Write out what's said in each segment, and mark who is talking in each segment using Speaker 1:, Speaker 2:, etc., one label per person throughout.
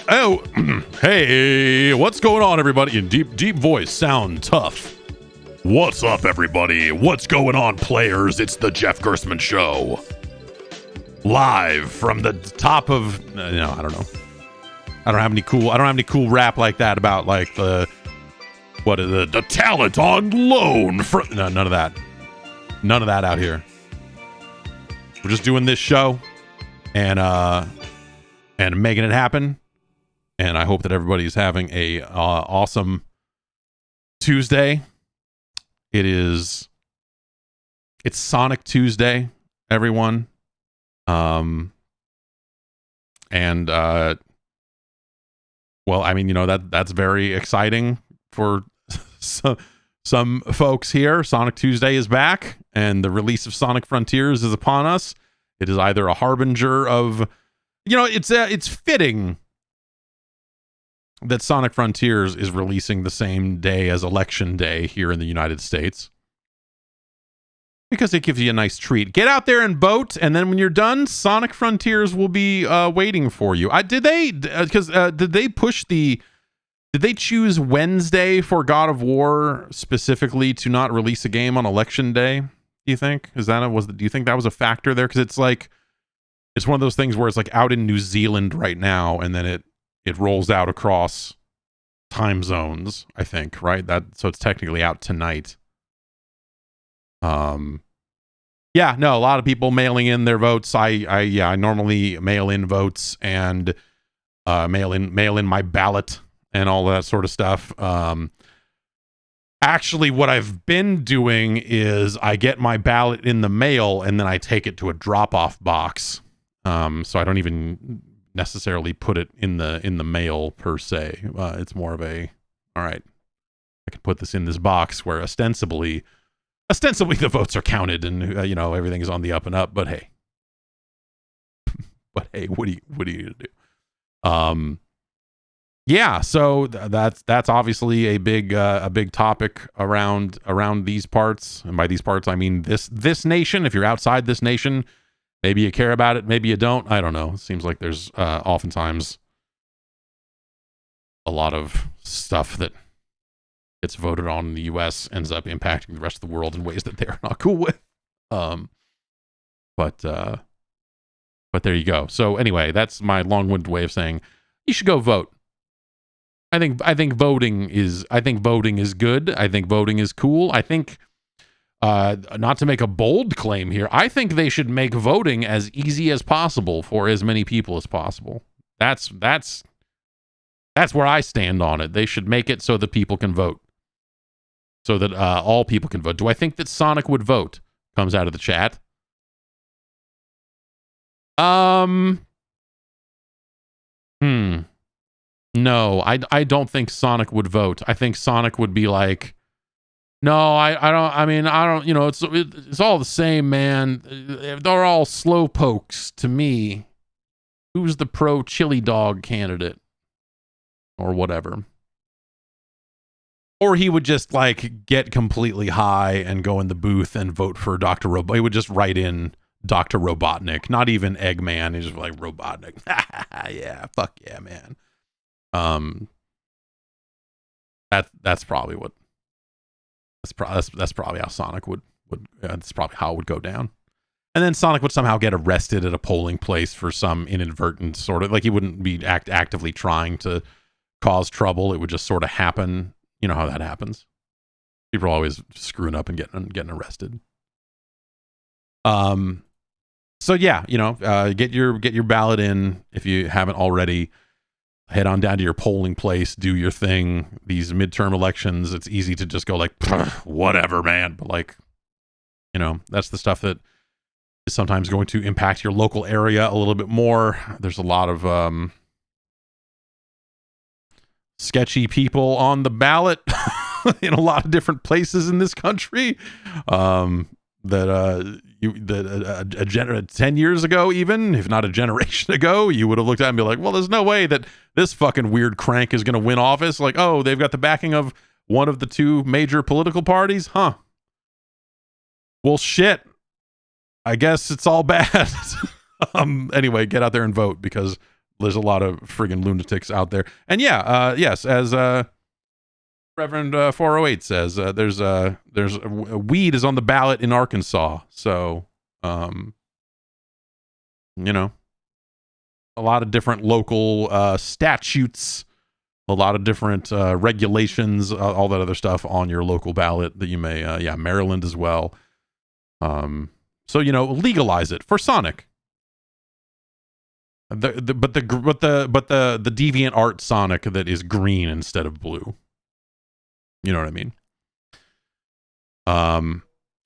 Speaker 1: Oh, hey, what's going on, everybody? In deep voice, sound tough. What's up, everybody? What's going on, players? It's the Jeff Gerstmann Show. Live from the top of, I don't know. I don't have any cool rap like that about like the talent on loan. No, none of that. None of that out here. We're just doing this show and making it happen. And I hope that everybody's having a awesome Tuesday. It's Sonic Tuesday, everyone. Well, I mean, that's very exciting for some folks here. Sonic Tuesday is back, and the release of Sonic Frontiers is upon us. It is either a harbinger of, it's fitting that Sonic Frontiers is releasing the same day as Election Day here in the United States, because it gives you a nice treat. Get out there and vote, and then when you're done, Sonic Frontiers will be waiting for you. Did they choose Wednesday for God of War specifically to not release a game on Election Day? Do you think do you think that was a factor there? Because it's one of those things where it's like out in New Zealand right now, and then it rolls out across time zones, I think, right? So it's technically out tonight. A lot of people mailing in their votes. I normally mail in votes and mail in my ballot and all that sort of stuff. Actually, what I've been doing is I get my ballot in the mail and then I take it to a drop-off box. So I don't even necessarily put it in the mail per se. It's more of all right, I can put this in this box where ostensibly the votes are counted and everything is on the up and up. But hey, what are you gonna do? So that's obviously a big topic around these parts, and by these parts I mean this nation. If you're outside this nation, maybe you care about it, maybe you don't. I don't know. It seems like there's oftentimes a lot of stuff that gets voted on in the U.S. ends up impacting the rest of the world in ways that they're not cool with. But there you go. So anyway, that's my long-winded way of saying you should go vote. I think voting is good. I think voting is cool. I think not to make a bold claim here, I think they should make voting as easy as possible for as many people as possible. That's where I stand on it. They should make it so that people can vote. So that all people can vote. Do I think that Sonic would vote? Comes out of the chat. No, I don't think Sonic would vote. I think Sonic would be like, no, I don't, it's all the same, man. They're all slow pokes to me. Who's the pro chili dog candidate? Or whatever. Or he would just like get completely high and go in the booth and vote for Dr. Robotnik. He would just write in Dr. Robotnik, not even Eggman. He's just like Robotnik. Yeah, fuck yeah, man. That's probably what. That's probably how Sonic would. That's probably how it would go down. And then Sonic would somehow get arrested at a polling place for some inadvertent sort of, like, he wouldn't be actively trying to cause trouble. It would just sort of happen. You know how that happens. People are always screwing up and getting arrested. So yeah, get your ballot in if you haven't already. Head on down to your polling place, do your thing. These midterm elections, it's easy to just go like, whatever, man. But like, that's the stuff that is sometimes going to impact your local area a little bit more. There's a lot of sketchy people on the ballot in a lot of different places in this country. That 10 years ago, even if not a generation ago, you would have looked at it and be like, well, there's no way that this fucking weird crank is going to win office. Like, oh, they've got the backing of one of the two major political parties, huh? Well, shit. I guess it's all bad. Anyway, get out there and vote, because there's a lot of friggin' lunatics out there. And yes, as Reverend 408 says, there's weed is on the ballot in Arkansas. So, you know, a lot of different local statutes, a lot of different regulations, all that other stuff on your local ballot that you may, Maryland as well. So, you know, legalize it for Sonic. But the deviant art Sonic that is green instead of blue. You know what I mean?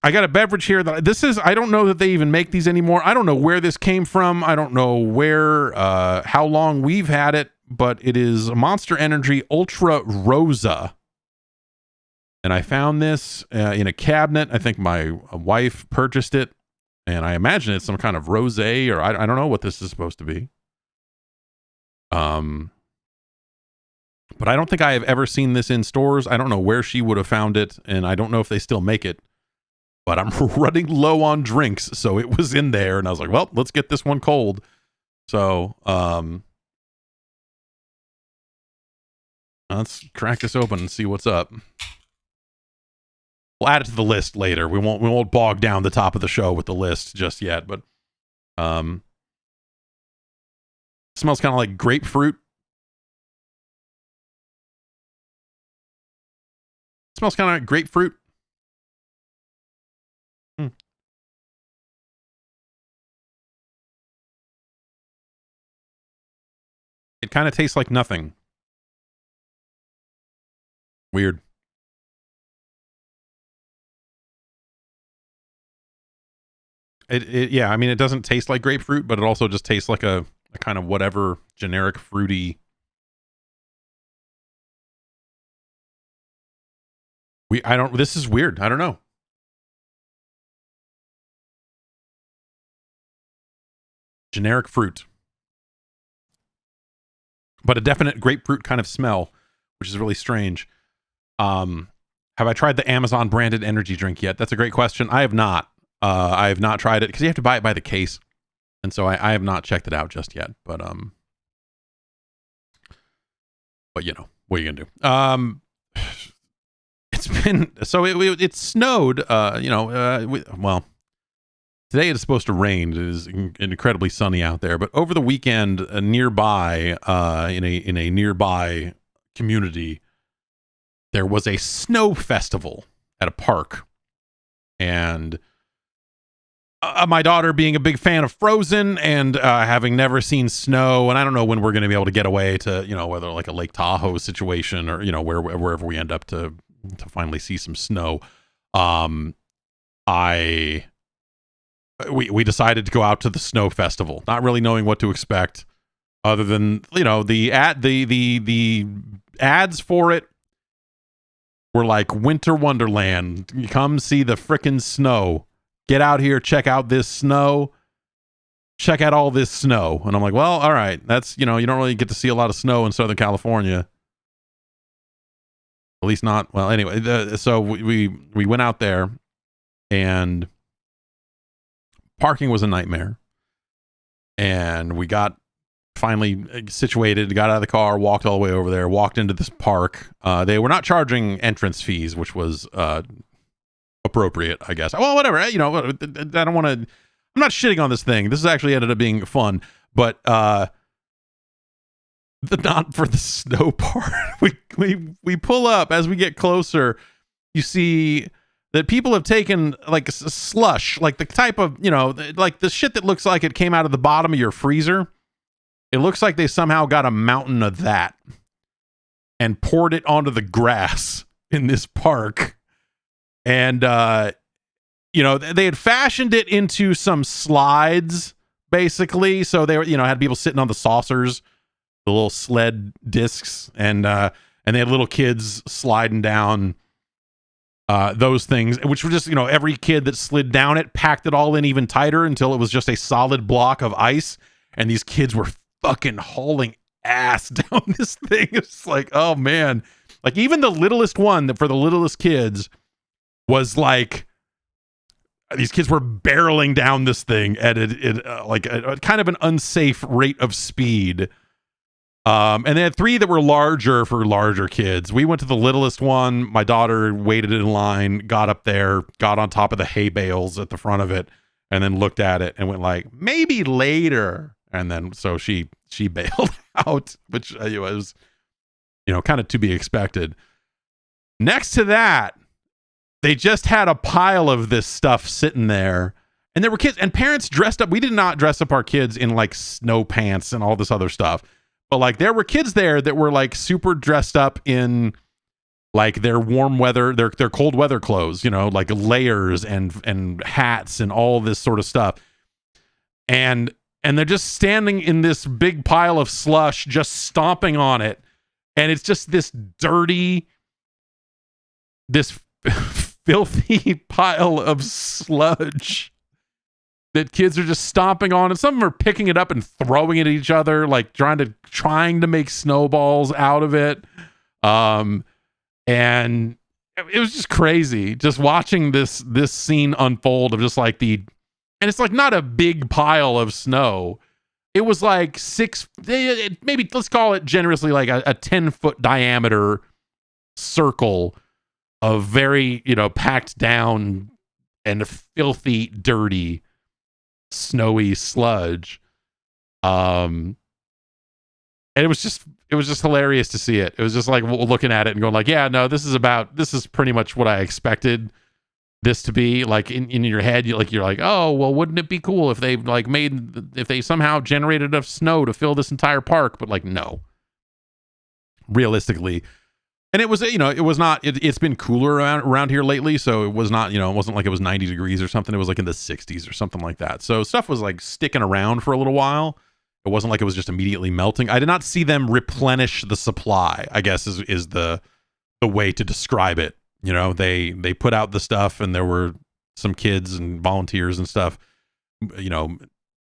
Speaker 1: I got a beverage here that I don't know that they even make these anymore. I don't know where this came from. I don't know how long we've had it, but it is Monster Energy Ultra Rosa. And I found this in a cabinet. I think my wife purchased it, and I imagine it's some kind of rosé, or I don't know what this is supposed to be. But I don't think I have ever seen this in stores. I don't know where she would have found it, and I don't know if they still make it. But I'm running low on drinks, so it was in there, and I was like, well, let's get this one cold. So, let's crack this open and see what's up. We'll add it to the list later. We won't bog down the top of the show with the list just yet, but it smells kind of like grapefruit. Smells kind of like grapefruit. It kind of tastes like nothing. Weird. Yeah, I mean, it doesn't taste like grapefruit, but it also just tastes like a kind of whatever generic fruity. This is weird. I don't know. Generic fruit. But a definite grapefruit kind of smell, which is really strange. Have I tried the Amazon branded energy drink yet? That's a great question. I have not. I have not tried it because you have to buy it by the case. And so I have not checked it out just yet. But you know, what are you gonna do? It's been it snowed. Well, today it's supposed to rain. It is incredibly sunny out there. But over the weekend, nearby, in a nearby community, there was a snow festival at a park, and my daughter being a big fan of Frozen and having never seen snow, and I don't know when we're going to be able to get away to, you know, whether like a Lake Tahoe situation or, you know, wherever we end up to finally see some snow. We decided to go out to the snow festival, not really knowing what to expect, other than, you know, the ads for it were like Winter Wonderland. You come see the frickin' snow. Get out here, check out this snow. Check out all this snow. And I'm like, well, all right. That's, you know, you don't really get to see a lot of snow in Southern California. At least not. Well, anyway, so we went out there, and parking was a nightmare. And we got finally situated, got out of the car, walked all the way over there, walked into this park. They were not charging entrance fees, which was appropriate, I guess. Well, whatever. You know, I don't want to. I'm not shitting on this thing. This actually ended up being fun, but not for the snow part. We pull up as we get closer. You see that people have taken like a slush, like the type of, you know, like the shit that looks like it came out of the bottom of your freezer. It looks like they somehow got a mountain of that and poured it onto the grass in this park. And, you know, they had fashioned it into some slides, basically. So they were, you know, had people sitting on the saucers, the little sled discs, and they had little kids sliding down those things, which were just, you know, every kid that slid down it packed it all in even tighter until it was just a solid block of ice. And these kids were fucking hauling ass down this thing. It's like, oh man, like even the littlest one that for the littlest kids was like, these kids were barreling down this thing at like a kind of an unsafe rate of speed. And they had 3 that were larger for larger kids. We went to the littlest one. My daughter waited in line, got up there, got on top of the hay bales at the front of it, and then looked at it and went like, maybe later. And then so she bailed out, which was, kind of to be expected. Next to that, they just had a pile of this stuff sitting there. And there were kids and parents dressed up. We did not dress up our kids in like snow pants and all this other stuff. But like there were kids there that were like super dressed up in like their warm weather, their cold weather clothes, like layers and hats and all this sort of stuff. And they're just standing in this big pile of slush, just stomping on it. And it's just this dirty, this filthy pile of sludge that kids are just stomping on, and some of them are picking it up and throwing it at each other, like trying to make snowballs out of it. And it was just crazy just watching this scene unfold of just like and it's like not a big pile of snow. It was like maybe let's call it generously like a 10-foot diameter circle of very, packed down and filthy, dirty, snowy sludge. And it was just hilarious to see it. It was just like looking at it and going like, yeah, no, this is pretty much what I expected this to be. Like in your head, you're like, oh, well, wouldn't it be cool if they like if they somehow generated enough snow to fill this entire park? But like, no, realistically. And it was, it was not, it's been cooler around here lately. So it was not, it wasn't like it was 90 degrees or something. It was like in the 60s or something like that. So stuff was like sticking around for a little while. It wasn't like it was just immediately melting. I did not see them replenish the supply, I guess is the way to describe it. They put out the stuff and there were some kids and volunteers and stuff,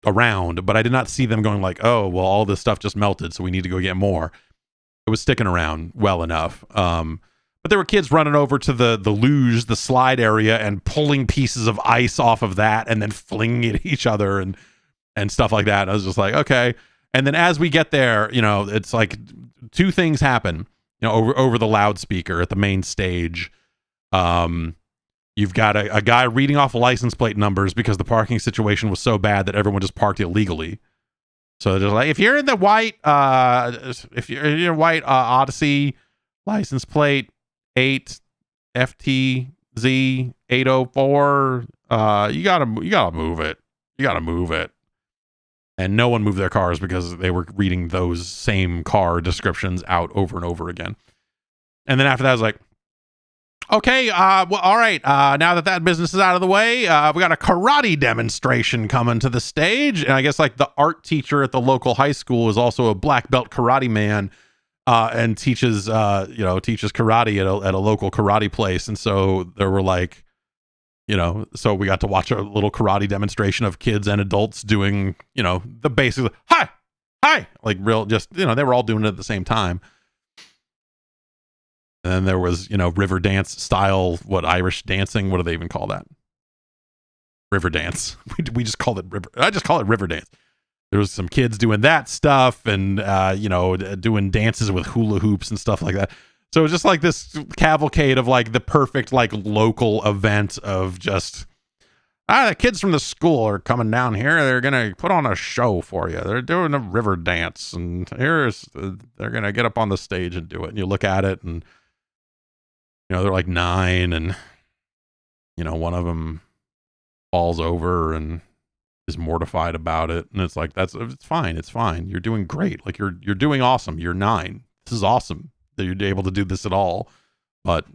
Speaker 1: around, but I did not see them going like, oh, well, all this stuff just melted, so we need to go get more. It was sticking around well enough. But there were kids running over to the luge, the slide area, and pulling pieces of ice off of that and then flinging it at each other and stuff like that. I was just like, okay. And then as we get there, it's like 2 things happen, over the loudspeaker at the main stage. You've got a guy reading off license plate numbers because the parking situation was so bad that everyone just parked illegally. So they're like, if you're in the white, Odyssey license plate 8 FTZ 804, you gotta move it. You gotta move it. And no one moved their cars because they were reading those same car descriptions out over and over again. And then after that, I was like, okay, well, all right. Now that business is out of the way, we got a karate demonstration coming to the stage. And I guess like the art teacher at the local high school is also a black belt karate man, and teaches karate at a local karate place. And so there were like, so we got to watch a little karate demonstration of kids and adults doing, the basic hi, like real, just, they were all doing it at the same time. And then there was, river dance style, Irish dancing? What do they even call that? River dance. We just called it river. I just call it river dance. There was some kids doing that stuff and, doing dances with hula hoops and stuff like that. So it was just like this cavalcade of like the perfect, like local event of just, the kids from the school are coming down here. They're going to put on a show for you. They're doing a river dance and they're going to get up on the stage and do it. And you look at it and, they're like 9 and, one of them falls over and is mortified about it. And it's like, it's fine. It's fine. You're doing great. Like you're doing awesome. You're 9. This is awesome that you're able to do this at all. But,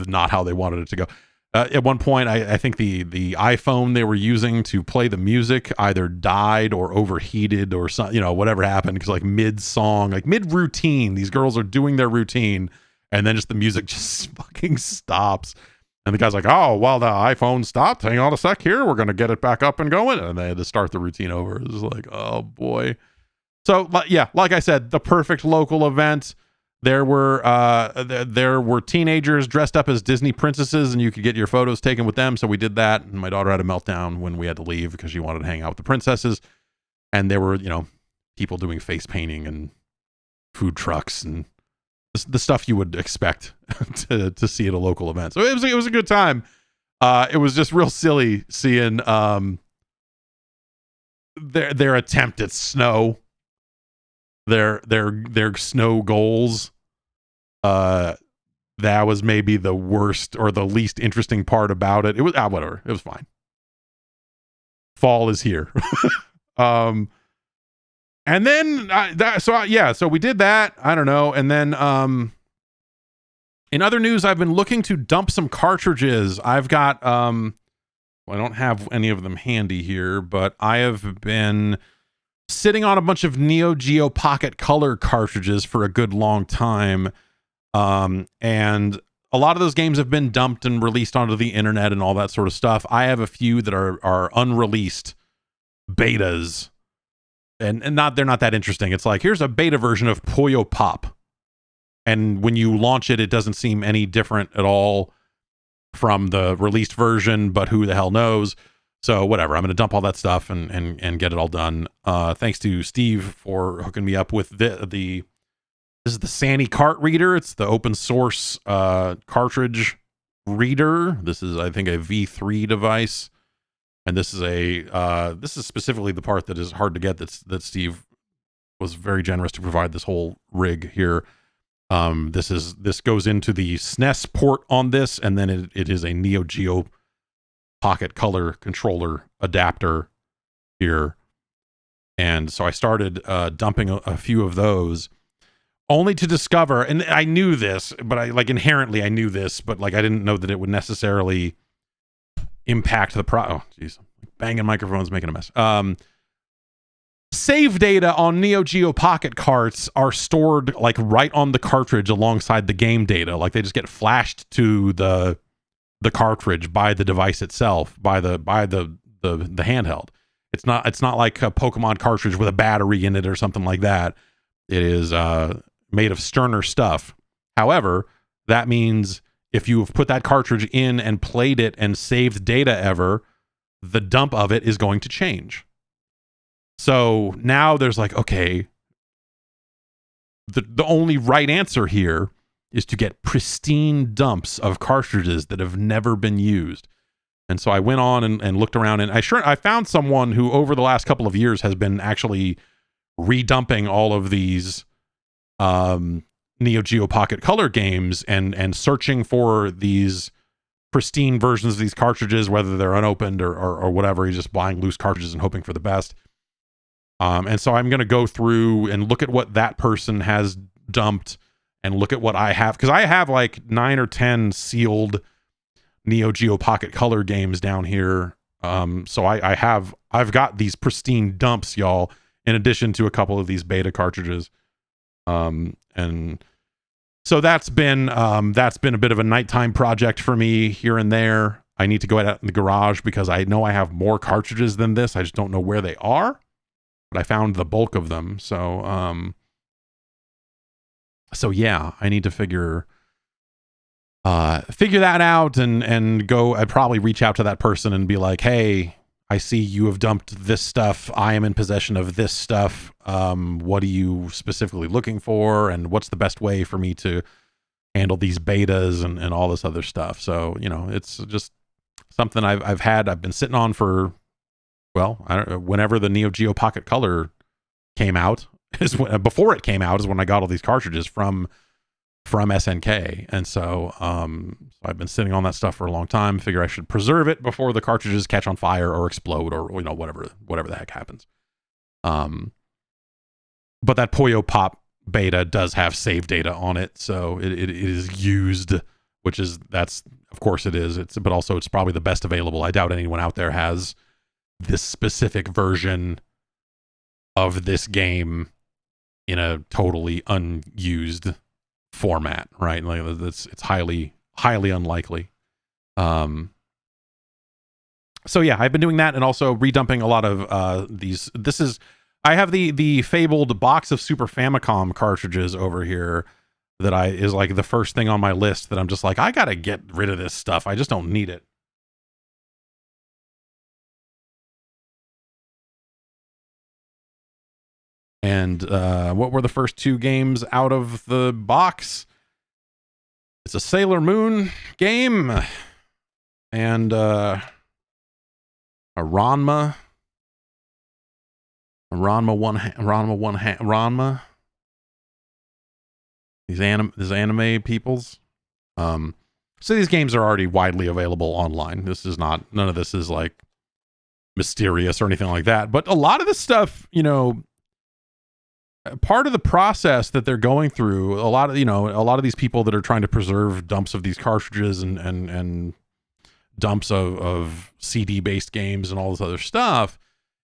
Speaker 1: not how they wanted it to go. At one point, I think the iPhone they were using to play the music either died or overheated or something, whatever happened. Because like mid-song, like mid-routine, these girls are doing their routine and then just the music just fucking stops. And the guy's like, oh, well, the iPhone stopped. Hang on a sec here. We're going to get it back up and going. And they had to start the routine over. It was like, oh, boy. So, yeah, like I said, the perfect local event. There were teenagers dressed up as Disney princesses, and you could get your photos taken with them. So we did that, and my daughter had a meltdown when we had to leave because she wanted to hang out with the princesses. and there were, you know, people doing face painting and food trucks and the stuff you would expect to see at a local event. So it was a good time. It was just real silly seeing their attempt at snow, their snow goals. That was maybe the worst or the least interesting part about it. It was whatever. It was fine. Fall is here. And then so we did that. I don't know. And then in other news, I've been looking to dump some cartridges. I've got well, I don't have any of them handy here, but I have been sitting on a bunch of Neo Geo Pocket Color cartridges for a good long time. And a lot of those games have been dumped and released onto the internet and all that sort of stuff. I have a few that are unreleased betas, and they're not that interesting. It's like, here's a beta version of Puyo Pop. And when you launch it, it doesn't seem any different at all from the released version, but who the hell knows? So whatever, I'm going to dump all that stuff and get it all done. Thanks to Steve for hooking me up with this is the Sani cart reader. It's the open source cartridge reader. This is, I think, a V3 device. And this is specifically the part that is hard to get that Steve was very generous to provide this whole rig here. This goes into the SNES port on this, and then it is a Neo Geo Pocket Color controller adapter here. And so I started dumping a few of those, only to discover, and I knew this, but inherently I knew this, but I didn't know that it would necessarily impact the oh jeez, banging microphones, making a mess. Save data on Neo Geo Pocket carts are stored right on the cartridge alongside the game data. They just get flashed to the cartridge by the device itself, by the handheld. It's not like a Pokemon cartridge with a battery in it or something like that. It is made of sterner stuff. However, that means if you have put that cartridge in and played it and saved data ever, the dump of it is going to change. So now there's okay, the only right answer here is to get pristine dumps of cartridges that have never been used. And so I went on and looked around, and I found someone who over the last couple of years has been actually redumping all of these Neo Geo Pocket Color games and searching for these pristine versions of these cartridges, whether they're unopened or whatever. He's just buying loose cartridges and hoping for the best. And so I'm going to go through and look at what that person has dumped and look at what I have, because I have 9 or 10 sealed Neo Geo Pocket Color games down here. So I've got these pristine dumps, y'all, in addition to a couple of these beta cartridges. And so that's been a bit of a nighttime project for me here and there. I need to go out in the garage because I know I have more cartridges than this. I just don't know where they are, but I found the bulk of them. So yeah, I need to figure that out and go. I'd probably reach out to that person and be like, hey, I see you have dumped this stuff. I am in possession of this stuff. What are you specifically looking for? And what's the best way for me to handle these betas and all this other stuff? So, it's just something I've been sitting on for, well, I don't know, whenever the Neo Geo Pocket Color came out before it came out is when I got all these cartridges from SNK. And so I've been sitting on that stuff for a long time. Figure I should preserve it before the cartridges catch on fire or explode or whatever the heck happens. But that Puyo Pop beta does have save data on it, so it is used, that's of course it is. But also it's probably the best available. I doubt anyone out there has this specific version of this game in a totally unused format, right? It's highly unlikely. So yeah, I've been doing that and also redumping a lot of these. I have the fabled box of Super Famicom cartridges over here that is the first thing on my list that I'm just I gotta get rid of this stuff. I just don't need it. And what were the first two games out of the box? It's a Sailor Moon game and a Ranma. Ranma. These anime peoples. So these games are already widely available online. None of this is like mysterious or anything like that. But a lot of this stuff, part of the process that they're going through, a lot of these people that are trying to preserve dumps of these cartridges and dumps of CD based games and all this other stuff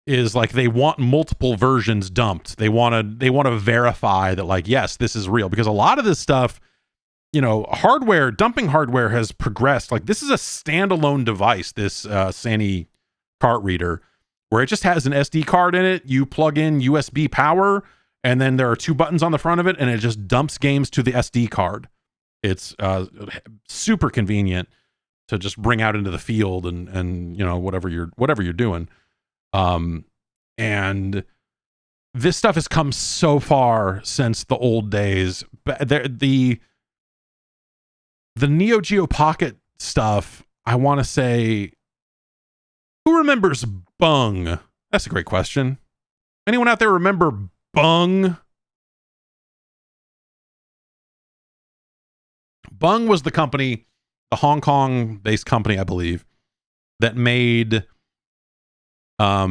Speaker 1: is like they want multiple versions dumped. They want to verify that, like, yes, this is real, because a lot of this stuff, dumping hardware has progressed. Like, this is a standalone device, this Sany cart reader, where it just has an SD card in it. You plug in USB power, and then there are two buttons on the front of it, and it just dumps games to the SD card. It's super convenient to just bring out into the field and whatever you're doing. And this stuff has come so far since the old days. But the Neo Geo Pocket stuff, I want to say, who remembers Bung? That's a great question. Anyone out there remember Bung? Bung was the company, the Hong Kong based company, I believe, that made a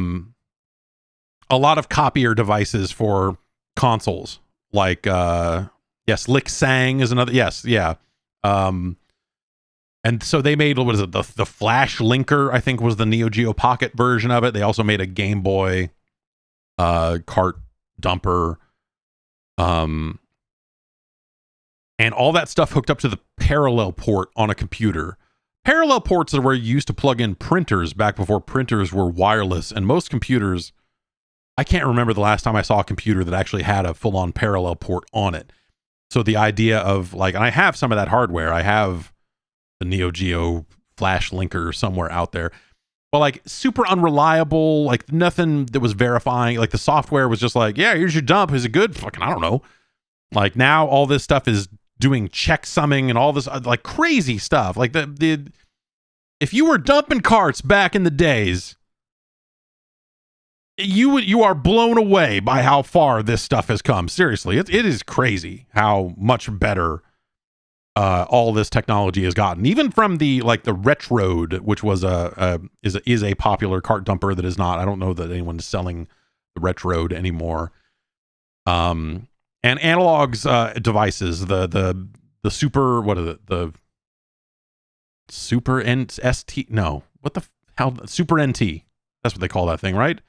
Speaker 1: lot of copier devices for consoles, like Lick Sang is another. Yes, yeah. And so they made, what is it, the Flash Linker, I think, was the Neo Geo Pocket version of it. They also made a Game Boy cart dumper, and all that stuff hooked up to the parallel port on a computer. Parallel ports are where you used to plug in printers back before printers were wireless, and most computers, I can't remember the last time I saw a computer that actually had a full-on parallel port on it. So the idea of, like, and I have some of that hardware. I have the Neo Geo Flash Linker somewhere out there, but like super unreliable, like nothing that was verifying. Like the software was just like, yeah, here's your dump. Is it good? Fucking, I don't know. Like now all this stuff is doing checksumming and all this like crazy stuff. Like the if you were dumping carts back in the days, you are blown away by how far this stuff has come. Seriously, it is crazy how much better all this technology has gotten. Even from the Retrode, which was is a popular cart dumper that is not. I don't know that anyone's selling the Retrode anymore. And Analog's devices, the super, what is it? The Super ST? No, what the hell? Super NT. That's what they call that thing, right?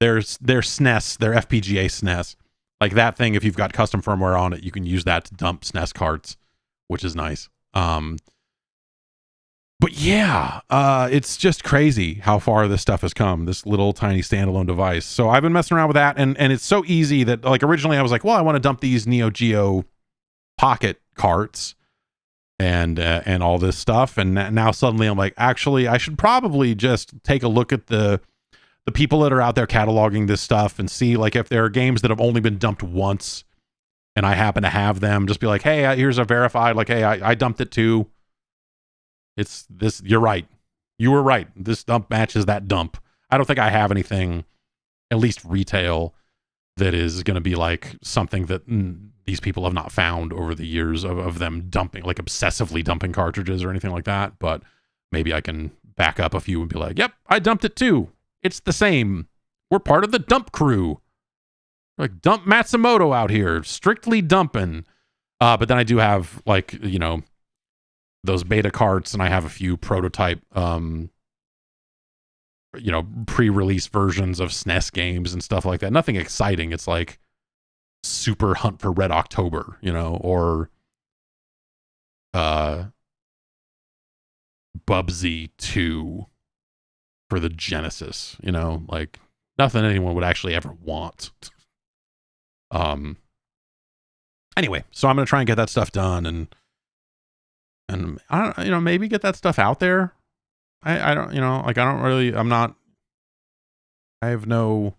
Speaker 1: Their SNES, their FPGA SNES, like that thing. If you've got custom firmware on it, you can use that to dump SNES carts, which is nice. But yeah, it's just crazy how far this stuff has come, this little tiny standalone device. So I've been messing around with that, and it's so easy that, like, originally I was like, well, I want to dump these Neo Geo Pocket carts and all this stuff, and now suddenly I'm like, actually, I should probably just take a look at the people that are out there cataloging this stuff and see, like, if there are games that have only been dumped once and I happen to have them, just be like, hey, here's a verified, like, hey, I dumped it too. It's this. You're right. You were right. This dump matches that dump. I don't think I have anything, at least retail, that is going to be like something that these people have not found over the years of them dumping, like obsessively dumping cartridges or anything like that. But maybe I can back up a few and be like, yep, I dumped it too. It's the same. We're part of the dump crew. Like Dump Matsumoto out here, strictly dumping. But then I do have, like, those beta carts, and I have a few prototype pre-release versions of SNES games and stuff like that. Nothing exciting. It's like Super Hunt for Red October, or Bubsy 2 for the Genesis, like nothing anyone would actually ever want. Anyway, so I'm going to try and get that stuff done, and I don't, maybe get that stuff out there. I don't, like, I don't really, I have no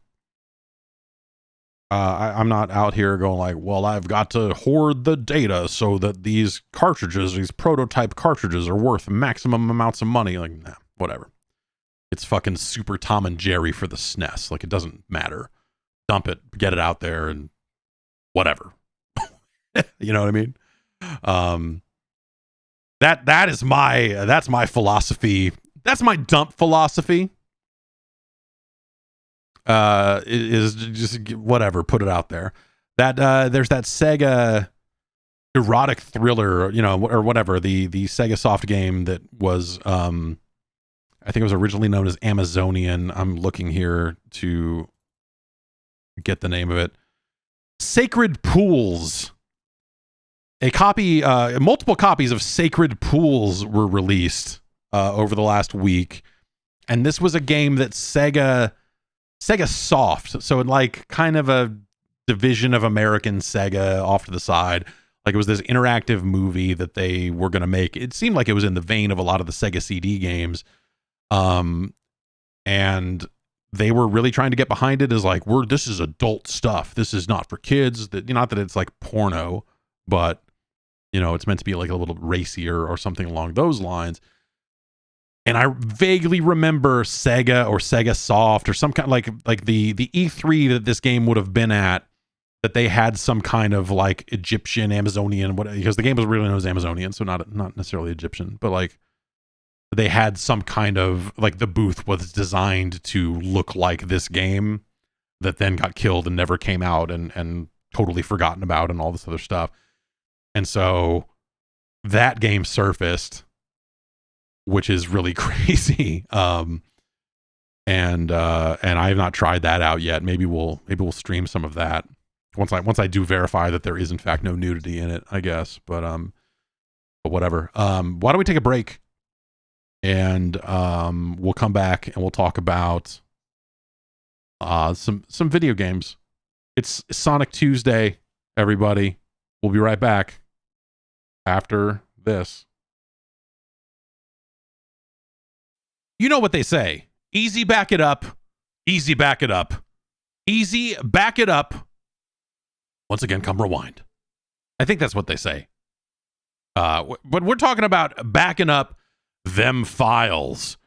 Speaker 1: I'm not out here going like, well, I've got to hoard the data so that these cartridges, these prototype cartridges, are worth maximum amounts of money. Like, nah, whatever. It's fucking Super Tom and Jerry for the SNES. Like, it doesn't matter. Dump it, get it out there, and whatever. You know what I mean? That's my philosophy. That's my dump philosophy. Is just whatever, put it out there. That there's that Sega erotic thriller, you know, or whatever, the Sega soft game that was I think it was originally known as Amazonian. I'm looking here to get the name of it. Sacred Pools. Multiple copies of Sacred Pools were released over the last week, and this was a game that Sega Soft, so like kind of a division of American Sega off to the side. Like, it was this interactive movie that they were going to make. It seemed like it was in the vein of a lot of the Sega CD games. And they were really trying to get behind it as like, this is adult stuff. This is not for kids. Not that it's like porno, but you know, it's meant to be like a little racier or something along those lines. And I vaguely remember Sega or Sega Soft or some kind, like the E3 that this game would have been at, that they had some kind of like Egyptian, Amazonian, because the game was really known as Amazonian, so not necessarily Egyptian, but like they had some kind of, like, the booth was designed to look like this game that then got killed and never came out and totally forgotten about and all this other stuff. And so that game surfaced, which is really crazy. And I have not tried that out yet. Maybe we'll stream some of that once I do verify that there is in fact no nudity in it, I guess. But whatever. Why don't we take a break, and we'll come back and we'll talk about some video games. It's Sonic Tuesday, everybody. We'll be right back after this. You know what they say. Easy back it up. Easy back it up. Easy back it up. Once again, come rewind. I think that's what they say. But we're talking about backing up them files.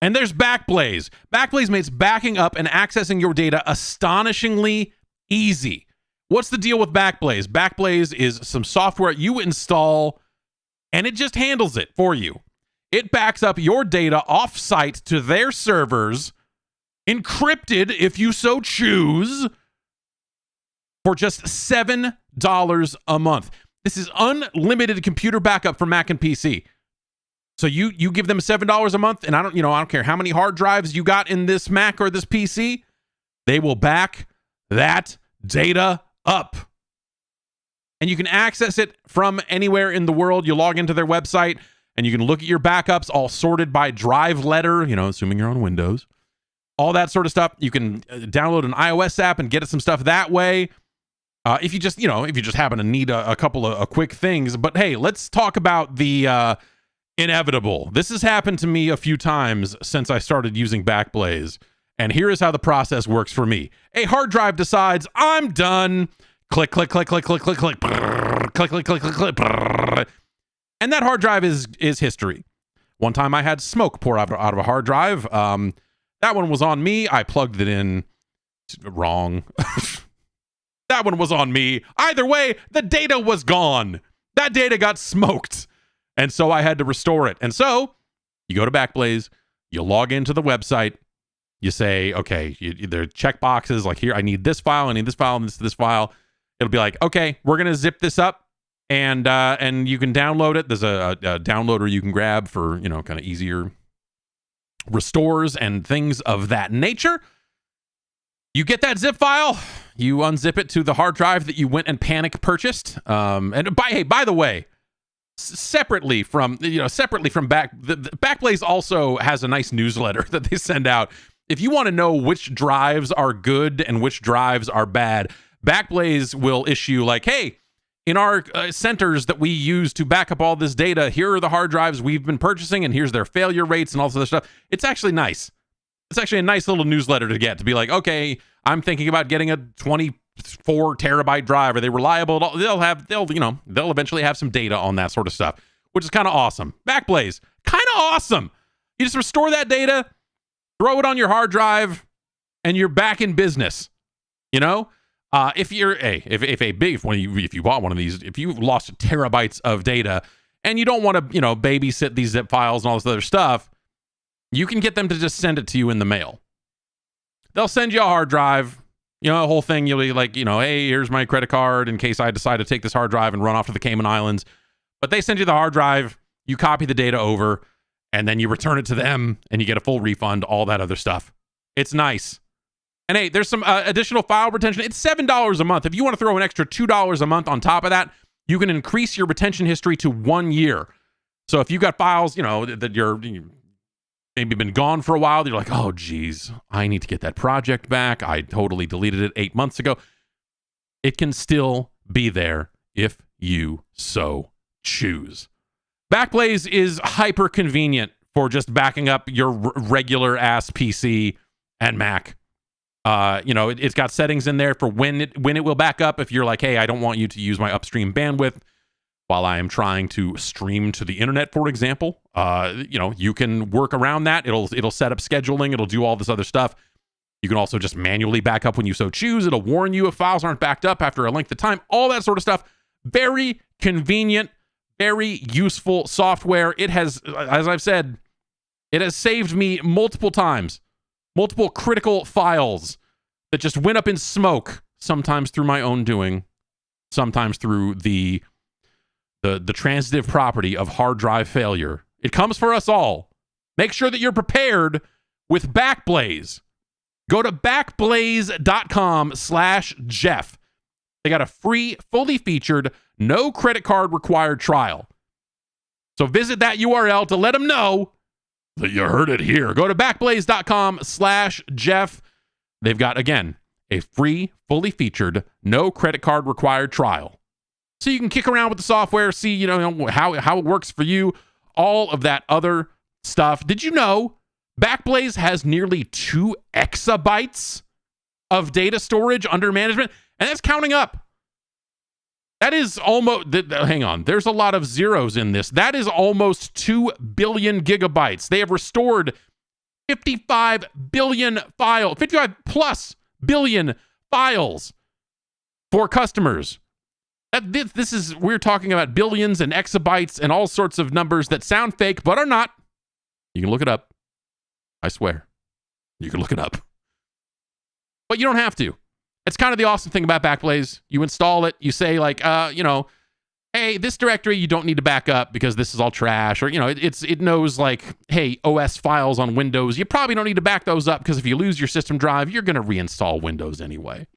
Speaker 1: And there's Backblaze. Backblaze makes backing up and accessing your data astonishingly easy. What's the deal with Backblaze? Backblaze is some software you install, and it just handles it for you. It backs up your data off-site to their servers, encrypted if you so choose, for just $7 a month. This is unlimited computer backup for Mac and PC. So you give them $7 a month, and I don't care how many hard drives you got in this Mac or this PC, they will back that data up. And you can access it from anywhere in the world. You log into their website, and you can look at your backups all sorted by drive letter, assuming you're on Windows. All that sort of stuff. You can download an iOS app and get some stuff that way. If you just happen to need a couple of quick things. But hey, let's talk about the inevitable. This has happened to me a few times since I started using Backblaze. And here is how the process works for me. A hard drive decides I'm done. Click, click, click, click, click, click, click, brrr, click, click, click, click, click, brrr. And that hard drive is history. One time I had smoke pour out of a hard drive. That one was on me. I plugged it in wrong. That one was on me. Either way, the data was gone. That data got smoked. And so I had to restore it. And so you go to Backblaze, you log into the website, you say, okay, there are check boxes like, here, I need this file, I need this file, and this file. It'll be like, okay, we're going to zip this up, and you can download it. There's a downloader you can grab for, kind of easier restores and things of that nature. You get that zip file, you unzip it to the hard drive that you went and panic purchased. And by the way, separately from Backblaze also has a nice newsletter that they send out. If you want to know which drives are good and which drives are bad, Backblaze will issue like, hey, in our centers that we use to back up all this data, here are the hard drives we've been purchasing, and here's their failure rates and all this other stuff. It's actually nice. It's actually a nice little newsletter to get, to be like, okay, I'm thinking about getting a 24 terabyte drive. Are they reliable? They'll eventually have some data on that sort of stuff, which is kind of awesome. Backblaze, kind of awesome. You just restore that data, throw it on your hard drive, and you're back in business. You know, if you bought one of these, if you lost terabytes of data and you don't want to, babysit these zip files and all this other stuff, you can get them to just send it to you in the mail. They'll send you a hard drive, a whole thing. You'll be like, hey, here's my credit card in case I decide to take this hard drive and run off to the Cayman Islands. But they send you the hard drive, you copy the data over, and then you return it to them and you get a full refund, all that other stuff. It's nice. And hey, there's some additional file retention. It's $7 a month. If you want to throw an extra $2 a month on top of that, you can increase your retention history to 1 year. So if you've got files, that you're maybe been gone for a while, you're like, oh, geez, I need to get that project back. I totally deleted it 8 months ago. It can still be there if you so choose. Backblaze is hyper convenient for just backing up your regular ass PC and Mac. It's got settings in there for when it will back up. If you're like, hey, I don't want you to use my upstream bandwidth while I am trying to stream to the internet, for example, you can work around that. It'll set up scheduling. It'll do all this other stuff. You can also just manually back up when you so choose. It'll warn you if files aren't backed up after a length of time, all that sort of stuff. Very convenient, very useful software. It has, as I've said, it has saved me multiple times, multiple critical files that just went up in smoke, sometimes through my own doing, sometimes through the transitive property of hard drive failure. It comes for us all. Make sure that you're prepared with Backblaze. Go to backblaze.com/Jeff. They got a free, fully featured, no credit card required trial. So visit that URL to let them know that you heard it here. Go to backblaze.com/Jeff. They've got, again, a free, fully featured, no credit card required trial. So you can kick around with the software, see, how it works for you, all of that other stuff. Did you know Backblaze has nearly 2 exabytes of data storage under management? And that's counting up. That is almost, hang on, there's a lot of zeros in this. That is almost 2 billion gigabytes. They have restored 55 plus billion files for customers. We're talking about billions and exabytes and all sorts of numbers that sound fake, but are not. You can look it up. I swear. You can look it up. But you don't have to. It's kind of the awesome thing about Backblaze. You install it. You say like, hey, this directory you don't need to back up because this is all trash. Or, it knows like, hey, OS files on Windows, you probably don't need to back those up because if you lose your system drive, you're going to reinstall Windows anyway.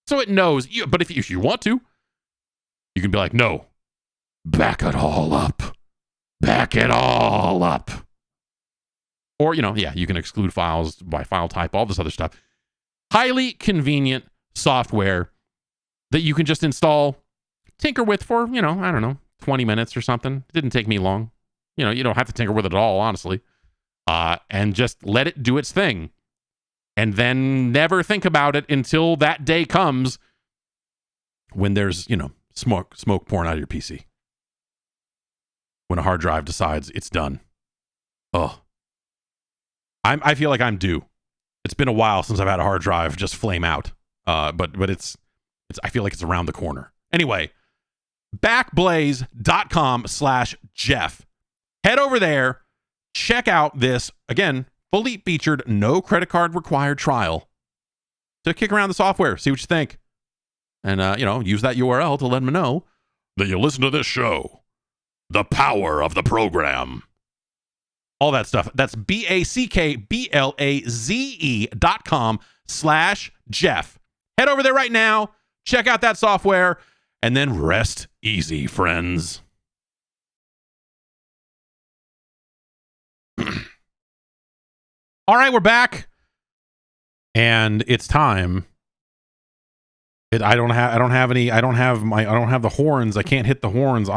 Speaker 1: So it knows. But if you want to, you can be like, no, back it all up. Back it all up. Or, you can exclude files by file type, all this other stuff. Highly convenient software that you can just install, tinker with for, 20 minutes or something. It didn't take me long. You don't have to tinker with it at all, honestly. And just let it do its thing. And then never think about it until that day comes when there's, smoke pouring out of your PC. When a hard drive decides it's done. Oh. I feel like I'm due. It's been a while since I've had a hard drive just flame out. But it's I feel like it's around the corner. Anyway, backblaze.com/Jeff. Head over there, check out this, again, fully featured, no credit card required trial to kick around the software, see what you think. And, use that URL to let them know that you listen to this show. The power of the program. All that stuff. That's backblaze.com/Jeff. Head over there right now, check out that software, and then rest easy, friends. All right, we're back. And it's time. I don't have the horns. I can't hit the horns.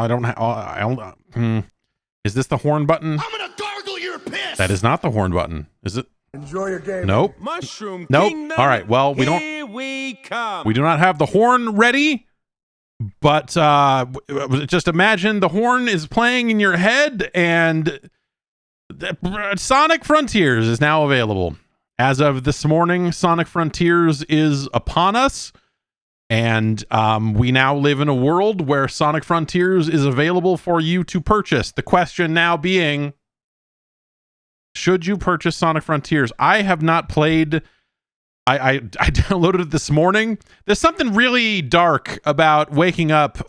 Speaker 1: Is this the horn button?
Speaker 2: I'm gonna gargle your piss.
Speaker 1: That is not the horn button. Is it?
Speaker 2: Enjoy your game.
Speaker 1: Nope.
Speaker 3: Mushroom
Speaker 1: Nope.
Speaker 3: Kingdom.
Speaker 1: All right. Well,
Speaker 3: Here we come.
Speaker 1: we do not have the horn ready, but just imagine the horn is playing in your head, and Sonic Frontiers is now available. As of this morning, Sonic Frontiers is upon us, and we now live in a world where Sonic Frontiers is available for you to purchase. The question now being, should you purchase Sonic Frontiers? I have not played. I downloaded it this morning. There's something really dark about waking up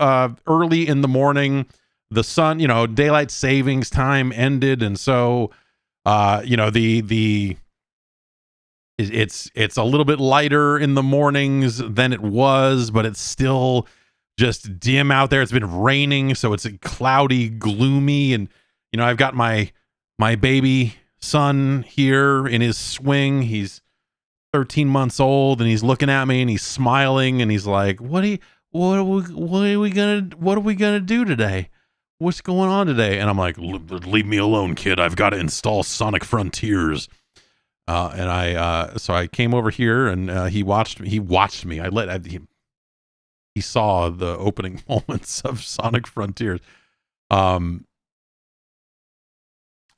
Speaker 1: early in the morning. The sun, daylight savings time ended, and so it's a little bit lighter in the mornings than it was, but it's still just dim out there. It's been raining, so it's cloudy, gloomy, and I've got my baby son here in his swing. He's 13 months old, and he's looking at me, and he's smiling, and he's like, what are we gonna do today? What's going on today? And I'm like, leave me alone, kid. I've got to install Sonic Frontiers. So I came over here, and he watched me. He saw the opening moments of Sonic Frontiers.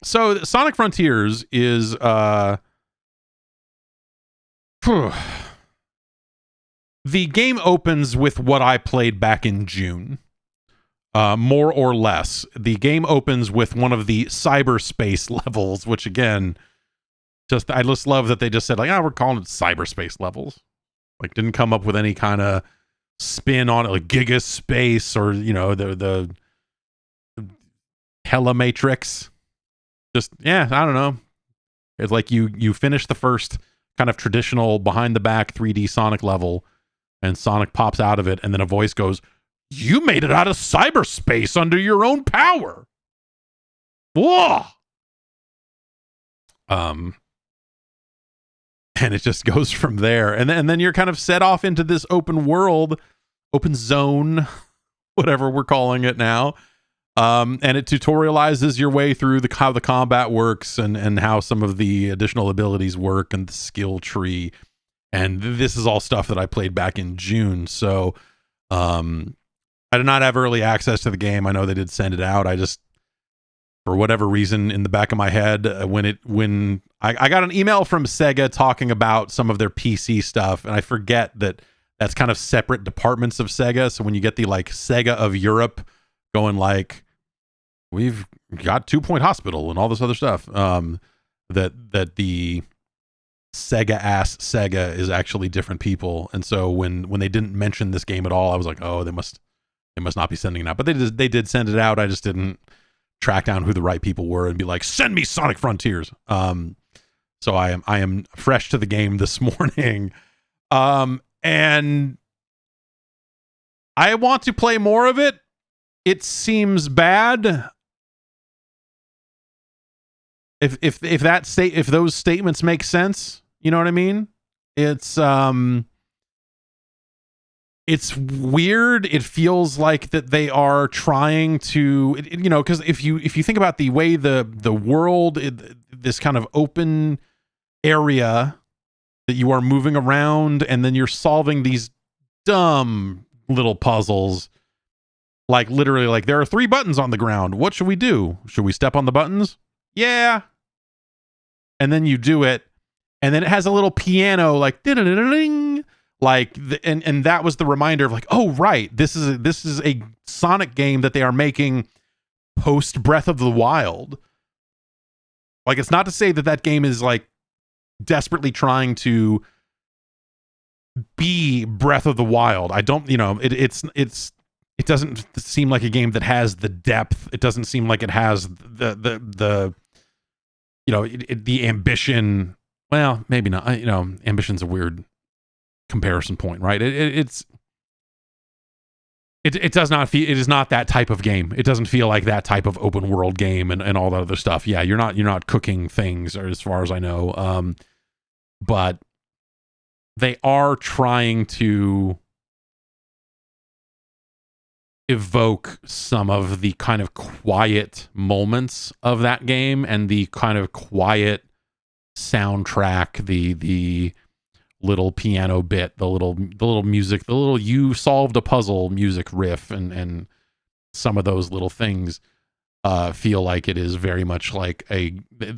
Speaker 1: So Sonic Frontiers is the game opens with what I played back in June. More or less. The game opens with one of the cyberspace levels, which again, I just love that they just said, like, we're calling it cyberspace levels. Like, didn't come up with any kind of spin on it, like Gigaspace or, the Telematrix. Just, I don't know. It's like you finish the first kind of traditional behind the back 3D Sonic level, and Sonic pops out of it, and then a voice goes, "You made it out of cyberspace under your own power." Whoa. And it just goes from there. And then you're kind of set off into this open world, open zone, whatever we're calling it now. And it tutorializes your way through how the combat works and how some of the additional abilities work and the skill tree. And this is all stuff that I played back in June. So I did not have early access to the game. I know they did send it out. I just, for whatever reason, in the back of my head, when I got an email from Sega talking about some of their PC stuff, and I forget that that's kind of separate departments of Sega. So when you get the like Sega of Europe going like, we've got 2 Point Hospital and all this other stuff, that the Sega is actually different people. And so when they didn't mention this game at all, I was like, oh, they must not be sending it out. But they did send it out. I just didn't track down who the right people were and be like, send me Sonic Frontiers. So I am fresh to the game this morning. And I want to play more of it. It seems bad. If those statements make sense, you know what I mean? It's weird. It feels like that they are trying to, because if you think about the way the world, this kind of open area that you are moving around, and then you're solving these dumb little puzzles, like literally, like there are 3 buttons on the ground. What should we do? Should we step on the buttons? Yeah. And then you do it, and then it has a little piano like ding, like and that was the reminder of like, oh right, this is a Sonic game that they are making post Breath of the Wild. Like, it's not to say that game is like desperately trying to be Breath of the Wild. I don't, it doesn't seem like a game that has the depth. It doesn't seem like it has the ambition. Well, maybe not. Ambition's a weird comparison point, right? It does not feel, it is not that type of game. It doesn't feel like that type of open world game and all that other stuff. Yeah, you're not cooking things, or as far as I know. But they are trying to evoke some of the kind of quiet moments of that game and the kind of quiet soundtrack, the little piano bit, the little music, the little you solved a puzzle music riff, and some of those little things feel like it is very much like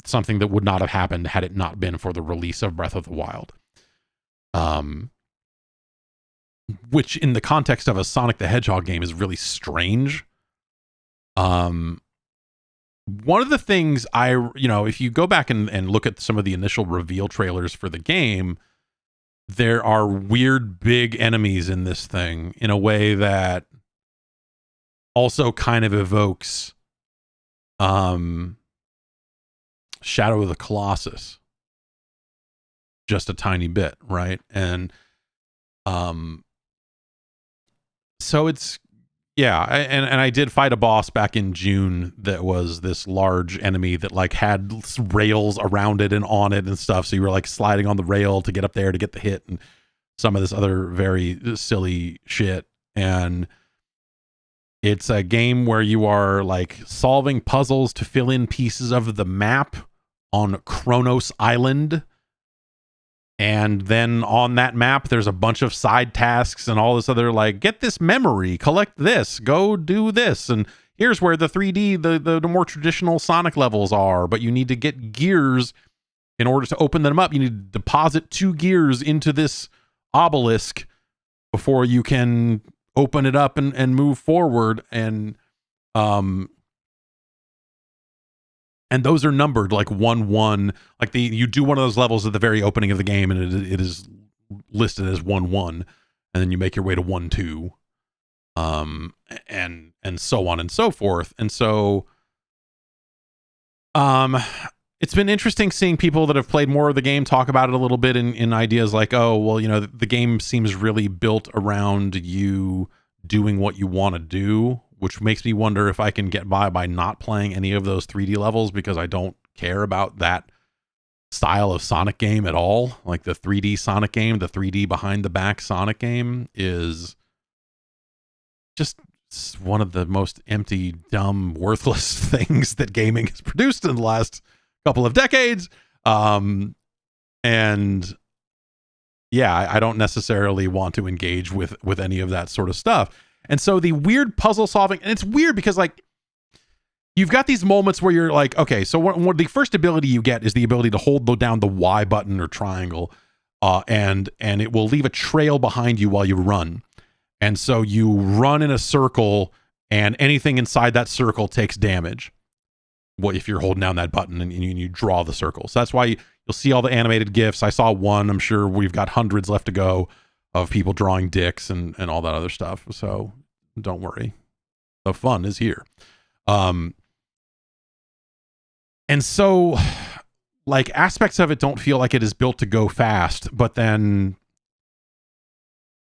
Speaker 1: something that would not have happened had it not been for the release of Breath of the Wild. Which in the context of a Sonic the Hedgehog game is really strange. One of the things if you go back and look at some of the initial reveal trailers for the game, there are weird big enemies in this thing in a way that also kind of evokes Shadow of the Colossus just a tiny bit, right? And so it's and I did fight a boss back in June that was this large enemy that like had rails around it and on it and stuff, so you were like sliding on the rail to get up there to get the hit and some of this other very silly shit. And it's a game where you are like solving puzzles to fill in pieces of the map on Kronos Island. And then on that map, there's a bunch of side tasks and all this other, like, get this memory, collect this, go do this. And here's where the 3D, the more traditional Sonic levels are. But you need to get gears in order to open them up. You need to deposit 2 gears into this obelisk before you can open it up and move forward. And those are numbered like 1-1. Like you do one of those levels at the very opening of the game, and it is listed as 1-1, and then you make your way to 1-2, and so on and so forth. And so, it's been interesting seeing people that have played more of the game talk about it a little bit in ideas like, oh, well, the game seems really built around you doing what you want to do, which makes me wonder if I can get by not playing any of those 3D levels, because I don't care about that style of Sonic game at all. Like the 3D Sonic game, the 3D behind the back Sonic game is just one of the most empty, dumb, worthless things that gaming has produced in the last couple of decades. And yeah, I don't necessarily want to engage with any of that sort of stuff. And so the weird puzzle solving, and it's weird because like you've got these moments where you're like, okay, so what the first ability you get is the ability to hold down the Y button or triangle, and it will leave a trail behind you while you run. And so you run in a circle, and anything inside that circle takes damage. Well, if you're holding down that button and you draw the circle. So that's why you'll see all the animated GIFs. I saw one. I'm sure we've got hundreds left to go of people drawing dicks and all that other stuff. So don't worry. The fun is here. And so like aspects of it don't feel like it is built to go fast, but then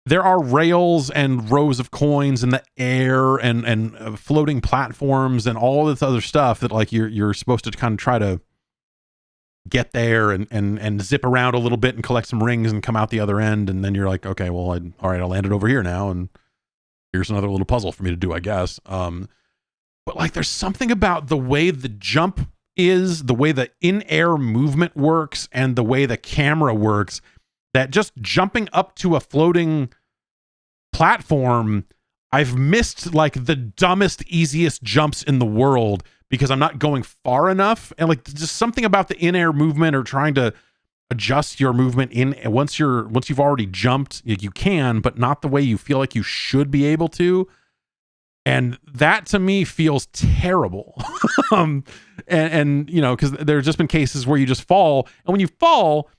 Speaker 1: there are rails and rows of coins in the air and floating platforms and all this other stuff that like you're supposed to kind of try to get there and zip around a little bit and collect some rings and come out the other end. And then you're like, okay, well, all right, I landed over here now, and here's another little puzzle for me to do, I guess. But like there's something about the way the jump is, the way the in-air movement works, and the way the camera works, that just jumping up to a floating platform, I've missed like the dumbest, easiest jumps in the world because I'm not going far enough. And like just something about the in-air movement or trying to adjust your movement once you've already jumped, you can, but not the way you feel like you should be able to. And that to me feels terrible. And because there's just been cases where you just fall, and when you fall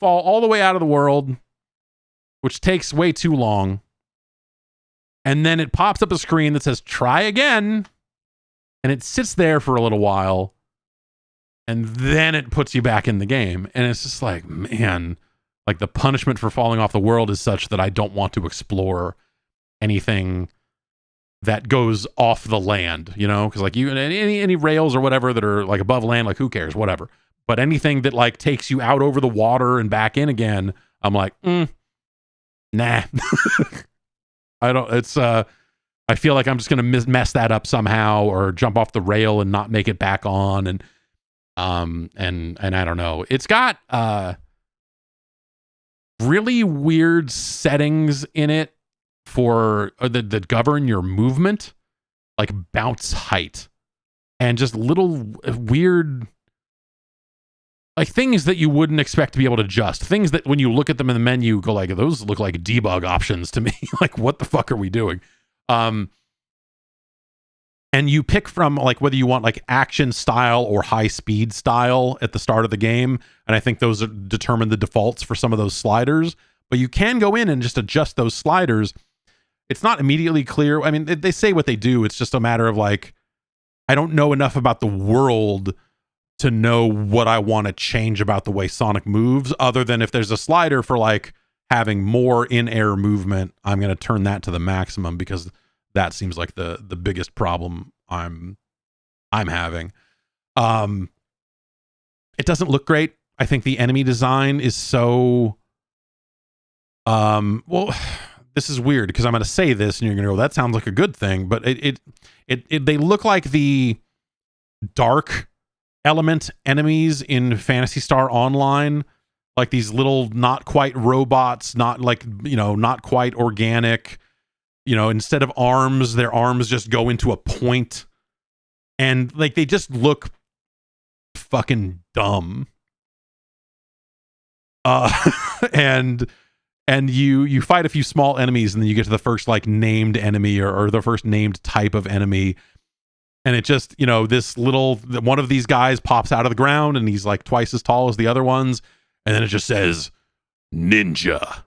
Speaker 1: all the way out of the world, which takes way too long. And then it pops up a screen that says, try again. And it sits there for a little while. And then it puts you back in the game. And it's just like, man, like the punishment for falling off the world is such that I don't want to explore anything that goes off the land, because like any rails or whatever that are like above land, like who cares, whatever. But anything that like takes you out over the water and back in again, I'm like, nah. I feel like I'm just going to mess that up somehow, or jump off the rail and not make it back on. And And I don't know. It's got really weird settings in it for that govern your movement, like bounce height, and just little weird like things that you wouldn't expect to be able to adjust. Things that when you look at them in the menu, go like, those look like debug options to me. Like, what the fuck are we doing? And you pick from like whether you want like action style or high speed style at the start of the game. And I think those determine the defaults for some of those sliders. But you can go in and just adjust those sliders. It's not immediately clear. I mean, they say what they do. It's just a matter of like, I don't know enough about the world to know what I want to change about the way Sonic moves, other than if there's a slider for like having more in-air movement, I'm going to turn that to the maximum because that seems like the biggest problem I'm having. It doesn't look great. I think the enemy design is so well, this is weird because I'm going to say this and you're going to go, that sounds like a good thing, but it they look like the dark element enemies in Phantasy Star Online, like these little not quite robots, not like, you know, not quite organic. You know, instead of arms, their arms just go into a point, and like they just look fucking dumb. And you fight a few small enemies, and then you get to the first like named enemy or the first named type of enemy, and it just, you know, this little one of these guys pops out of the ground, and he's like twice as tall as the other ones, and then it just says ninja.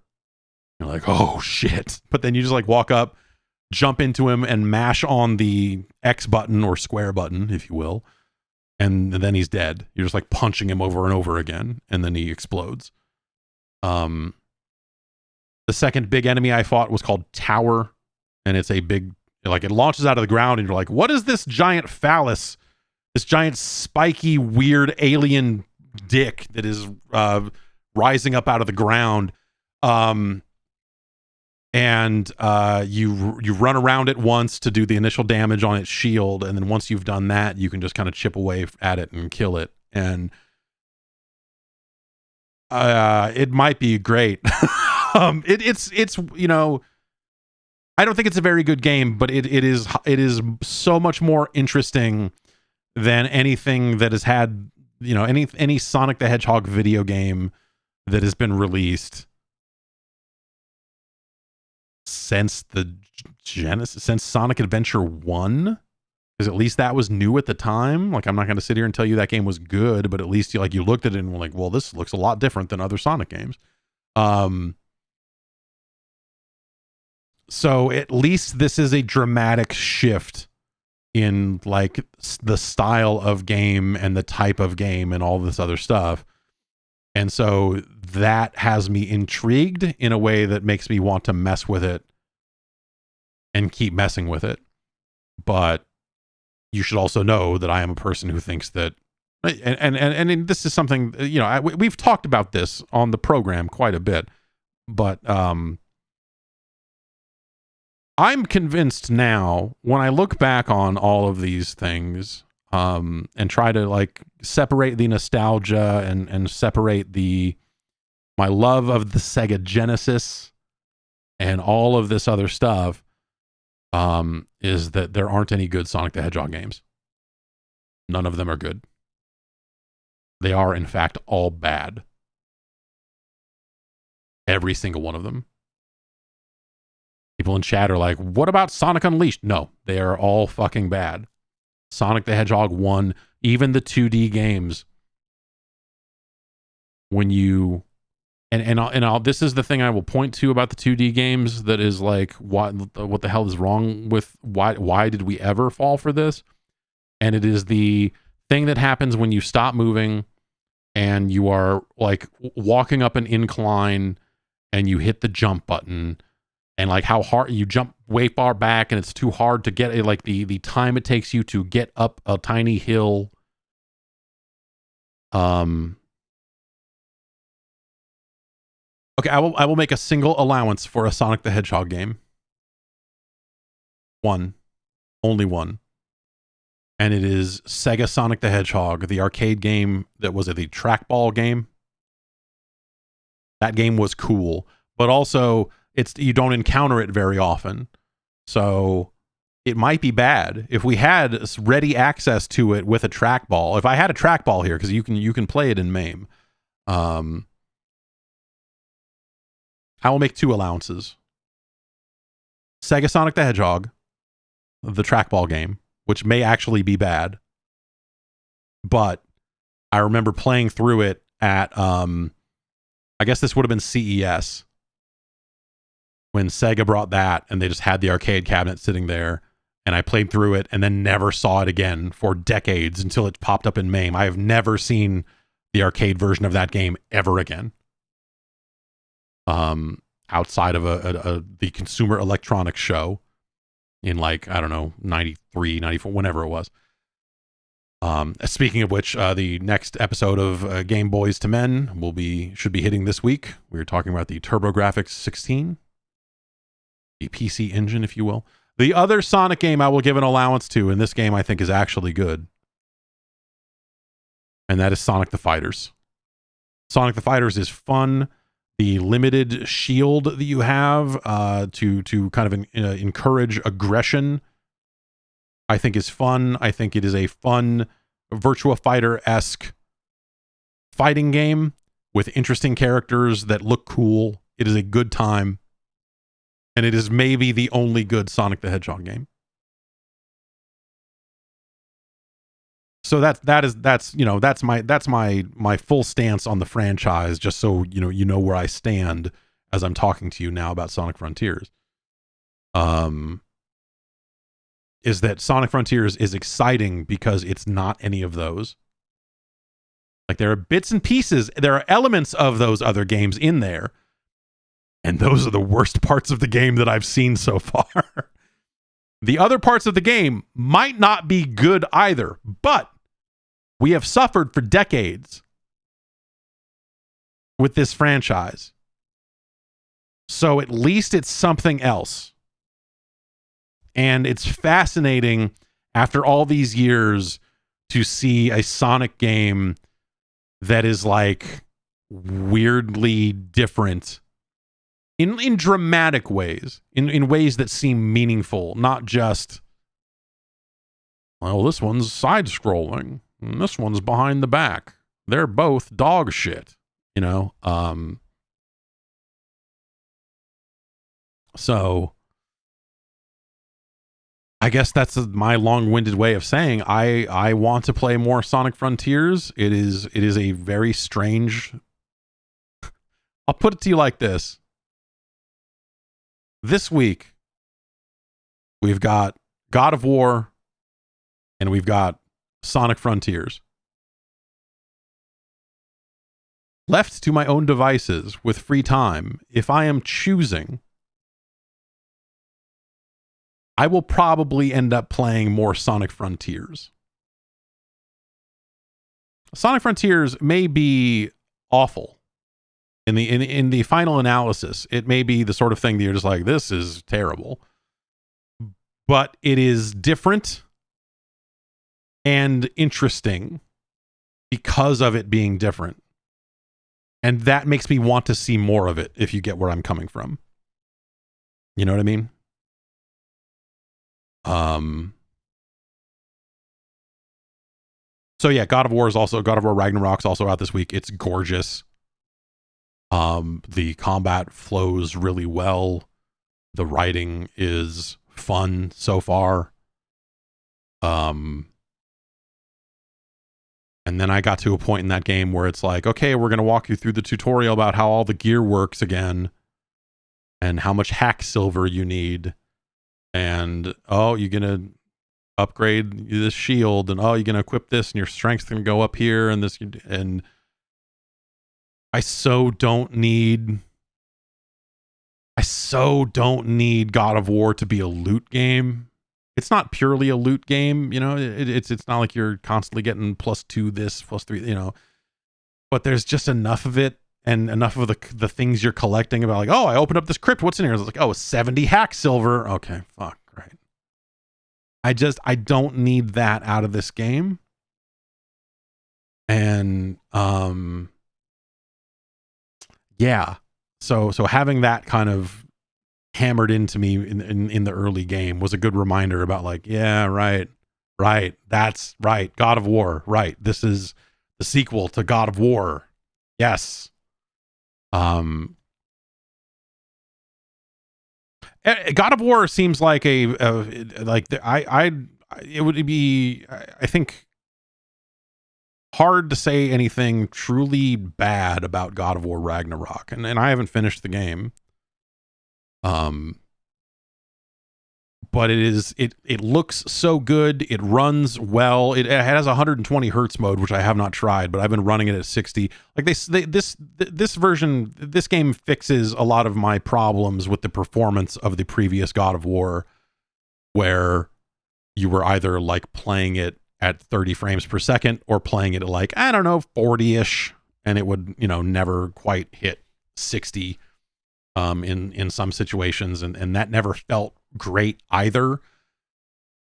Speaker 1: You're like, oh shit. But then you just like walk up, jump into him, and mash on the X button or square button, if you will. And then he's dead. You're just like punching him over and over again, and then he explodes. The second big enemy I fought was called Tower, and it's a big, like it launches out of the ground, and you're like, what is this giant phallus? This giant spiky, weird alien dick that is rising up out of the ground. And you run around it once to do the initial damage on its shield, and then once you've done that, you can just kind of chip away at it and kill it. And it might be great. It's you know, I don't think it's a very good game, but it is so much more interesting than anything that has had, you know, any Sonic the Hedgehog video game that has been released since since Sonic Adventure 1, because at least that was new at the time. Like, I'm not going to sit here and tell you that game was good, but at least you looked at it and were like, well, this looks a lot different than other Sonic games. So at least this is a dramatic shift in like the style of game and the type of game and all this other stuff. And so that has me intrigued in a way that makes me want to mess with it and keep messing with it. But you should also know that I am a person who thinks that, and this is something, you know, we've talked about this on the program quite a bit, but I'm convinced now when I look back on all of these things, and try to like separate the nostalgia and separate my love of the Sega Genesis and all of this other stuff, is that there aren't any good Sonic the Hedgehog games. None of them are good. They are, in fact, all bad. Every single one of them. People in chat are like, what about Sonic Unleashed? No, they are all fucking bad. Sonic the Hedgehog 1, even the 2D games, when you and this is the thing I will point to about the 2D games that is like, what the hell is wrong with why did we ever fall for this? And it is the thing that happens when you stop moving and you are like walking up an incline and you hit the jump button, and like how hard you jump way far back and it's too hard to get it, like the time it takes you to get up a tiny hill. Okay, I will make a single allowance for a Sonic the Hedgehog game. One. Only one. and it is Sega Sonic the Hedgehog, the arcade game that was the trackball game. That game was cool, but also you don't encounter it very often. So it might be bad if we had ready access to it with a trackball. If I had a trackball here, because you can play it in MAME, I will make 2 allowances. Sega Sonic the Hedgehog, the trackball game, which may actually be bad, but I remember playing through it at I guess this would have been CES when Sega brought that, and they just had the arcade cabinet sitting there, and I played through it and then never saw it again for decades until it popped up in MAME. I have never seen the arcade version of that game ever again. Outside of the Consumer Electronics Show in, like, I don't know, 93, 94, whenever it was. Speaking of which, the next episode of Game Boys to Men should be hitting this week. We were talking about the TurboGrafx 16, the PC Engine, if you will. The other Sonic game I will give an allowance to, and this game I think is actually good, and that is Sonic the Fighters. Sonic the Fighters is fun. The limited shield that you have to kind of encourage aggression, I think is fun. I think it is a fun Virtua Fighter-esque fighting game with interesting characters that look cool. It is a good time. And it is maybe the only good Sonic the Hedgehog game. So that's my full stance on the franchise, just so you know where I stand as I'm talking to you now about Sonic Frontiers. Is that Sonic Frontiers is exciting because it's not any of those. Like, there are bits and pieces, there are elements of those other games in there, and those are the worst parts of the game that I've seen so far. The other parts of the game might not be good either, but we have suffered for decades with this franchise. So at least it's something else. And it's fascinating after all these years to see a Sonic game that is, like, weirdly different in dramatic ways, in ways that seem meaningful, not just, well, this one's side scrolling and this one's behind the back. They're both dog shit, So I guess that's my long-winded way of saying I want to play more Sonic Frontiers. It is a very strange. I'll put it to you like this. This week, we've got God of War and we've got Sonic Frontiers. Left to my own devices with free time, if I am choosing, I will probably end up playing more Sonic Frontiers. Sonic Frontiers may be awful. In the final analysis, it may be the sort of thing that you're just like, this is terrible. But it is different and interesting because of it being different. And that makes me want to see more of it, if you get where I'm coming from. You know what I mean? So yeah, God of War Ragnarok's also out this week. It's gorgeous. The combat flows really well. The writing is fun so far. And then I got to a point in that game where it's like, okay, we're going to walk you through the tutorial about how all the gear works again and how much hack silver you need. And, oh, you're going to upgrade this shield, and, oh, you're going to equip this, and your strength's going to go up here, and this, and I so don't need God of War to be a loot game. It's not purely a loot game, it's not like you're constantly getting +2 this, +3, but there's just enough of it and enough of the things you're collecting about, like, oh, I opened up this crypt, what's in here? It's like, oh, 70 hack silver. Okay, fuck, right. I don't need that out of this game. And yeah. So having that kind of hammered into me in the early game was a good reminder about like, yeah, right. That's right. God of War. Right. This is the sequel to God of War. Yes. God of War seems like it would be, I think, hard to say anything truly bad about God of War Ragnarok, and I haven't finished the game. But it looks so good. It runs well. It has 120 hertz mode, which I have not tried, but I've been running it at 60. Like this version, this game fixes a lot of my problems with the performance of the previous God of War, where you were either like playing it at 30 frames per second or playing it at like, I don't know, 40-ish, and it would, never quite hit 60 in some situations, and that never felt great either.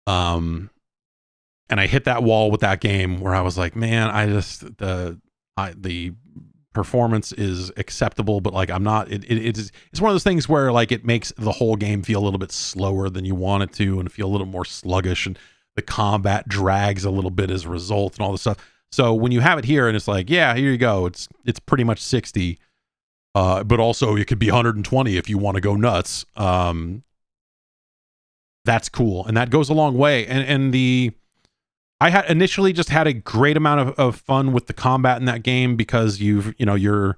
Speaker 1: And I hit that wall with that game where I was like, man, the performance is acceptable, but like I'm not, it's one of those things where like it makes the whole game feel a little bit slower than you want it to, and feel a little more sluggish, and the combat drags a little bit as a result, and all this stuff. So when you have it here and it's like, yeah, here you go, it's pretty much 60, but also it could be 120 if you want to go nuts. That's cool, and that goes a long way. And I had initially just had a great amount of fun with the combat in that game, because if you're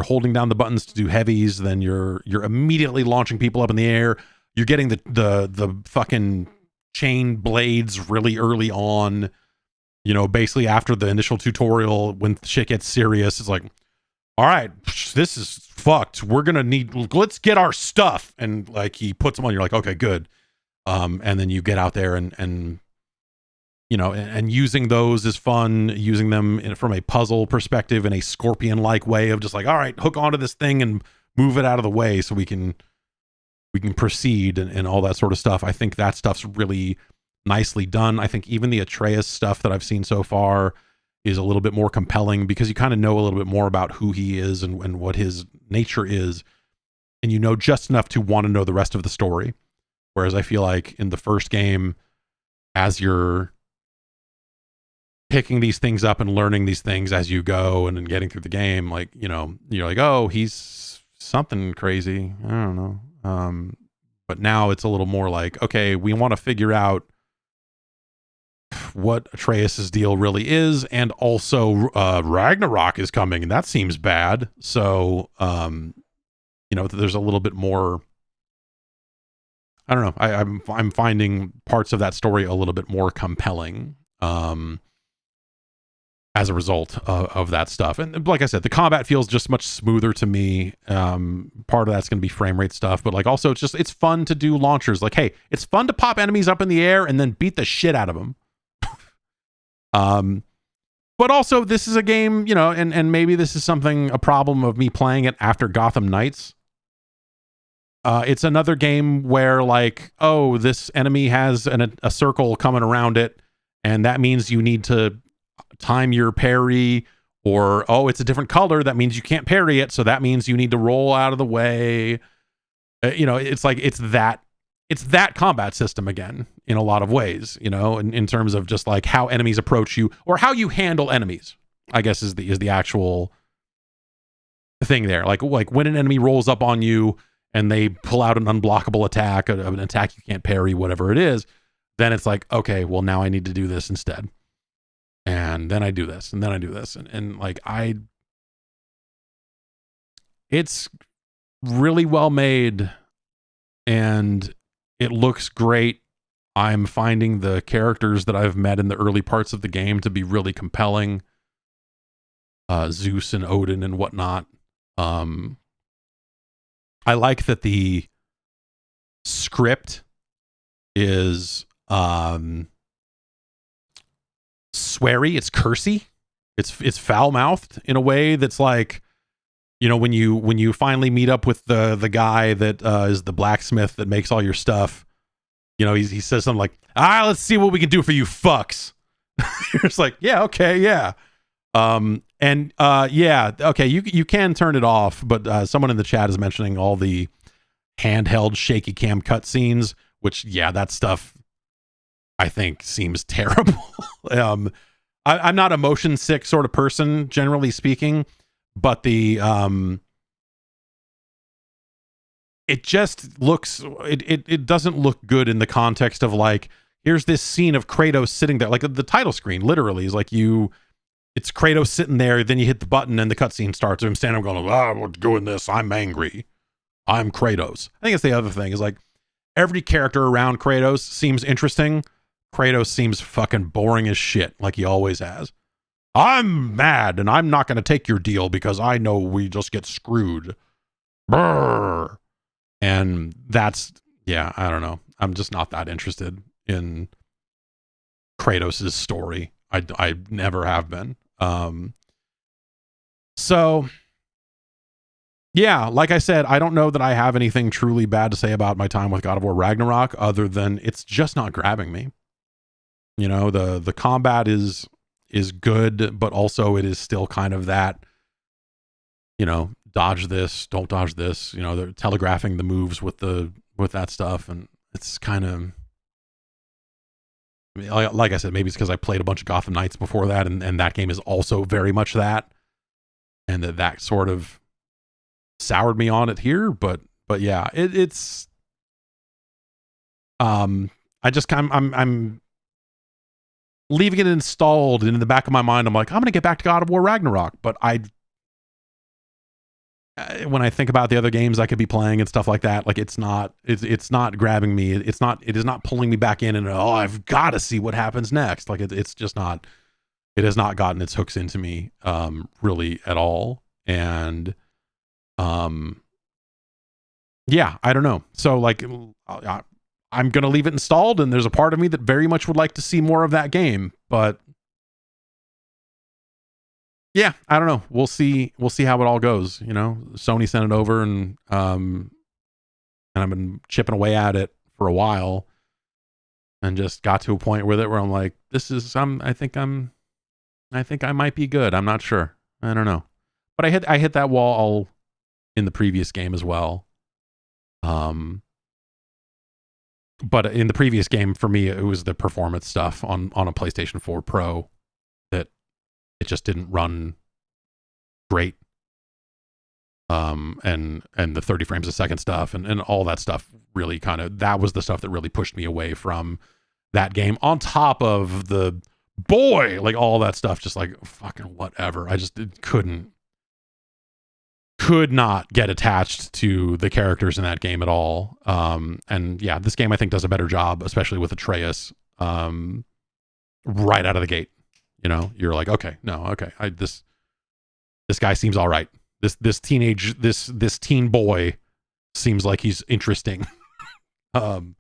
Speaker 1: holding down the buttons to do heavies, then you're immediately launching people up in the air. You're getting the fucking chain blades really early on. Basically after the initial tutorial, when shit gets serious, it's like, all right, this is fucked. Let's get our stuff. And like he puts them on, you're like, okay, good. And then you get out there and using those is fun, using them from a puzzle perspective in a Scorpion-like way of just like, all right, hook onto this thing and move it out of the way so we can proceed and all that sort of stuff. I think that stuff's really nicely done. I think even the Atreus stuff that I've seen so far is a little bit more compelling, because you kind of know a little bit more about who he is and what his nature is, and just enough to want to know the rest of the story. Whereas I feel like in the first game, as you're picking these things up and learning these things as you go and then getting through the game, like, you're like, oh, he's something crazy. I don't know. But now it's a little more like, okay, we want to figure out what Atreus's deal really is. And also Ragnarok is coming, and that seems bad. So, there's a little bit more, I don't know. I'm finding parts of that story a little bit more compelling as a result of that stuff. And like I said, the combat feels just much smoother to me. Part of that's going to be frame rate stuff, but like also it's fun to do launchers. Like, hey, it's fun to pop enemies up in the air and then beat the shit out of them. But also this is a game, and maybe this is a problem of me playing it after Gotham Knights. It's another game where like, oh, this enemy has a circle coming around it, and that means you need to time your parry, or, oh, it's a different color, that means you can't parry it, so that means you need to roll out of the way. It's like, it's that combat system again in a lot of ways, in terms of just like how enemies approach you or how you handle enemies, I guess is the actual thing there. Like when an enemy rolls up on you and they pull out an unblockable attack, an attack you can't parry, whatever it is, then it's like, okay, well, now I need to do this instead. And then I do this, and then I do this. And like, it's really well made, and it looks great. I'm finding the characters that I've met in the early parts of the game to be really compelling. Zeus and Odin and whatnot. I like that the script is sweary, it's cursy, it's foul-mouthed in a way that's like, when you finally meet up with the guy that is the blacksmith that makes all your stuff, he says something like, let's see what we can do for you fucks. You're just like, yeah, okay, yeah. Okay, you can turn it off, but someone in the chat is mentioning all the handheld shaky cam cutscenes, which, yeah, that stuff I think seems terrible. I'm not a motion sick sort of person, generally speaking, but it just looks, it doesn't look good in the context of like, here's this scene of Kratos sitting there, like the title screen literally is like it's Kratos sitting there, then you hit the button and the cutscene starts, and I'm standing there going, I'm doing this, I'm angry, I'm Kratos. I think it's the other thing is like, every character around Kratos seems interesting. Kratos seems fucking boring as shit, like he always has. I'm mad, and I'm not going to take your deal because I know we just get screwed. Brrr. And that's, yeah, I don't know. I'm just not that interested in Kratos' story. I never have been. So, yeah, like I said, I don't know that I have anything truly bad to say about my time with God of War Ragnarok, other than it's just not grabbing me. The combat is good, but also it is still kind of that, dodge this, don't dodge this. They're telegraphing the moves with that stuff, and it's kind of, like I said, maybe it's because I played a bunch of Gotham Knights before that, and that game is also very much that, and that sort of soured me on it here. But yeah, it's I'm leaving it installed, and in the back of my mind I'm like, I'm gonna get back to God of War Ragnarok, but when I think about the other games I could be playing and stuff like that, like it's not grabbing me. It is not pulling me back in, and I've got to see what happens next. Like it's just not, it has not gotten its hooks into me really at all. And yeah, I don't know. So like I'm going to leave it installed, and there's a part of me that very much would like to see more of that game, but yeah, I don't know. We'll see how it all goes. Sony sent it over, and I've been chipping away at it for a while, and just got to a point with it where I'm like, I think I might be good. I'm not sure. I don't know. But I hit that wall in the previous game as well. But in the previous game, for me, it was the performance stuff on a PlayStation 4 Pro that it just didn't run great. And the 30 frames a second stuff and all that stuff really that was the stuff that really pushed me away from that game, on top of the like all that stuff, just like fucking whatever. I just could not get attached to the characters in that game at all. And yeah, this game I think does a better job, especially with Atreus, right out of the gate. You're like, okay, this guy seems all right. This teen boy seems like he's interesting. And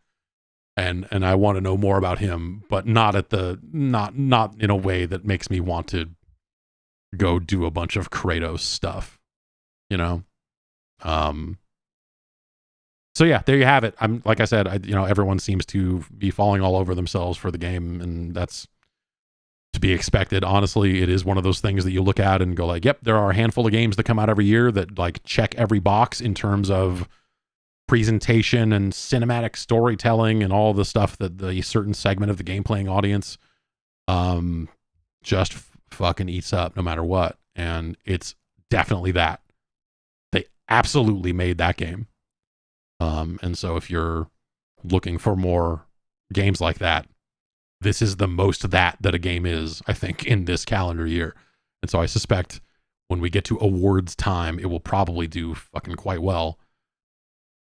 Speaker 1: I want to know more about him, but not in a way that makes me want to go do a bunch of Kratos stuff. So yeah, there you have it. I'm, like I said, everyone seems to be falling all over themselves for the game, and that's to be expected. Honestly, it is one of those things that you look at and go like, yep, there are a handful of games that come out every year that like check every box in terms of presentation and cinematic storytelling and all the stuff that the certain segment of the game playing audience just fucking eats up no matter what. And it's definitely that. They absolutely made that game. And so if you're looking for more games like that, this is the most that a game is, I think, in this calendar year. And so I suspect when we get to awards time, it will probably do fucking quite well.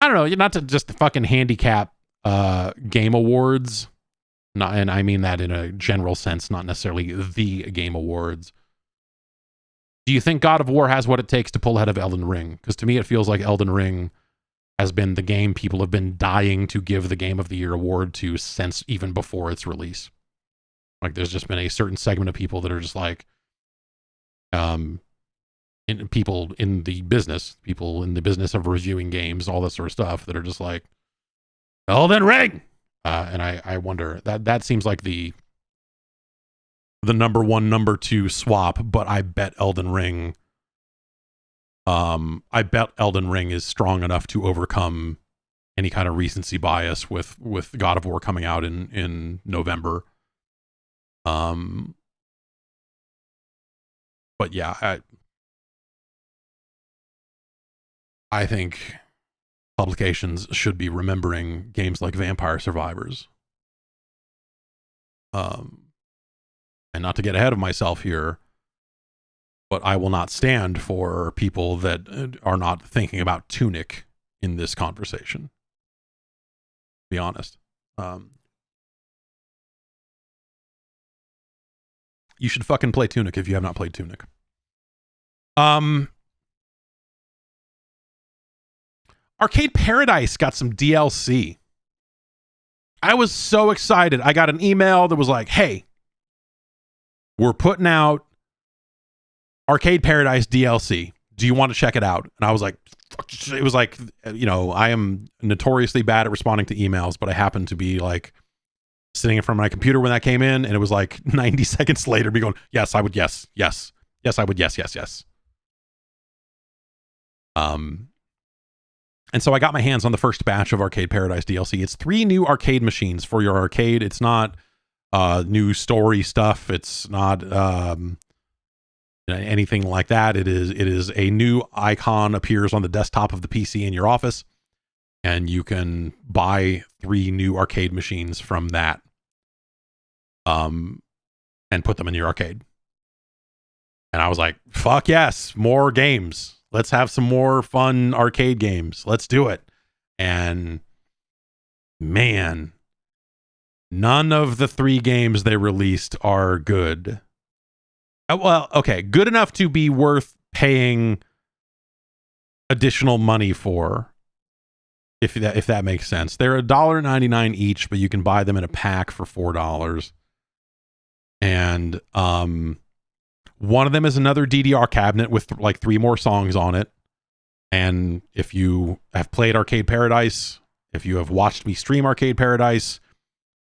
Speaker 1: I don't know, not to just fucking handicap game awards, and I mean that in a general sense, not necessarily the game awards. Do you think God of War has what it takes to pull ahead of Elden Ring? Because to me, it feels like Elden Ring has been the game people have been dying to give the Game of the Year award to since even before its release. Like, there's just been a certain segment of people that are just like, people in the business of reviewing games, all that sort of stuff, that are just like, Elden Ring! And I wonder that seems like the number one, number two swap, but I bet Elden Ring is strong enough to overcome any kind of recency bias with God of War coming out in November. But yeah, I think publications should be remembering games like Vampire Survivors. And not to get ahead of myself here, but I will not stand for people that are not thinking about Tunic in this conversation. To be honest. You should fucking play Tunic if you have not played Tunic. Arcade Paradise got some DLC. I was so excited. I got an email that was like, hey, we're putting out Arcade Paradise DLC. Do you want to check it out? And I was like, it was like, you know, I am notoriously bad at responding to emails, but I happened to be like sitting in front of my computer when that came in, and it was like 90 seconds later, me going, yes, I would, yes, I would, yes. And so I got my hands on the first batch of Arcade Paradise DLC. It's 3 new arcade machines for your arcade. It's not new story stuff. It's not anything like that. It is a new icon appears on the desktop of the PC in your office, and you can buy 3 new arcade machines from that, and put them in your arcade. And I was like, fuck yes, more games. Let's have some more fun arcade games. Let's do it. And man, none of the 3 games they released are good. Well, okay, good enough to be worth paying additional money for, if that makes sense. They're $1.99 each, but you can buy them in a pack for $4. And one of them is another DDR cabinet with like 3 more songs on it. And if you have played Arcade Paradise, if you have watched me stream Arcade Paradise,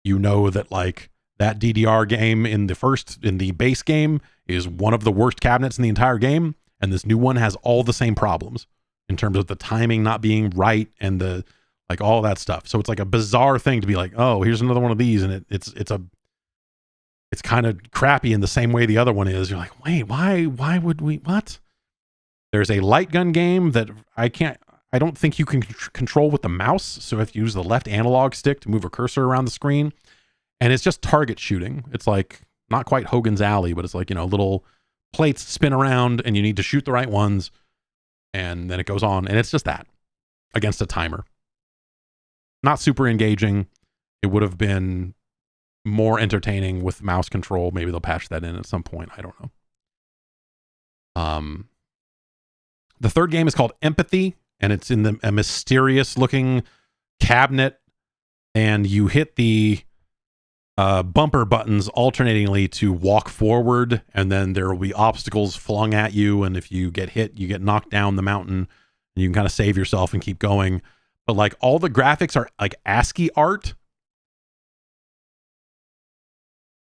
Speaker 1: you know that like that DDR game in the base game is one of the worst cabinets in the entire game. And this new one has all the same problems in terms of the timing not being right and the like all that stuff. So it's like a bizarre thing to be like, oh, here's another one of these, and it's kind of crappy in the same way the other one is. You're like, wait, why would we, what? There's a light gun game that I don't think you can control with the mouse. So if you use the left analog stick to move a cursor around the screen, and it's just target shooting. It's like not quite Hogan's Alley, but it's like, you know, little plates spin around and you need to shoot the right ones. And then it goes on, and it's just that against a timer. Not super engaging. It would have been more entertaining with mouse control. Maybe they'll patch that in at some point. I don't know. The third game is called Empathy, and it's in a mysterious looking cabinet, and you hit the bumper buttons alternatingly to walk forward, and then there will be obstacles flung at you, and if you get hit, you get knocked down the mountain, and you can kind of save yourself and keep going. But like all the graphics are like ASCII art,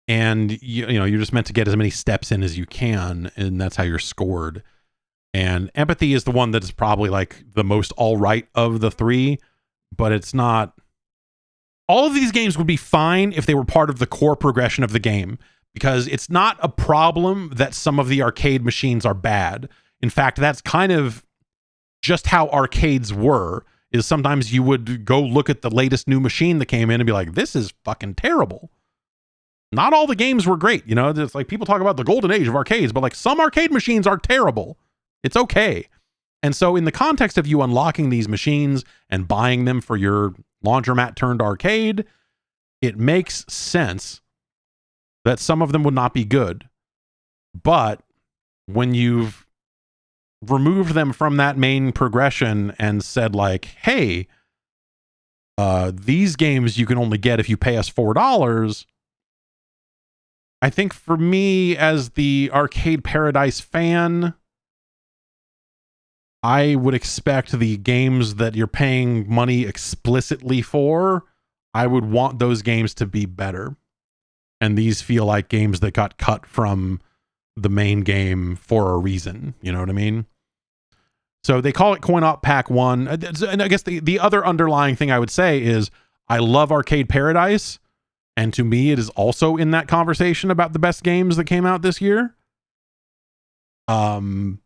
Speaker 1: and you know you're just meant to get as many steps in as you can, and that's how you're scored. And Empathy is the one that is probably like the most all right of the 3, but it's not. All of these games would be fine if they were part of the core progression of the game, because it's not a problem that some of the arcade machines are bad. In fact, that's kind of just how arcades were, is sometimes you would go look at the latest new machine that came in and be like, this is fucking terrible. Not all the games were great. You know, it's like people talk about the golden age of arcades, but like some arcade machines are terrible. It's okay. And so in the context of you unlocking these machines and buying them for your laundromat turned arcade, it makes sense that some of them would not be good. But when you've removed them from that main progression and said like, hey, these games you can only get if you pay us $4, I think for me as the Arcade Paradise fan, I would expect the games that you're paying money explicitly for, I would want those games to be better. And these feel like games that got cut from the main game for a reason. You know what I mean? So they call it Coin Op Pack 1. And I guess the other underlying thing I would say is I love Arcade Paradise. And to me, it is also in that conversation about the best games that came out this year. And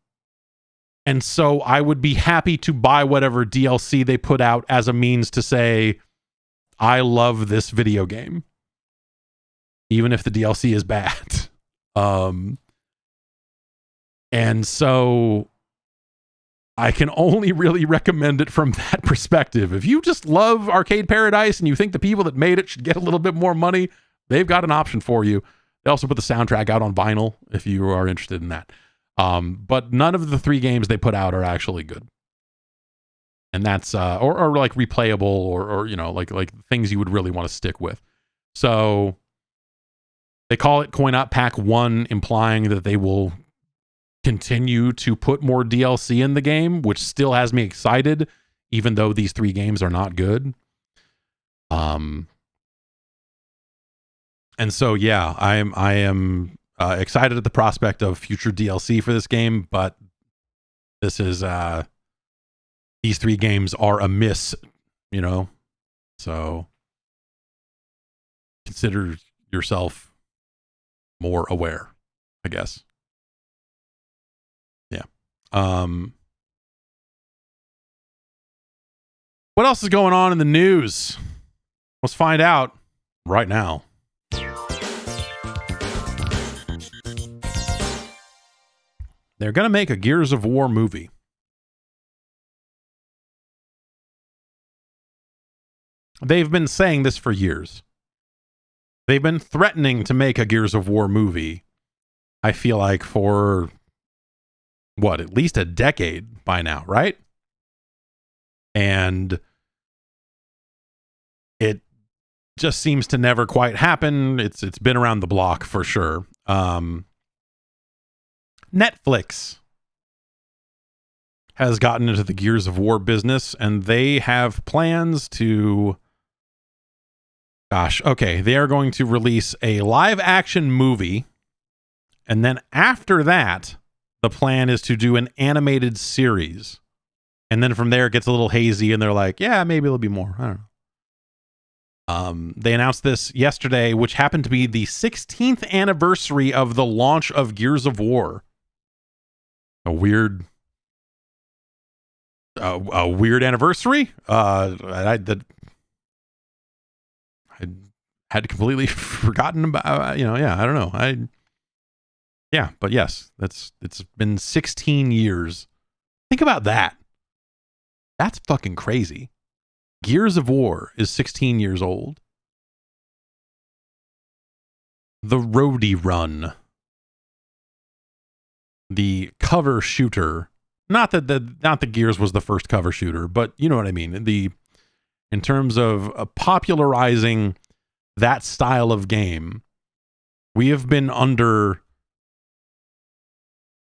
Speaker 1: so I would be happy to buy whatever DLC they put out as a means to say, I love this video game. Even if the DLC is bad. And so I can only really recommend it from that perspective. If you just love Arcade Paradise and you think the people that made it should get a little bit more money, they've got an option for you. They also put the soundtrack out on vinyl if you are interested in that. But none of the 3 games they put out are actually good. And that's or like replayable or you know, like things you would really want to stick with. So they call it Coin Op Pack 1, implying that they will continue to put more DLC in the game, which still has me excited, even though these 3 games are not good. And so yeah, I am excited at the prospect of future DLC for this game, but this is these 3 games are a miss, you know. So consider yourself more aware, I guess. Yeah. What else is going on in the news? Let's find out right now. They're going to make a Gears of War movie. They've been saying this for years. They've been threatening to make a Gears of War movie, I feel like, for at least a decade by now, right? And it just seems to never quite happen. It's been around the block for sure. Netflix has gotten into the Gears of War business, and they have plans to... they are going to release a live-action movie, and then after that, the plan is to do an animated series. And then from there, it gets a little hazy, and they're like, yeah, maybe there'll be more. I don't know. They announced this yesterday, which happened to be the 16th anniversary of the launch of Gears of War. A weird anniversary. I had completely forgotten about. I don't know. But yes, it's been 16 years. Think about that. That's fucking crazy. Gears of War is 16 years old. The Roadie Run, the cover shooter, not the Gears was the first cover shooter, but you know what I mean. In terms of popularizing that style of game, we have been under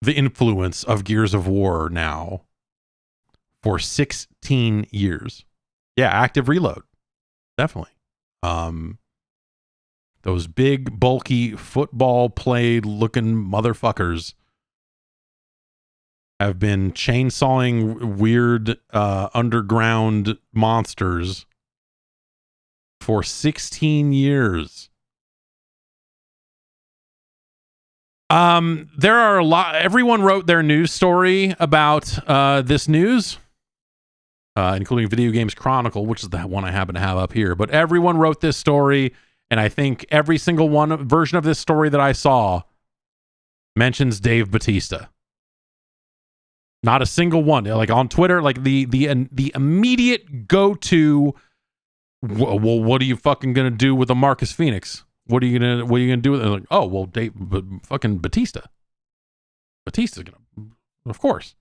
Speaker 1: the influence of Gears of War now for 16 years. Yeah, Active Reload. Definitely. Those big, bulky, football play looking motherfuckers have been chainsawing weird underground monsters for 16 years. There are a lot. Everyone wrote their news story about this news, including Video Games Chronicle, which is the one I happen to have up here. But everyone wrote this story, and I think every single version of this story that I saw mentions Dave Bautista. Not a single one. Like on Twitter, like the immediate go-to. Well, what are you fucking gonna do with a Marcus Phoenix? What are you gonna do with it? Like, oh well, fucking Batista. Batista's gonna, of course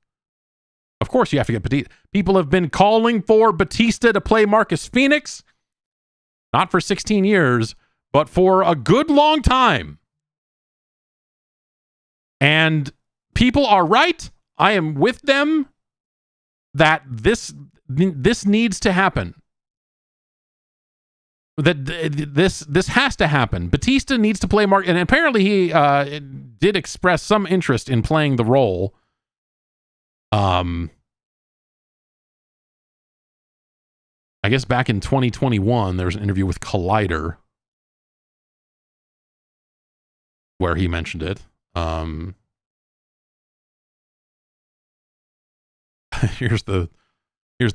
Speaker 1: you have to get Batista. People have been calling for Batista to play Marcus Phoenix, not for 16 years, but for a good long time. And people are right. I am with them that this needs to happen. this has to happen. Batista needs to play Mark, and apparently he did express some interest in playing the role. I guess back in 2021, there was an interview with Collider where he mentioned it. Here's the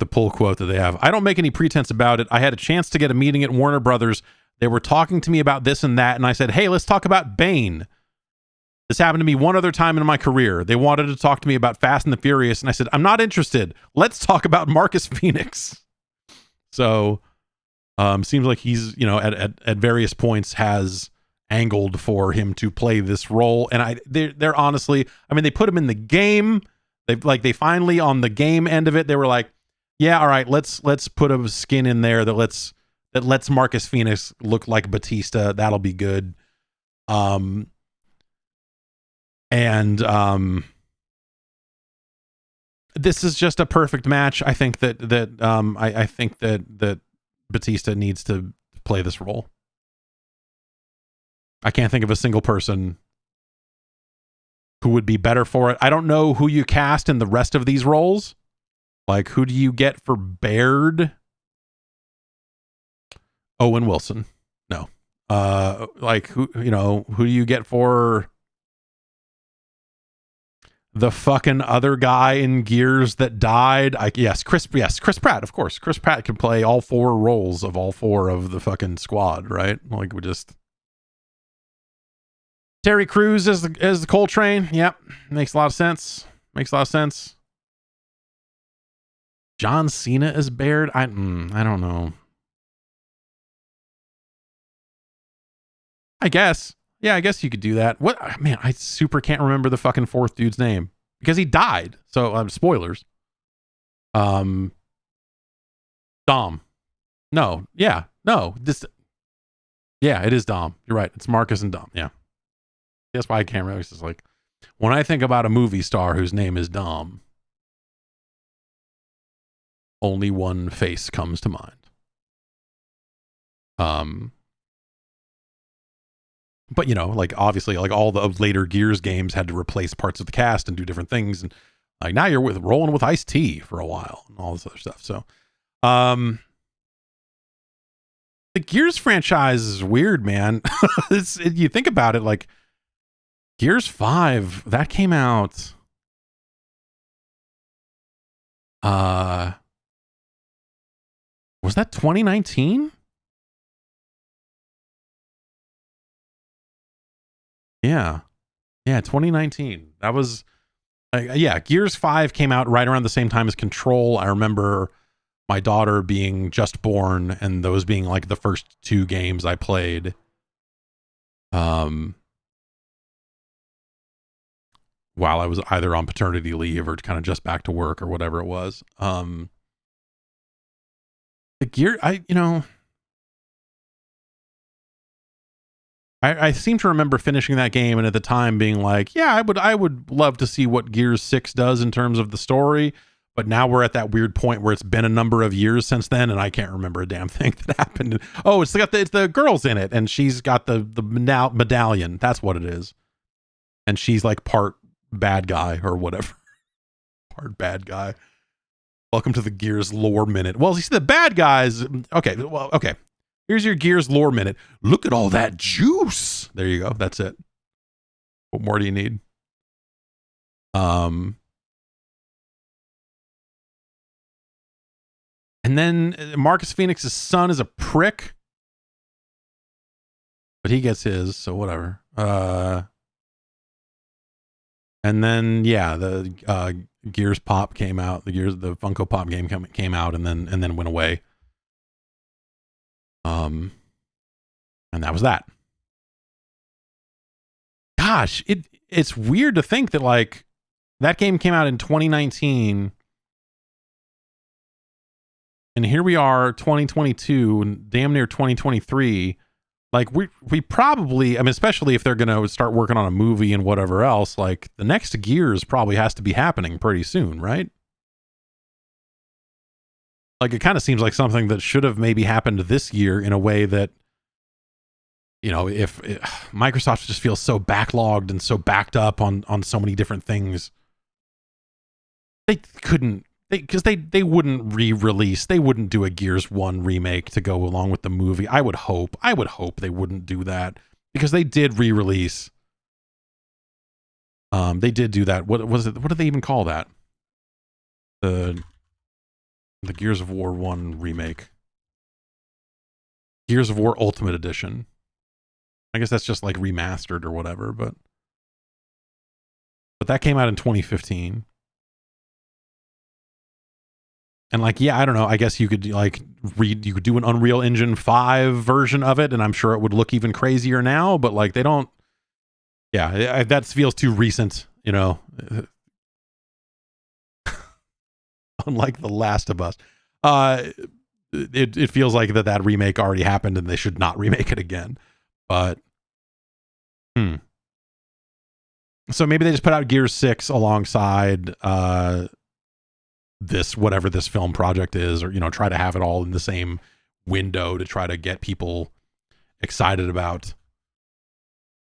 Speaker 1: pull quote that they have. I don't make any pretense about it. I had a chance to get a meeting at Warner Brothers. They were talking to me about this and that, and I said, hey, let's talk about Bane. This happened to me one other time in my career. They wanted to talk to me about Fast and the Furious, and I said, I'm not interested. Let's talk about Marcus Phoenix. So, seems like he's, at various points has angled for him to play this role. And they're honestly, they put him in the game. They finally, on the game end of it, they were like, yeah, all right, let's put a skin in there that lets Marcus Phoenix look like Batista. That'll be good. This is just a perfect match. I think that Batista needs to play this role. I can't think of a single person who would be better for it. I don't know who you cast in the rest of these roles. Like, who do you get for Baird? Owen Wilson. No. Who do you get for the fucking other guy in Gears that died? Chris Pratt, of course. Chris Pratt can play all four roles of all four of the fucking squad, right? Like, we just... Terry Crews as the Coltrane. Yep. Makes a lot of sense. John Cena as Baird. I don't know. I guess. Yeah, I guess you could do that. What, man, I super can't remember the fucking fourth dude's name because he died. So, spoilers. Dom. No. Yeah. No. Yeah, it is Dom. You're right. It's Marcus and Dom. Yeah. That's why I can't remember. It's just like, when I think about a movie star whose name is Dom, only one face comes to mind. But obviously, all the later Gears games had to replace parts of the cast and do different things, and now you're rolling with Ice-T for a while and all this other stuff. So, the Gears franchise is weird, man. You think about it, like Gears 5 that came out. Was that 2019? Yeah, 2019. That was, Gears 5 came out right around the same time as Control. I remember my daughter being just born and those being like the first two games I played. While I was either on paternity leave or kind of just back to work or whatever it was. The Gear, I seem to remember finishing that game and at the time being like, yeah, I would love to see what Gears 6 does in terms of the story. But now we're at that weird point where it's been a number of years since then, and I can't remember a damn thing that happened. Oh, it's the girl's in it, and she's got the medallion. That's what it is. And she's like part bad guy or whatever. Part bad guy. Welcome to the Gears lore minute. Well, you see the bad guys. Okay. Here's your Gears lore minute. Look at all that juice. There you go. That's it. What more do you need? And then Marcus Phoenix's son is a prick. But he gets his, so whatever. And then the Gears Pop came out. The Funko Pop game came out and then went away. And that was that. Gosh, it's weird to think that like that game came out in 2019 and here we are 2022 and damn near 2023. Like we probably, especially if they're going to start working on a movie and whatever else, like the next Gears probably has to be happening pretty soon, right? Like, it kind of seems like something that should have maybe happened this year in a way that, if Microsoft just feels so backlogged and so backed up on so many different things, they couldn't, because they wouldn't re-release, they wouldn't do a Gears 1 remake to go along with the movie. I would hope they wouldn't do that, because they did re-release. They did do that. What was it? What did they even call that? The Gears of War 1 remake. Gears of War Ultimate Edition. I guess that's just like remastered or whatever, but that came out in 2015. And like, yeah, I don't know. I guess you could you could do an Unreal Engine 5 version of it, and I'm sure it would look even crazier now, but like they don't. Yeah, that feels too recent, Unlike The Last of Us. It feels like that remake already happened and they should not remake it again. But so maybe they just put out Gears 6 alongside this, whatever this film project is, or try to have it all in the same window to try to get people excited about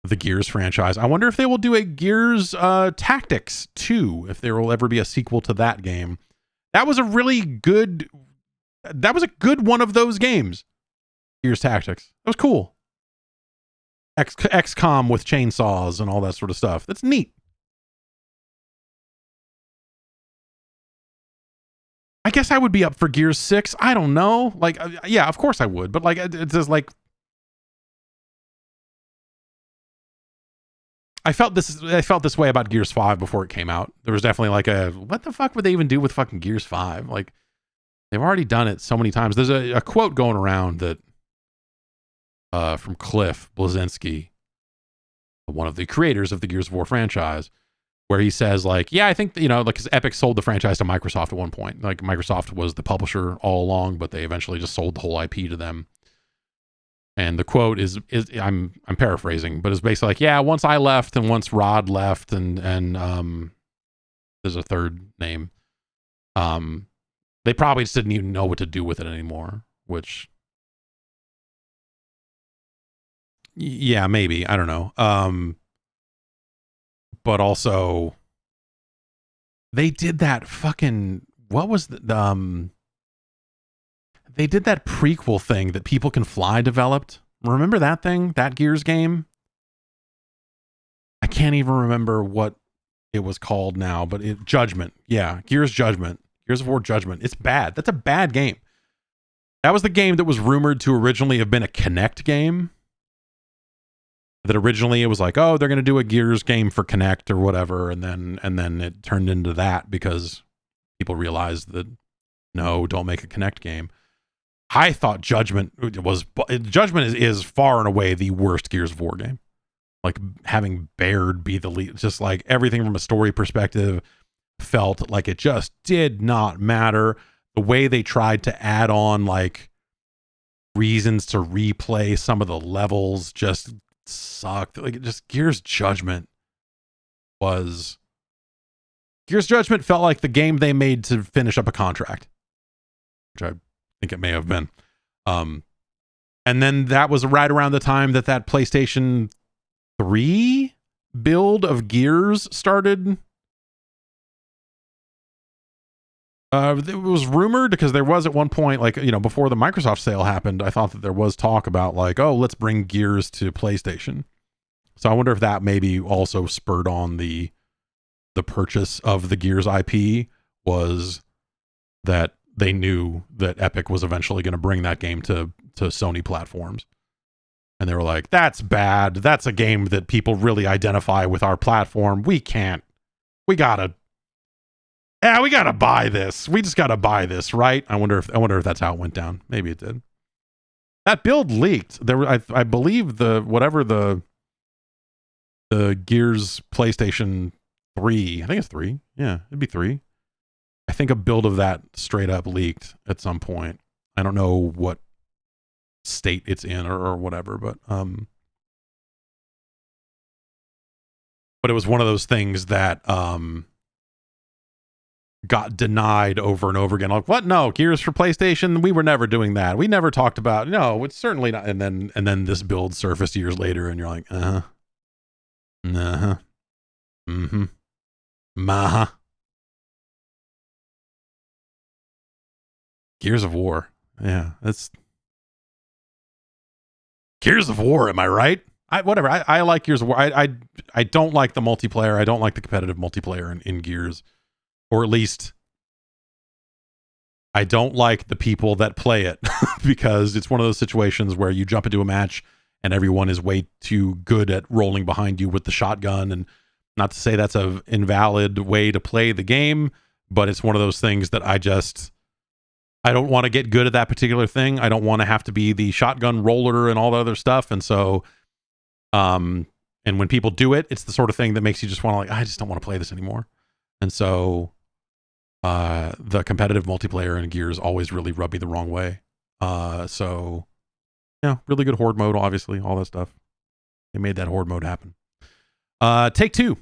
Speaker 1: the Gears franchise. I wonder if they will do a Gears Tactics 2, if there will ever be a sequel to that game. That was a good one of those games. Gears Tactics. That was cool. XCOM with chainsaws and all that sort of stuff. That's neat. I guess I would be up for Gears 6. I don't know. Like, yeah, of course I would. But like, it's just like, I felt this way about Gears 5 before it came out. There was definitely like what the fuck would they even do with fucking Gears 5? Like, they've already done it so many times. There's a quote going around that from Cliff Bleszinski, one of the creators of the Gears of War franchise, where he says like, yeah, I think, like, 'cause Epic sold the franchise to Microsoft at one point. Like, Microsoft was the publisher all along, but they eventually just sold the whole IP to them. And the quote is I'm paraphrasing, but it's basically like, yeah, once I left and once Rod left and there's a third name, they probably just didn't even know what to do with it anymore, which, yeah, maybe, I don't know. But also they did that fucking, what was they did that prequel thing that People Can Fly developed. Remember that thing? That Gears game? I can't even remember what it was called now, but Judgment. Yeah, Gears Judgment. Gears of War Judgment. It's bad. That's a bad game. That was the game that was rumored to originally have been a Kinect game. That originally it was like, oh, they're going to do a Gears game for Kinect or whatever, and then it turned into that because people realized that, no, don't make a Kinect game. I thought Judgment is far and away the worst Gears of War game. Like, having Baird be the lead, just like everything from a story perspective felt like it just did not matter. The way they tried to add on like reasons to replay some of the levels just sucked. Like, just Gears Judgment felt like the game they made to finish up a contract, which I think it may have been. And then that was right around the time that PlayStation 3 build of Gears started. It was rumored, because there was at one point, like, before the Microsoft sale happened, I thought that there was talk about like, oh, let's bring Gears to PlayStation. So I wonder if that maybe also spurred on the purchase of the Gears IP, was that they knew that Epic was eventually going to bring that game to Sony platforms. And they were like, that's bad. That's a game that people really identify with our platform. We gotta buy this. We just gotta buy this, right? I wonder if that's how it went down. Maybe it did. That build leaked. I believe the Gears PlayStation 3, I think it's 3. Yeah, it'd be 3. I think a build of that straight up leaked at some point. I don't know what state it's in or whatever, but it was one of those things that got denied over and over again. Like, what? No, Gears for PlayStation? We were never doing that. We never talked about, no, it's certainly not. And then this build surfaced years later, and you're like, mm-hmm, maha. Gears of War. Yeah, that's Gears of War, am I right? I like Gears of War. I don't like the multiplayer. I don't like the competitive multiplayer in Gears. Or at least I don't like the people that play it because it's one of those situations where you jump into a match and everyone is way too good at rolling behind you with the shotgun. And not to say that's an invalid way to play the game, but it's one of those things that I don't want to get good at that particular thing. I don't want to have to be the shotgun roller and all the other stuff. And so, and when people do it, it's the sort of thing that makes you just want to like, I just don't want to play this anymore. And so, the competitive multiplayer in Gears always really rubbed me the wrong way. So, yeah, really good horde mode, obviously, all that stuff. They made that horde mode happen. Take-Two,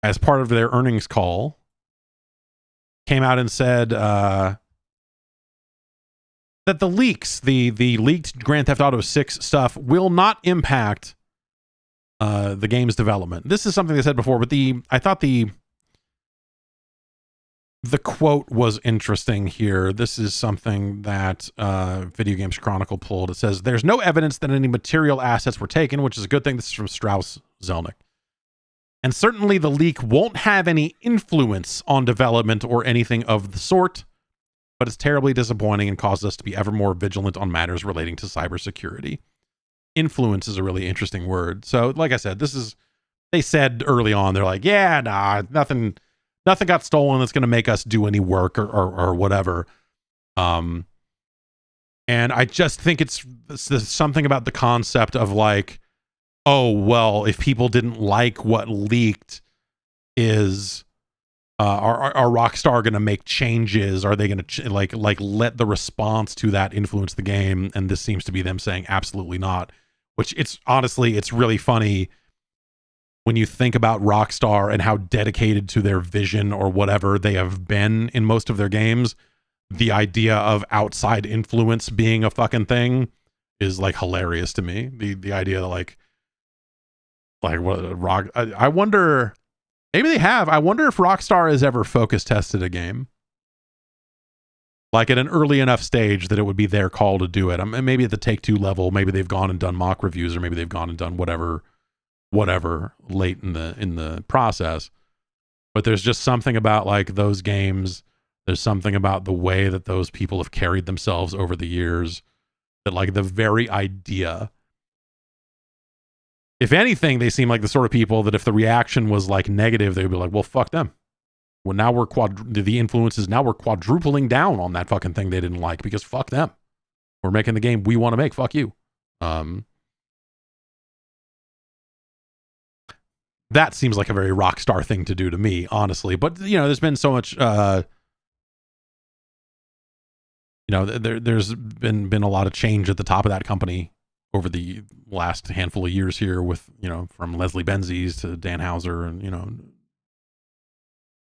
Speaker 1: as part of their earnings call, came out and said that the leaks, the leaked Grand Theft Auto 6 stuff, will not impact the game's development. This is something they said before, but I thought the quote was interesting here. This is something that Video Games Chronicle pulled. It says, there's no evidence that any material assets were taken, which is a good thing. This is from Strauss Zelnick. And certainly the leak won't have any influence on development or anything of the sort, but it's terribly disappointing and causes us to be ever more vigilant on matters relating to cybersecurity. Influence is a really interesting word. So, like I said, they said early on, they're like, yeah, nah, nothing got stolen that's going to make us do any work or whatever. And I just think it's something about the concept of like, oh, well, if people didn't like what leaked, are Rockstar going to make changes? Are they going to like let the response to that influence the game? And this seems to be them saying absolutely not, which it's really funny when you think about Rockstar and how dedicated to their vision or whatever they have been in most of their games. The idea of outside influence being a fucking thing is like hilarious to me. The idea that like what I wonder, maybe they have. I wonder if Rockstar has ever focus tested a game like at an early enough stage that it would be their call to do it. Maybe at the Take-Two level, maybe they've gone and done mock reviews, or maybe they've gone and done whatever late in the process. But there's just something about like those games, there's something about the way that those people have carried themselves over the years, that like the very idea, if anything, they seem like the sort of people that if the reaction was like negative, they'd be like, well, fuck them. Well, now the influences, now we're quadrupling down on that fucking thing they didn't like, because fuck them. We're making the game we want to make. Fuck you. That seems like a very Rockstar thing to do to me, honestly. But, there's been so much, there's been a lot of change at the top of that company over the last handful of years here with, from Leslie Benzies to Dan Houser and,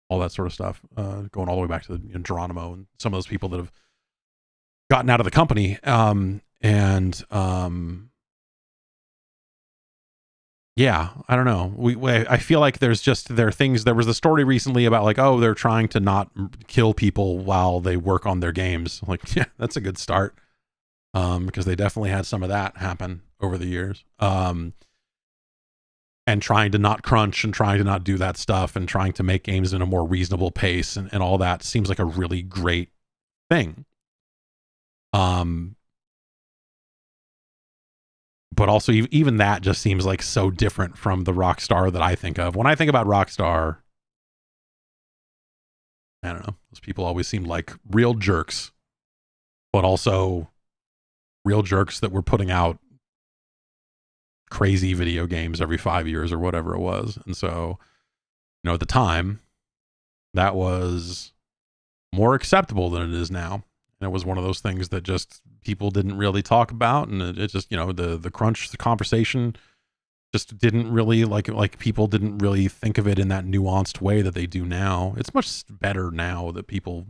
Speaker 1: all that sort of stuff, going all the way back to Geronimo and some of those people that have gotten out of the company. Yeah, I don't know. I feel like there are things. There was a story recently about like, oh, they're trying to not kill people while they work on their games. Like, yeah, that's a good start. Because they definitely had some of that happen over the years. And trying to not crunch and trying to not do that stuff and trying to make games in a more reasonable pace and all that seems like a really great thing. But also even that just seems like so different from the Rockstar that I think of. When I think about Rockstar, I don't know, those people always seemed like real jerks, but also real jerks that were putting out crazy video games every 5 years or whatever it was. And so, at the time, that was more acceptable than it is now. And it was one of those things that just people didn't really talk about. And it just, the crunch, the conversation just didn't really like people didn't really think of it in that nuanced way that they do now. It's much better now that people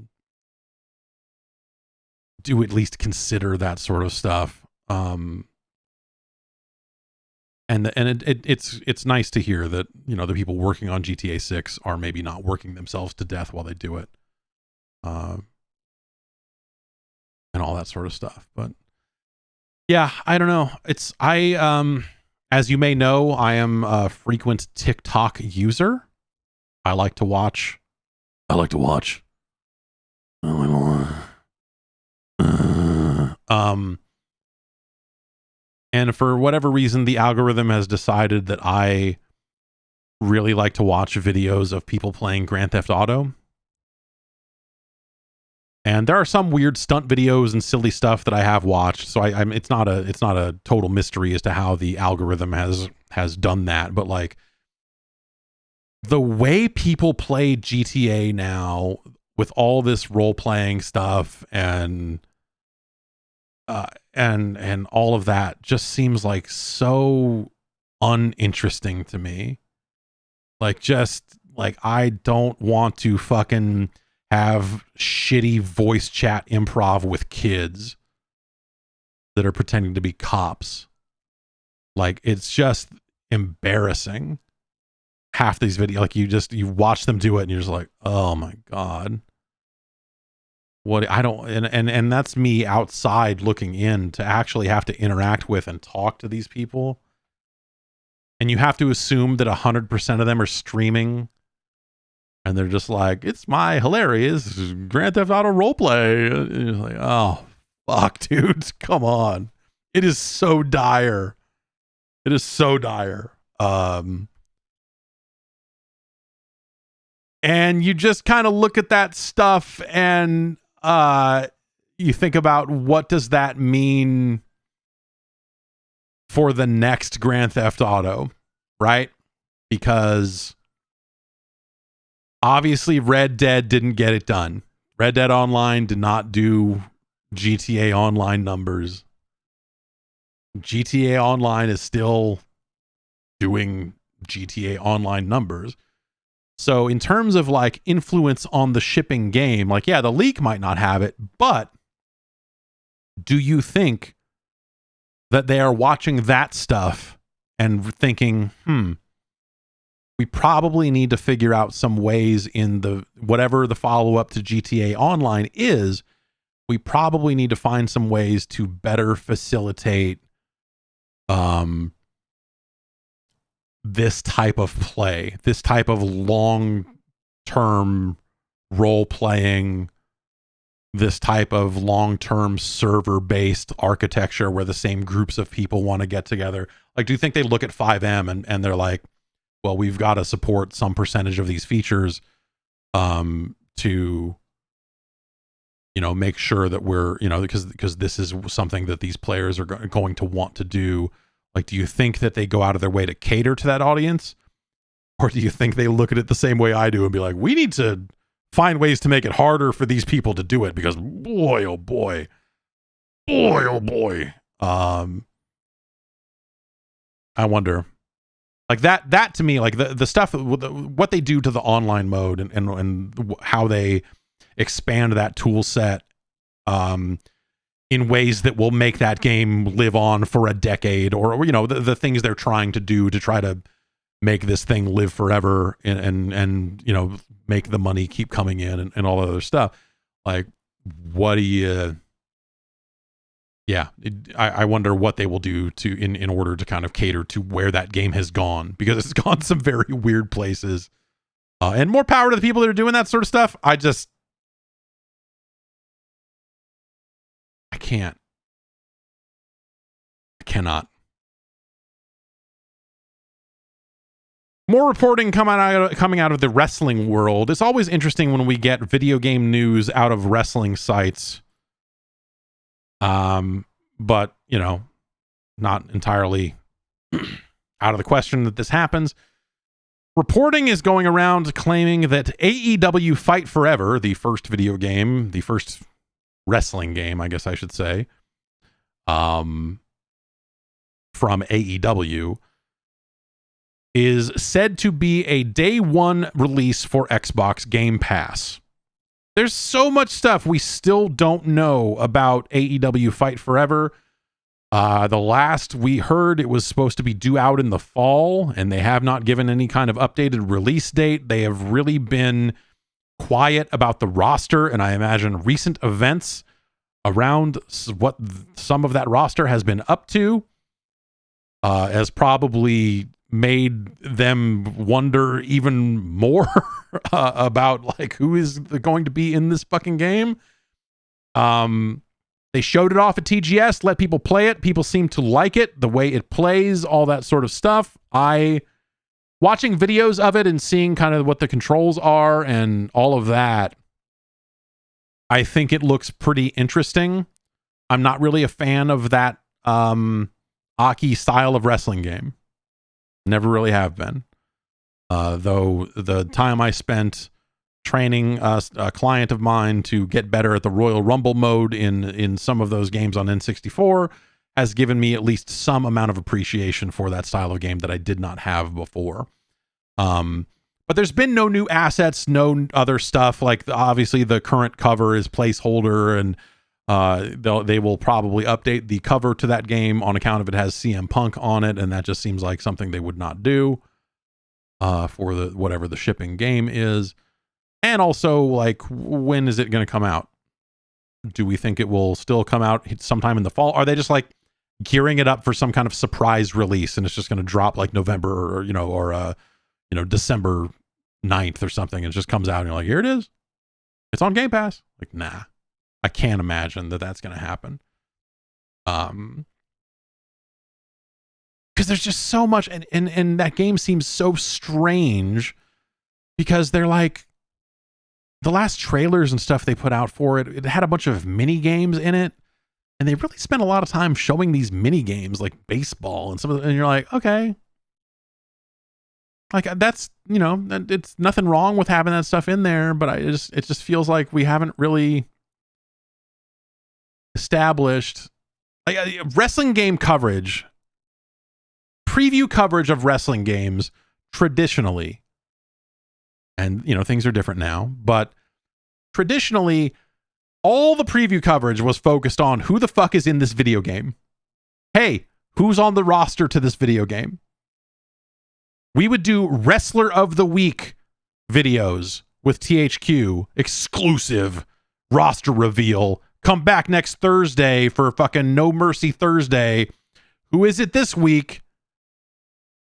Speaker 1: do at least consider that sort of stuff. It's nice to hear that, you know, the people working on GTA 6 are maybe not working themselves to death while they do it. And all that sort of stuff. But yeah, I don't know. As you may know, I am a frequent TikTok user. I like to watch. And for whatever reason, the algorithm has decided that I really like to watch videos of people playing Grand Theft Auto. And there are some weird stunt videos and silly stuff that I have watched. So it's not a total mystery as to how the algorithm has done that. But like the way people play GTA now with all this role playing stuff and all of that just seems like so uninteresting to me. Like, just like, I don't want to fucking have shitty voice chat improv with kids that are pretending to be cops. Like, it's just embarrassing. Half these videos, like, you watch them do it and you're just like, oh my God. What I don't, and that's me outside looking in to actually have to interact with and talk to these people. And you have to assume that 100% of them are streaming and they're just like, it's my hilarious Grand Theft Auto roleplay. And you're like, oh, fuck, dude, come on. It is so dire. It is so dire. And you just kind of look at that stuff and you think about, what does that mean for the next Grand Theft Auto, right? Because obviously Red Dead didn't get it done. Red Dead Online did not do GTA Online numbers. GTA Online is still doing GTA Online numbers. So in terms of like influence on the shipping game, like, yeah, the leak might not have it, but do you think that they are watching that stuff and thinking, we probably need to figure out some ways in the, whatever the follow-up to GTA Online is, we probably need to find some ways to better facilitate this type of play, this type of long-term role-playing, this type of long-term server-based architecture where the same groups of people want to get together. Like, do you think they look at 5M and they're like, well, we've got to support some percentage of these features to, you know, make sure that we're, you know, because this is something that these players are going to want to do. Like, do you think that they go out of their way to cater to that audience? Or do you think they look at it the same way I do and be like, we need to find ways to make it harder for these people to do it, because boy, oh boy. I wonder. Like that to me, like the stuff, what they do to the online mode and how they expand that tool set in ways that will make that game live on for a decade, or, you know, the things they're trying to do to try to make this thing live forever and you know, make the money keep coming in and all that other stuff. Like, what do you... Yeah, I wonder what they will do to in order to kind of cater to where that game has gone, because it's gone some very weird places. And more power to the people that are doing that sort of stuff. I cannot. More reporting coming out of the wrestling world. It's always interesting when we get video game news out of wrestling sites. But, you know, not entirely out of the question that this happens. Reporting is going around claiming that AEW Fight Forever, the first video game, the first wrestling game, I guess I should say, from AEW, is said to be a day one release for Xbox Game Pass. There's so much stuff we still don't know about AEW Fight Forever. The last we heard, it was supposed to be due out in the fall, and they have not given any kind of updated release date. They have really been quiet about the roster, and I imagine recent events around what some of that roster has been up to has probably made them wonder even more about like who is going to be in this fucking game. They showed it off at TGS, let people play it. People seem to like it, the way it plays, all that sort of stuff. Watching videos of it and seeing kind of what the controls are and all of that, I think it looks pretty interesting. I'm not really a fan of that Aki style of wrestling game. Never really have been. Though the time I spent training a client of mine to get better at the Royal Rumble mode in some of those games on N64 has given me at least some amount of appreciation for that style of game that I did not have before. But there's been no new assets, no other stuff. Like obviously the current cover is placeholder, and they will probably update the cover to that game on account of it has CM Punk on it, and that just seems like something they would not do for the whatever the shipping game is. And also, like, when is it going to come out? Do we think it will still come out sometime in the fall? Are they just like gearing it up for some kind of surprise release, and it's just going to drop like November or December 9th or something, and it just comes out and you're like, here it is. It's on Game Pass. Like, nah, I can't imagine that that's going to happen. Because there's just so much, and that game seems so strange because they're like, the last trailers and stuff they put out for it, it had a bunch of mini games in it, and they really spent a lot of time showing these mini games like baseball and some of the, and you're like, okay, like that's, it's nothing wrong with having that stuff in there, but it just feels like we haven't really established like wrestling game coverage, preview coverage of wrestling games traditionally. And, things are different now, but traditionally, all the preview coverage was focused on who the fuck is in this video game. Hey, who's on the roster to this video game? We would do Wrestler of the Week videos with THQ, exclusive roster reveal. Come back next Thursday for fucking No Mercy Thursday. Who is it this week?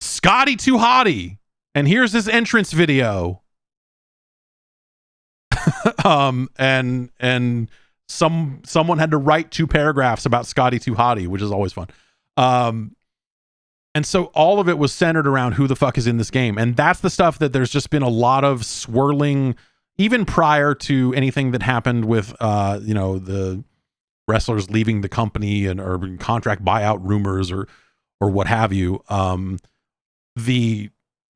Speaker 1: Scotty Too Hottie. And here's his entrance video. And someone had to write 2 paragraphs about Scotty Too Hottie, which is always fun. And so all of it was centered around who the fuck is in this game. And that's the stuff that there's just been a lot of swirling, even prior to anything that happened with, the wrestlers leaving the company or contract buyout rumors or what have you. The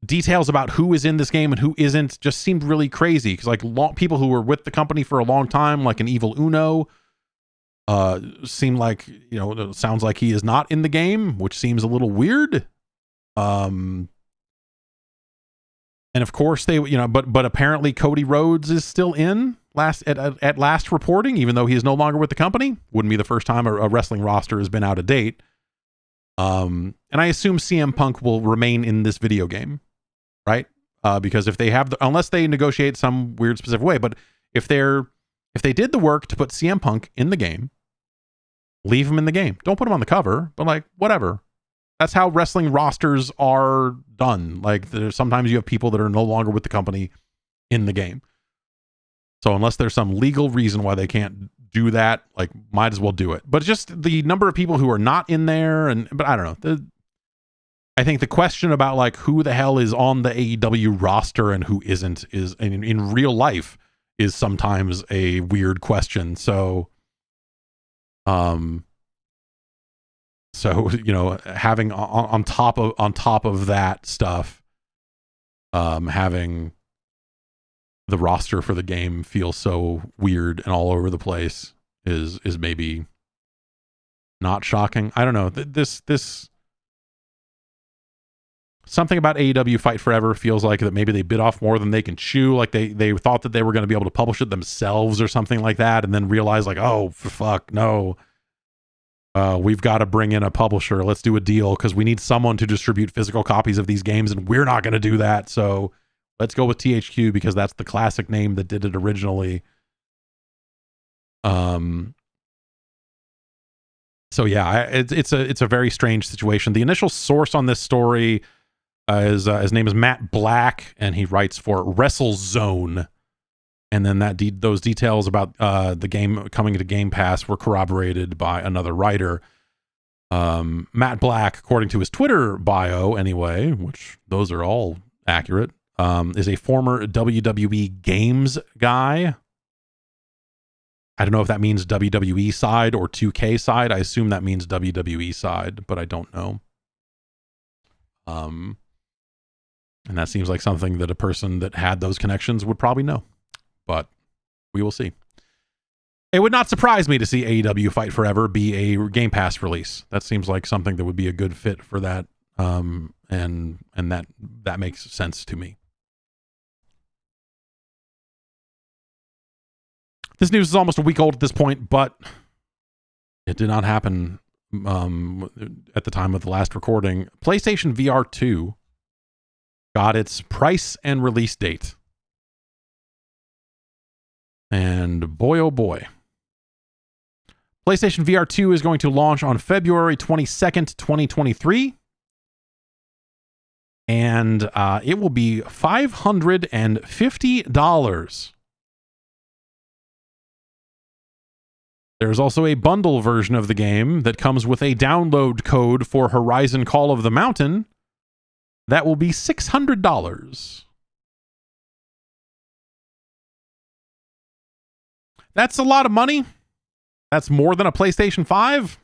Speaker 1: details about who is in this game and who isn't just seemed really crazy because like people who were with the company for a long time, like an Evil Uno, seemed like, it sounds like he is not in the game, which seems a little weird. And of course they, but apparently Cody Rhodes is still in at last reporting, even though he is no longer with the company. Wouldn't be the first time a wrestling roster has been out of date. And I assume CM Punk will remain in this video game. Right? Because if they have unless they negotiate some weird specific way, but if they did the work to put CM Punk in the game, leave him in the game. Don't put him on the cover, but like whatever. That's how wrestling rosters are done. Like sometimes you have people that are no longer with the company in the game. So unless there's some legal reason why they can't do that, like might as well do it. But just the number of people who are not in there, but I don't know. I think the question about like who the hell is on the AEW roster and who isn't is in real life is sometimes a weird question. So, having on top of that stuff, having the roster for the game feel so weird and all over the place is maybe not shocking. I don't know. This something about AEW Fight Forever feels like that maybe they bit off more than they can chew. Like they thought that they were going to be able to publish it themselves or something like that, and then realized like, oh, fuck, no. We've got to bring in a publisher. Let's do a deal because we need someone to distribute physical copies of these games, and we're not going to do that. So let's go with THQ because that's the classic name that did it originally. So yeah, it's a very strange situation. The initial source on this story is his name is Matt Black, and he writes for WrestleZone. And then those details about the game coming to Game Pass were corroborated by another writer. Matt Black, according to his Twitter bio anyway, which those are all accurate, is a former WWE Games guy. I don't know if that means WWE side or 2K side. I assume that means WWE side, but I don't know. And that seems like something that a person that had those connections would probably know. But we will see. It would not surprise me to see AEW Fight Forever be a Game Pass release. That seems like something that would be a good fit for that, and that makes sense to me. This news is almost a week old at this point, but it did not happen at the time of the last recording. PlayStation VR2 got its price and release date. And boy, oh boy. PlayStation VR2 is going to launch on February 22nd, 2023. And it will be $550. There's also a bundle version of the game that comes with a download code for Horizon Call of the Mountain. That will be $600. That's a lot of money. That's more than a PlayStation 5.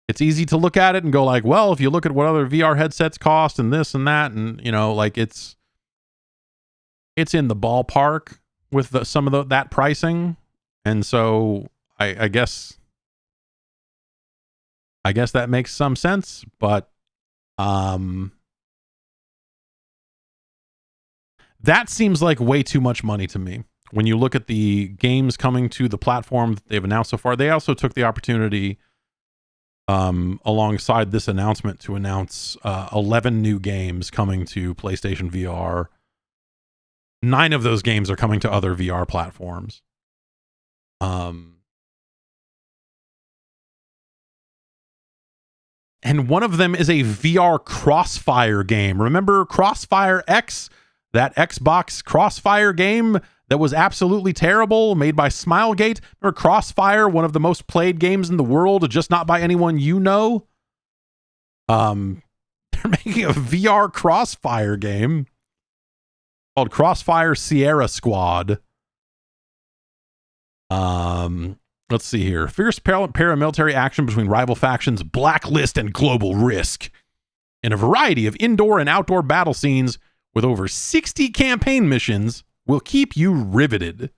Speaker 1: It's easy to look at it and go like, well, if you look at what other VR headsets cost and this and that, and you know, like it's in the ballpark with that pricing. And so I guess that makes some sense, but that seems like way too much money to me. When you look at the games coming to the platform that they've announced so far, they also took the opportunity alongside this announcement to announce 11 new games coming to PlayStation VR. 9 of those games are coming to other VR platforms. And one of them is a VR Crossfire game. Remember Crossfire X? That Xbox Crossfire game that was absolutely terrible, made by Smilegate. Remember Crossfire, one of the most played games in the world, just not by anyone you know? They're making a VR Crossfire game called Crossfire Sierra Squad. Let's see here. Fierce paramilitary action between rival factions, Blacklist and Global Risk, in a variety of indoor and outdoor battle scenes with over 60 campaign missions will keep you riveted.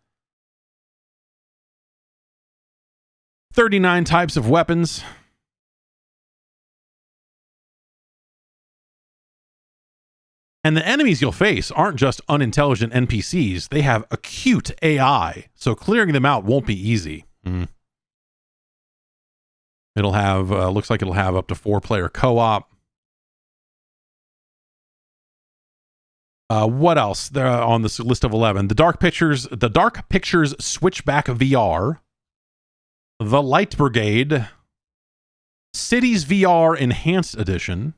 Speaker 1: 39 types of weapons. And the enemies you'll face aren't just unintelligent NPCs. They have acute AI, so clearing them out won't be easy. It'll have, looks like it'll have up to 4-player co-op. What else? There on this list of 11. The Dark Pictures Switchback VR. The Light Brigade. Cities VR Enhanced Edition.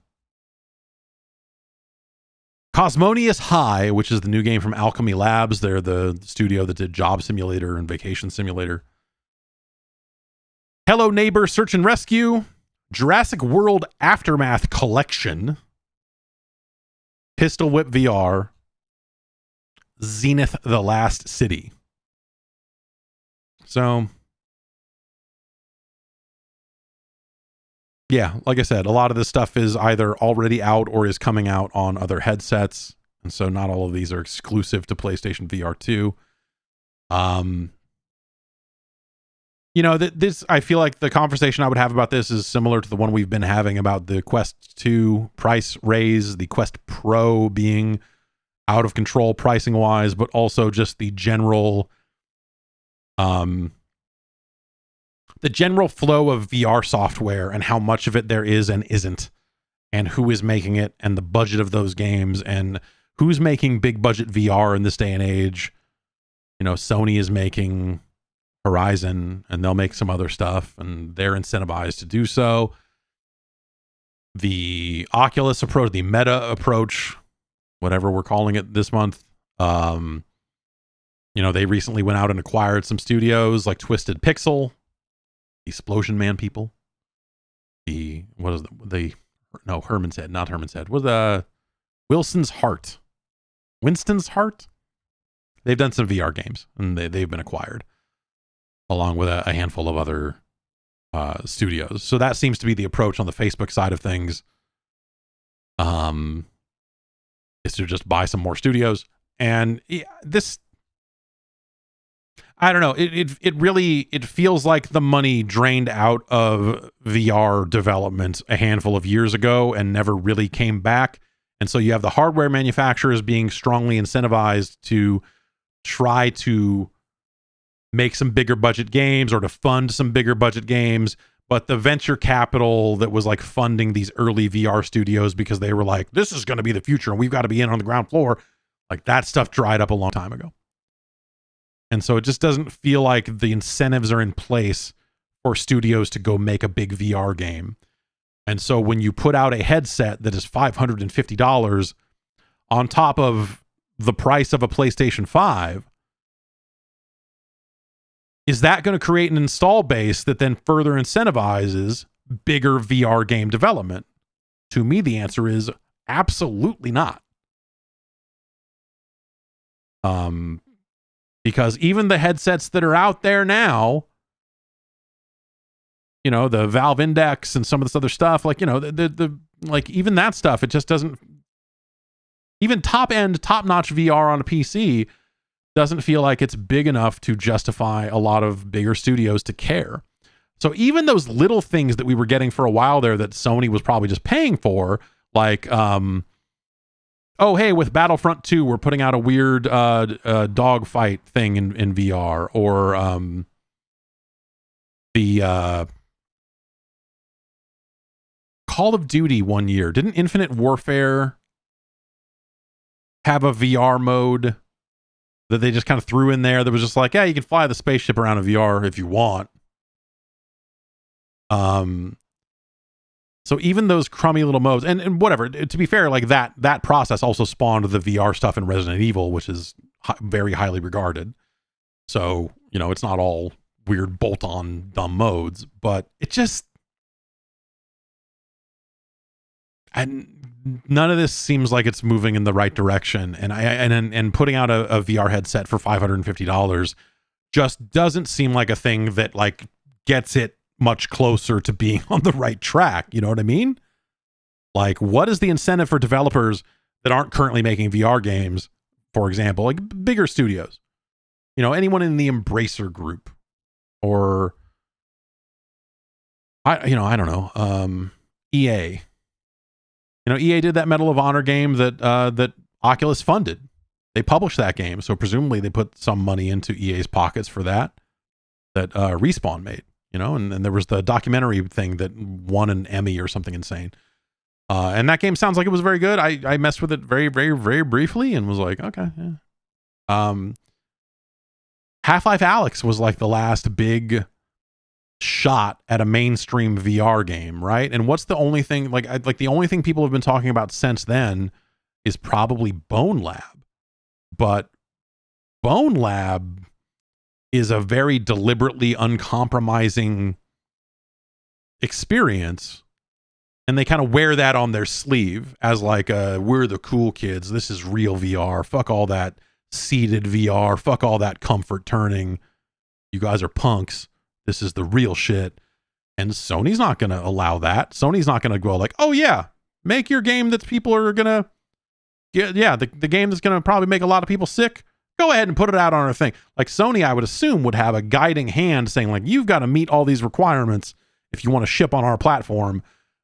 Speaker 1: Cosmonius High, which is the new game from Alchemy Labs. They're the studio that did Job Simulator and Vacation Simulator. Hello Neighbor Search and Rescue. Jurassic World Aftermath Collection. Pistol Whip VR. Zenith The Last City. So, yeah, like I said, a lot of this stuff is either already out or is coming out on other headsets. And so not all of these are exclusive to PlayStation VR 2. This, I feel like the conversation I would have about this is similar to the one we've been having about the Quest 2 price raise, the Quest Pro being out of control pricing wise, but also just the general flow of VR software and how much of it there is and isn't, and who is making it, and the budget of those games, and who's making big budget VR in this day and age. Sony is making Horizon, and they'll make some other stuff, and they're incentivized to do so. The Oculus approach, the Meta approach, whatever we're calling it this month, they recently went out and acquired some studios like Twisted Pixel, the Explosion Man people, Herman's Head, not Herman's Head, Winston's Heart. They've done some VR games, and they've been acquired, along with a handful of other studios. So that seems to be the approach on the Facebook side of things, is to just buy some more studios. And this, I don't know, it really feels like the money drained out of VR development a handful of years ago and never really came back. And so you have the hardware manufacturers being strongly incentivized to try to make some bigger budget games or to fund some bigger budget games, but the venture capital that was like funding these early VR studios because they were like, this is going to be the future and we've got to be in on the ground floor, like that stuff dried up a long time ago. And so it just doesn't feel like the incentives are in place for studios to go make a big VR game. And so when you put out a headset that is $550 on top of the price of a PlayStation 5, is that going to create an install base that then further incentivizes bigger VR game development? To me, the answer is absolutely not. Because even the headsets that are out there now, the Valve Index and some of this other stuff, like, like even that stuff, it just doesn't, even top-notch VR on a PC doesn't feel like it's big enough to justify a lot of bigger studios to care. So even those little things that we were getting for a while there that Sony was probably just paying for, like, oh, hey, with Battlefront 2, we're putting out a weird dog fight thing in VR, or the Call of Duty one year. Didn't Infinite Warfare have a VR mode that they just kind of threw in there that was just like, yeah, you can fly the spaceship around in VR if you want. So even those crummy little modes, and whatever, to be fair, like that process also spawned the VR stuff in Resident Evil, which is very highly regarded. So, it's not all weird bolt-on dumb modes, but it just, and none of this seems like it's moving in the right direction. And putting out a VR headset for $550 just doesn't seem like a thing that like gets it much closer to being on the right track. You know what I mean? Like, what is the incentive for developers that aren't currently making VR games, for example, like bigger studios? Anyone in the Embracer group, or I don't know, EA. EA did that Medal of Honor game that Oculus funded. They published that game, so presumably they put some money into EA's pockets for that Respawn made. And there was the documentary thing that won an Emmy or something insane. And that game sounds like it was very good. I messed with it very, very, very briefly and was like, okay, yeah. Half-Life Alyx was like the last big shot at a mainstream VR game, right? And what's the only thing, like the only thing people have been talking about since then is probably Bone Lab. But Bone Lab is a very deliberately uncompromising experience, and they kind of wear that on their sleeve as like, we're the cool kids, this is real VR, fuck all that seated VR, fuck all that comfort turning, you guys are punks, this is the real shit. And Sony's not going to allow that. Sony's not going to go like, oh yeah, make your game that people are going to get, yeah, the game that's going to probably make a lot of people sick, go ahead and put it out on our thing. Like Sony, I would assume, would have a guiding hand saying like, you've got to meet all these requirements if you want to ship on our platform.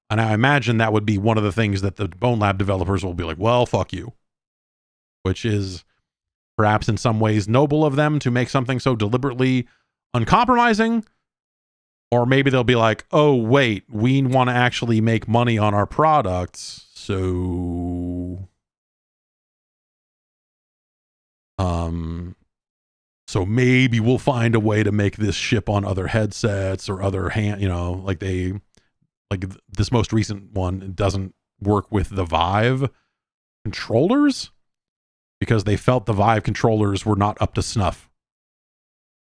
Speaker 1: And I imagine that would be one of the things that the Bone Lab developers will be like, well, fuck you. Which is perhaps in some ways noble of them to make something so deliberately uncompromising. Or maybe they'll be like, oh, wait, we want to actually make money on our products. So maybe we'll find a way to make this ship on other headsets or other like this most recent one doesn't work with the Vive controllers because they felt the Vive controllers were not up to snuff.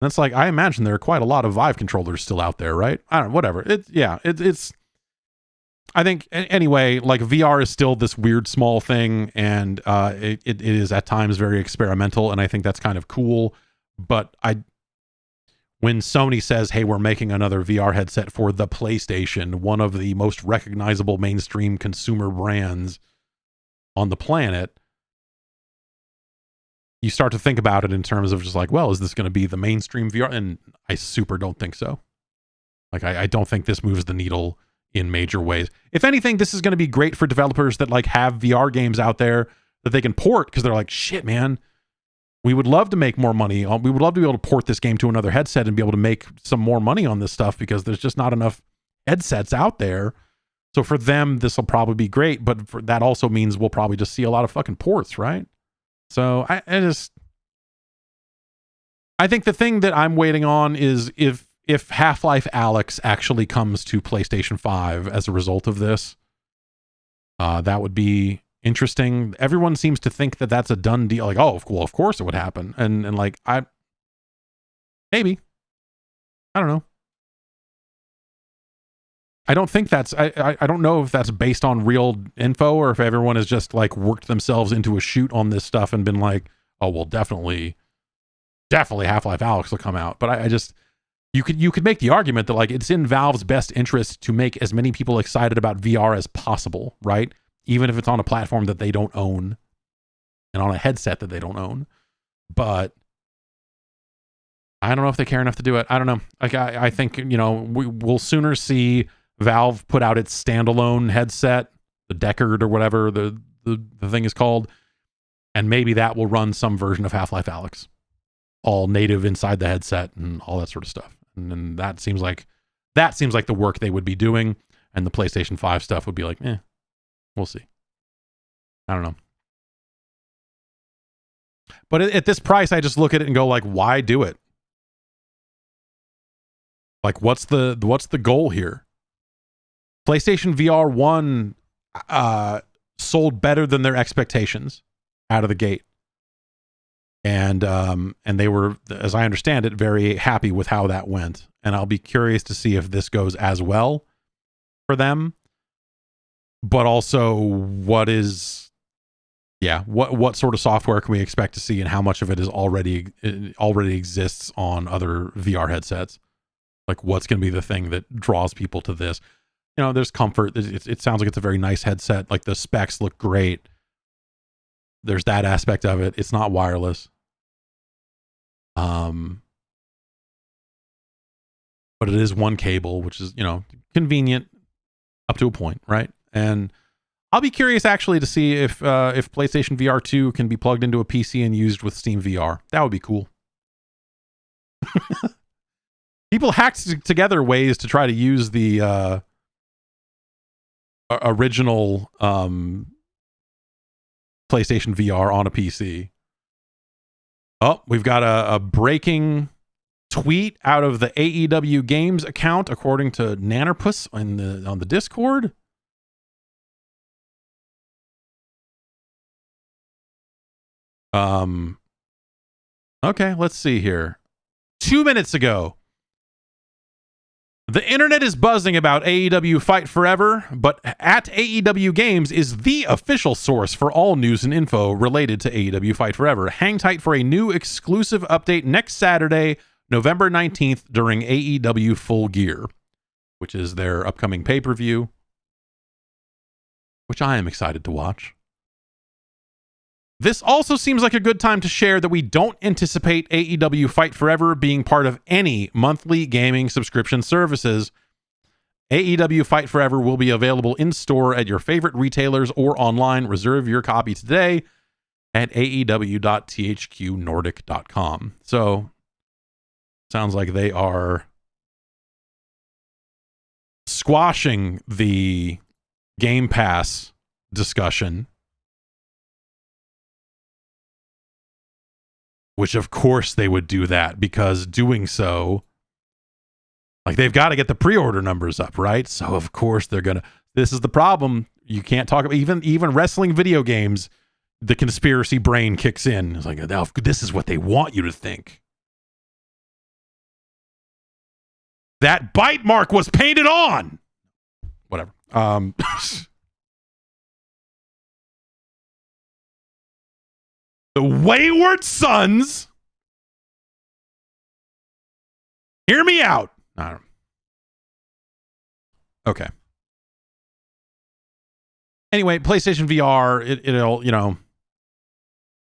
Speaker 1: And it's like, I imagine there are quite a lot of Vive controllers still out there, right? I don't know, whatever. It's I think anyway, like VR is still this weird small thing, and it is at times very experimental, and I think that's kind of cool. But when Sony says, hey, we're making another VR headset for the PlayStation, one of the most recognizable mainstream consumer brands on the planet, you start to think about it in terms of just like, well, is this going to be the mainstream VR? And I super don't think so. Like, I don't think this moves the needle in major ways. If anything, this is going to be great for developers that like have VR games out there that they can port, because they're like, shit, man, we would love to make more money. We would love to be able to port this game to another headset and be able to make some more money on this stuff, because there's just not enough headsets out there. So for them, this will probably be great, but that also means we'll probably just see a lot of fucking ports, right? So I think the thing that I'm waiting on is if Half-Life Alyx actually comes to PlayStation 5 as a result of this, that would be interesting. Everyone seems to think that that's a done deal. Like, oh, well, of course it would happen. And like, maybe. I don't know. I don't think that's, I don't know if that's based on real info or if everyone has just like worked themselves into a shoot on this stuff and been like, oh, well, definitely Half-Life Alyx will come out. But I just, you could make the argument that like it's in Valve's best interest to make as many people excited about VR as possible, right? Even if it's on a platform that they don't own and on a headset that they don't own. But I don't know if they care enough to do it. I don't know. Like, I think, we'll sooner see Valve put out its standalone headset, the Deckard or whatever the thing is called, and maybe that will run some version of Half-Life Alyx, all native inside the headset and all that sort of stuff. And then that seems like the work they would be doing, and the PlayStation 5 stuff would be like, we'll see. I don't know. But at this price, I just look at it and go like, why do it? Like, what's the goal here? PlayStation VR 1 sold better than their expectations out of the gate. And they were, as I understand it, very happy with how that went. And I'll be curious to see if this goes as well for them. But also, what sort of software can we expect to see, and how much of it is already exists on other VR headsets? Like, what's going to be the thing that draws people to this? There's comfort. It sounds like it's a very nice headset. Like, the specs look great. There's that aspect of it. It's not wireless. But it is one cable, which is, convenient up to a point, right? And I'll be curious actually to see if PlayStation VR2 can be plugged into a PC and used with Steam VR. That would be cool. People hacked together ways to try to use the original PlayStation VR on a PC. Oh, we've got a breaking tweet out of the AEW Games account, according to Nannerpuss on the Discord. Okay, let's see here. 2 minutes ago, the internet is buzzing about AEW Fight Forever, but at AEW Games is the official source for all news and info related to AEW Fight Forever. Hang tight for a new exclusive update next Saturday, November 19th, during AEW Full Gear, which is their upcoming pay-per-view, which I am excited to watch. This also seems like a good time to share that we don't anticipate AEW Fight Forever being part of any monthly gaming subscription services. AEW Fight Forever will be available in-store at your favorite retailers or online. Reserve your copy today at aew.thqnordic.com. So, sounds like they are squashing the Game Pass discussion, which of course they would do that, because doing so, like, they've got to get the pre-order numbers up, right? So of course they're gonna. This is the problem. You can't talk about even wrestling video games. The conspiracy brain kicks in. It's like, oh, this is what they want you to think. That bite mark was painted on. Whatever. The Wayward Sons. Hear me out. I don't. Okay. Anyway, PlayStation VR,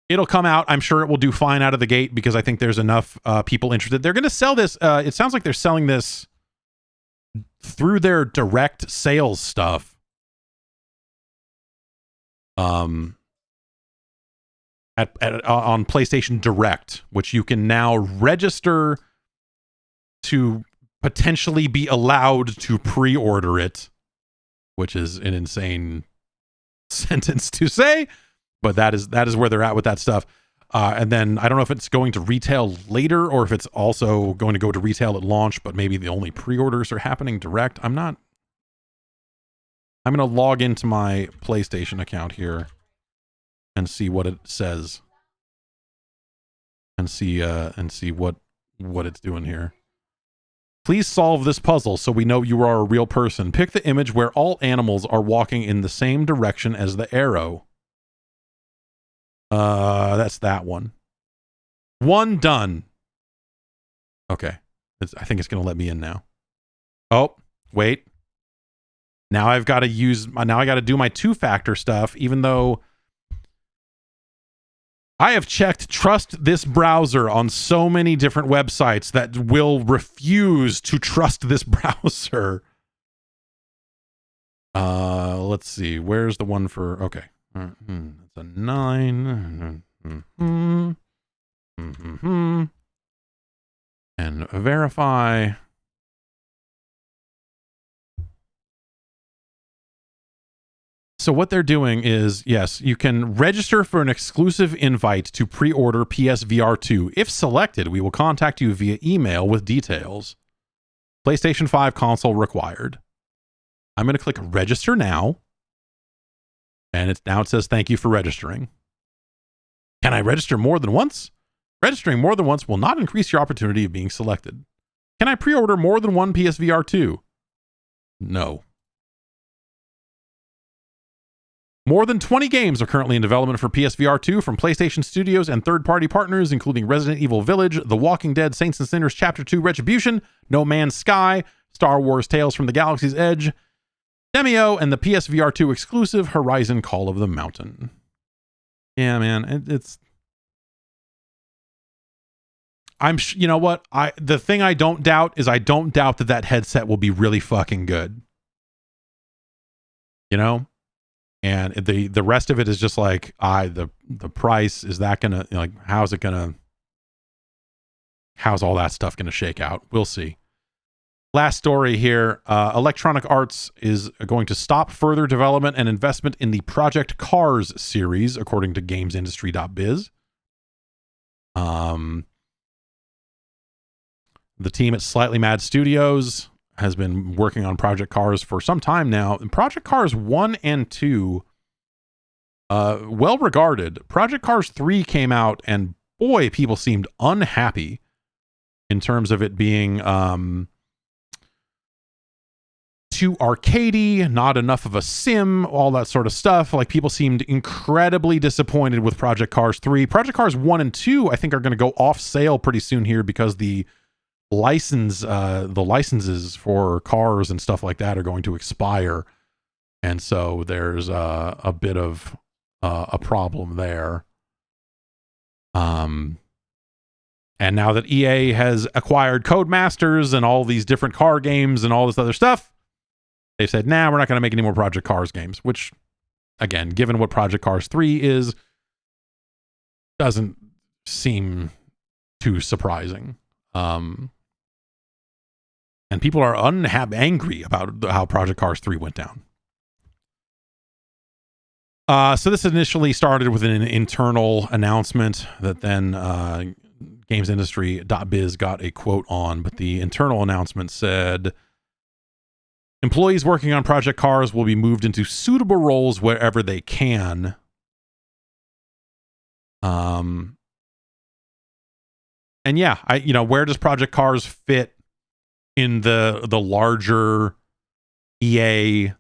Speaker 1: it'll come out. I'm sure it will do fine out of the gate because I think there's enough people interested. They're going to sell this. It sounds like they're selling this through their direct sales stuff. On PlayStation Direct, which you can now register to potentially be allowed to pre-order it, which is an insane sentence to say, but that is where they're at with that stuff. And then I don't know if it's going to retail later or if it's also going to go to retail at launch, but maybe the only pre-orders are happening direct. I'm going to log into my PlayStation account here and see what it says and see what it's doing here. Please solve this puzzle so we know you are a real person. Pick the image where all animals are walking in the same direction as the arrow. That's that one. One done. Okay. I think it's going to let me in now. Oh, wait. Now I got to do my two-factor stuff, even though I have checked trust this browser on so many different websites that will refuse to trust this browser. Let's see. Where's the one for... Okay. It's a 9. And verify. So what they're doing is, yes, you can register for an exclusive invite to pre-order PSVR2. If selected, we will contact you via email with details. PlayStation 5 console required. I'm going to click register now. And it says, thank you for registering. Can I register more than once? Registering more than once will not increase your opportunity of being selected. Can I pre-order more than one PSVR 2? No. More than 20 games are currently in development for PSVR 2 from PlayStation Studios and third-party partners, including Resident Evil Village, The Walking Dead, Saints and Sinners Chapter 2 Retribution, No Man's Sky, Star Wars Tales from the Galaxy's Edge, Demio, and the PSVR 2 exclusive Horizon Call of the Mountain. Yeah, man, it's... you know what? The thing I don't doubt is I don't doubt that headset will be really fucking good. You know? And the rest of it is just like, the price, is that gonna, like, how's all that stuff gonna shake out? We'll see. Last story here. Electronic Arts is going to stop further development and investment in the Project Cars series, according to GamesIndustry.biz. The team at Slightly Mad Studios has been working on Project Cars for some time now. And Project Cars 1 and 2, well regarded. Project Cars 3 came out, and boy, people seemed unhappy in terms of it being too arcadey, not enough of a sim, all that sort of stuff. Like, people seemed incredibly disappointed with Project Cars 3. Project Cars 1 and 2, I think, are going to go off sale pretty soon here because the licenses for cars and stuff like that are going to expire, and so there's a bit of a problem there. And now that EA has acquired Codemasters and all these different car games and all this other stuff, they've said, nah, we're not going to make any more Project Cars games, which, again, given what Project Cars 3 is, doesn't seem too surprising. And people are angry about how Project Cars 3 went down. So this initially started with an internal announcement that then GamesIndustry.biz got a quote on, but the internal announcement said, employees working on Project Cars will be moved into suitable roles wherever they can. And yeah, where does Project Cars fit in the larger EA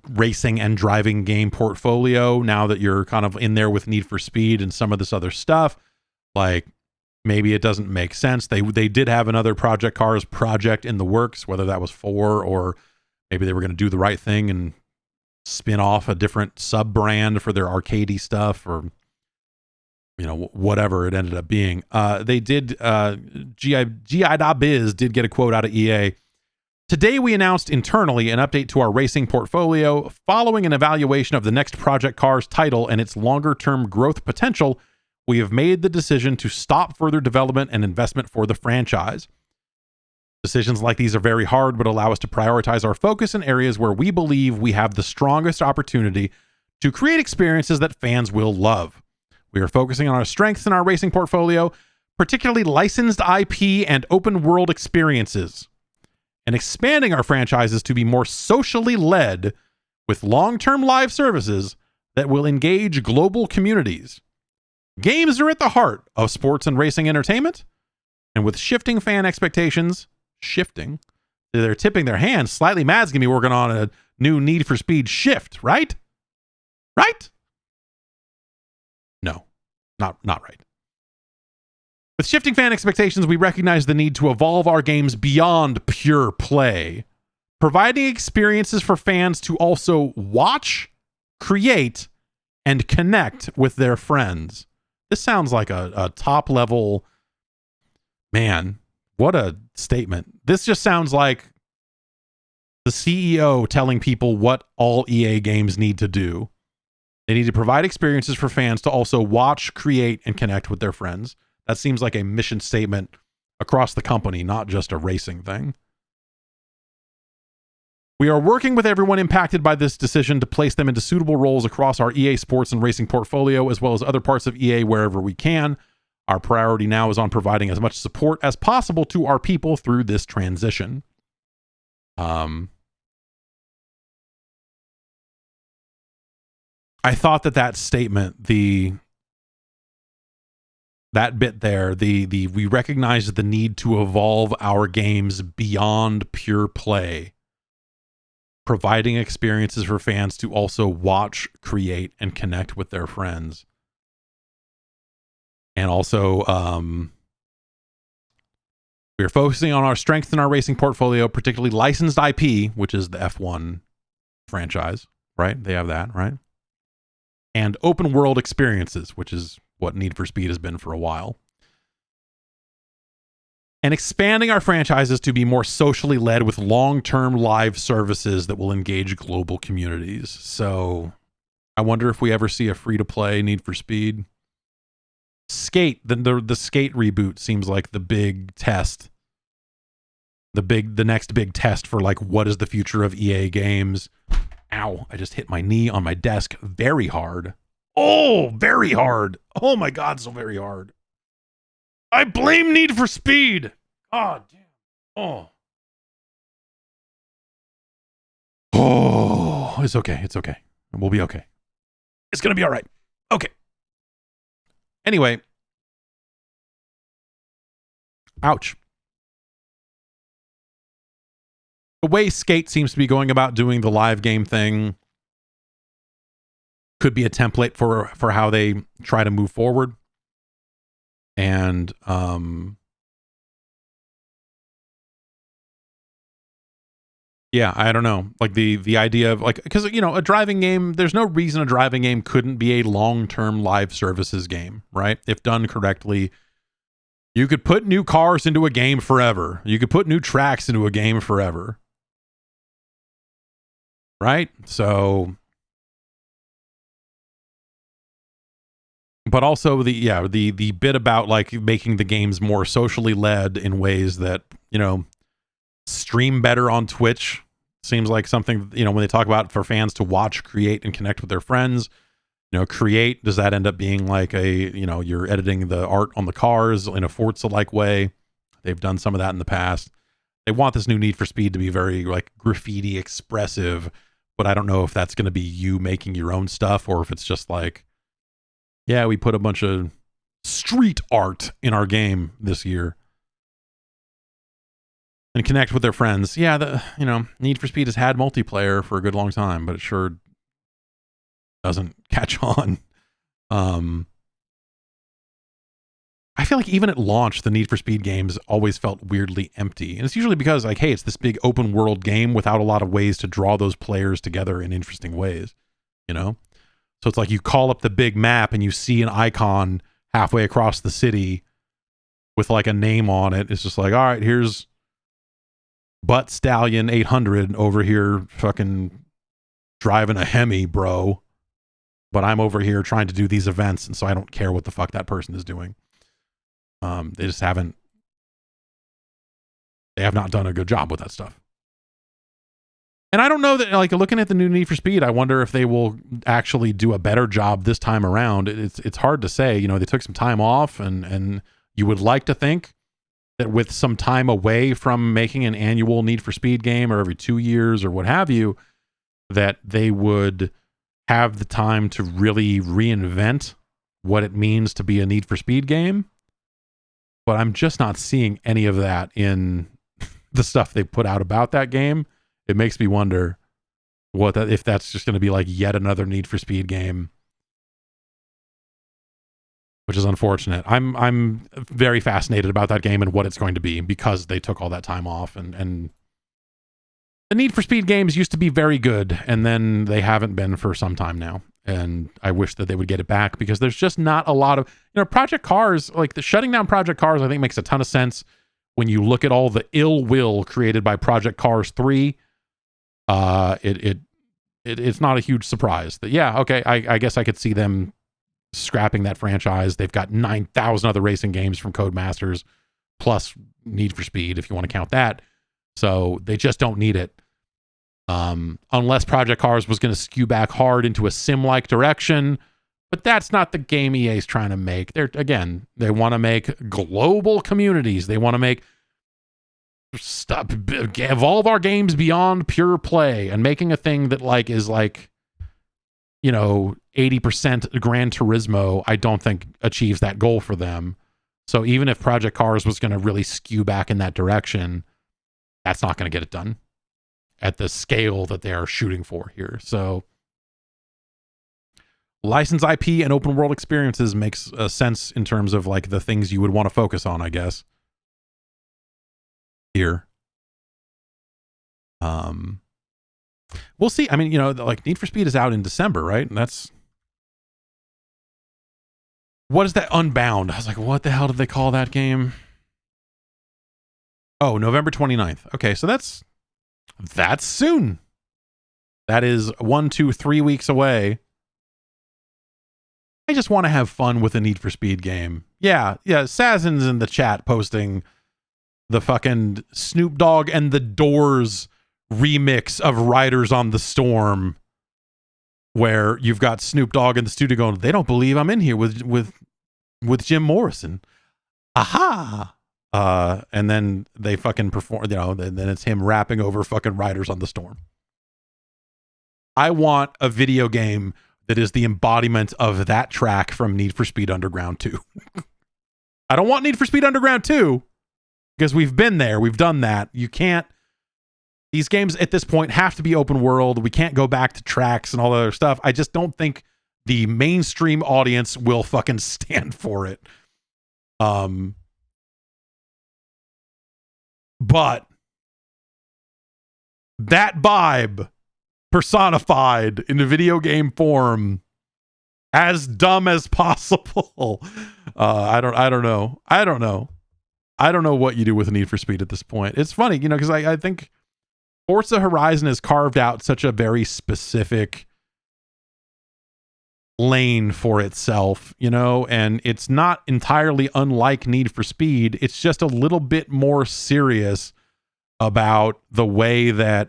Speaker 1: racing and driving game portfolio now that you're kind of in there with Need for Speed and some of this other stuff? Like, maybe it doesn't make sense. They did have another Project Cars project in the works, whether that was 4 or maybe they were going to do the right thing and spin off a different sub brand for their arcadey stuff, or whatever it ended up being. They did GI.biz did get a quote out of EA. Today we announced internally an update to our racing portfolio. Following an evaluation of the next Project Cars title and its longer-term growth potential, we have made the decision to stop further development and investment for the franchise. Decisions like these are very hard, but allow us to prioritize our focus in areas where we believe we have the strongest opportunity to create experiences that fans will love. We are focusing on our strengths in our racing portfolio, particularly licensed IP and open world experiences, and expanding our franchises to be more socially led with long-term live services that will engage global communities. Games are at the heart of sports and racing entertainment, and with shifting fan expectations, they're tipping their hands. Slightly Mad's gonna be working on a new Need for Speed Shift, right? Right? No, not right. With shifting fan expectations, we recognize the need to evolve our games beyond pure play, providing experiences for fans to also watch, create, and connect with their friends. This sounds like a top level, man, what a statement. This just sounds like the CEO telling people what all EA games need to do. They need to provide experiences for fans to also watch, create, and connect with their friends. That seems like a mission statement across the company, not just a racing thing. We are working with everyone impacted by this decision to place them into suitable roles across our EA Sports and Racing portfolio, as well as other parts of EA wherever we can. Our priority now is on providing as much support as possible to our people through this transition. I thought that statement, that bit there, we recognize the need to evolve our games beyond pure play, providing experiences for fans to also watch, create, and connect with their friends. And also, we are focusing on our strength in our racing portfolio, particularly licensed IP, which is the F1 franchise, right? They have that, right? And open world experiences, which is what Need for Speed has been for a while. And expanding our franchises to be more socially led with long-term live services that will engage global communities. So I wonder if we ever see a free-to-play Need for Speed. Skate, the Skate reboot seems like the big test. The next big test for like what is the future of EA games. Ow, I just hit my knee on my desk very hard. Oh, very hard. Oh my God, so very hard. I blame Need for Speed. God damn. Oh. Oh, it's okay. It's okay. We'll be okay. It's going to be all right. Okay. Anyway. Ouch. The way Skate seems to be going about doing the live game thing could be a template for how they try to move forward. And yeah, Yeah, I don't know. Like the idea of like, because a driving game, there's no reason a driving game couldn't be a long-term live services game, right? If done correctly, you could put new cars into a game forever. You could put new tracks into a game forever. Right? So, but also the bit about like making the games more socially led in ways that, stream better on Twitch seems like something, when they talk about for fans to watch, create, and connect with their friends. Create, does that end up being like you're editing the art on the cars in a Forza-like way? They've done some of that in the past. They want this new Need for Speed to be very like graffiti expressive, but I don't know if that's going to be you making your own stuff or if it's just like, yeah, we put a bunch of street art in our game this year and connect with their friends. Yeah, Need for Speed has had multiplayer for a good long time, but it sure doesn't catch on. I feel like even at launch, the Need for Speed games always felt weirdly empty. And it's usually because like, hey, it's this big open world game without a lot of ways to draw those players together in interesting ways, So it's like you call up the big map and you see an icon halfway across the city with like a name on it. It's just like, all right, here's Butt Stallion 800 over here fucking driving a Hemi, bro. But I'm over here trying to do these events, and so I don't care what the fuck that person is doing. They have not done a good job with that stuff. And I don't know that, like, looking at the new Need for Speed, I wonder if they will actually do a better job this time around. It's hard to say. They took some time off, and you would like to think that with some time away from making an annual Need for Speed game or every 2 years or what have you, that they would have the time to really reinvent what it means to be a Need for Speed game. But I'm just not seeing any of that in the stuff they put out about that game. It makes me wonder if that's just going to be like yet another Need for Speed game, which is unfortunate. I'm very fascinated about that game and what it's going to be because they took all that time off, and the Need for Speed games used to be very good, and then they haven't been for some time now. And I wish that they would get it back because there's just not a lot of, Project Cars, like the shutting down Project Cars, I think makes a ton of sense when you look at all the ill will created by Project Cars 3. It's not a huge surprise that, yeah, okay, I guess I could see them scrapping that franchise. They've got 9,000 other racing games from Codemasters plus Need for Speed, if you want to count that. So they just don't need it. Unless Project Cars was going to skew back hard into a sim-like direction, but that's not the game EA's trying to make. They want to make global communities. They want to make evolve our games beyond pure play, and making a thing that like is like 80% Gran Turismo, I don't think achieves that goal for them. So even if Project Cars was going to really skew back in that direction, that's not going to get it done at the scale that they are shooting for here. So license IP and open world experiences makes sense in terms of like the things you would want to focus on, I guess. Here. We'll see. I mean, like Need for Speed is out in December, right? And what is that? Unbound. I was like, what the hell did they call that game? Oh, November 29th. Okay, so that's soon. That is 1, 2, 3 weeks away. I just want to have fun with a Need for Speed game. Yeah. Sazin's in the chat posting the fucking Snoop Dogg and the Doors remix of Riders on the Storm, where you've got Snoop Dogg in the studio going, they don't believe I'm in here with Jim Morrison. Aha. And then they fucking perform, then it's him rapping over fucking Riders on the Storm. I want a video game that is the embodiment of that track from Need for Speed Underground 2. I don't want Need for Speed Underground 2 because we've been there. We've done that. These games at this point have to be open world. We can't go back to tracks and all that other stuff. I just don't think the mainstream audience will fucking stand for it. But that vibe personified in a video game form, as dumb as possible. I don't know. I don't know what you do with Need for Speed at this point. It's funny, because I think Forza Horizon has carved out such a very specific lane for itself, and it's not entirely unlike Need for Speed. It's just a little bit more serious about the way that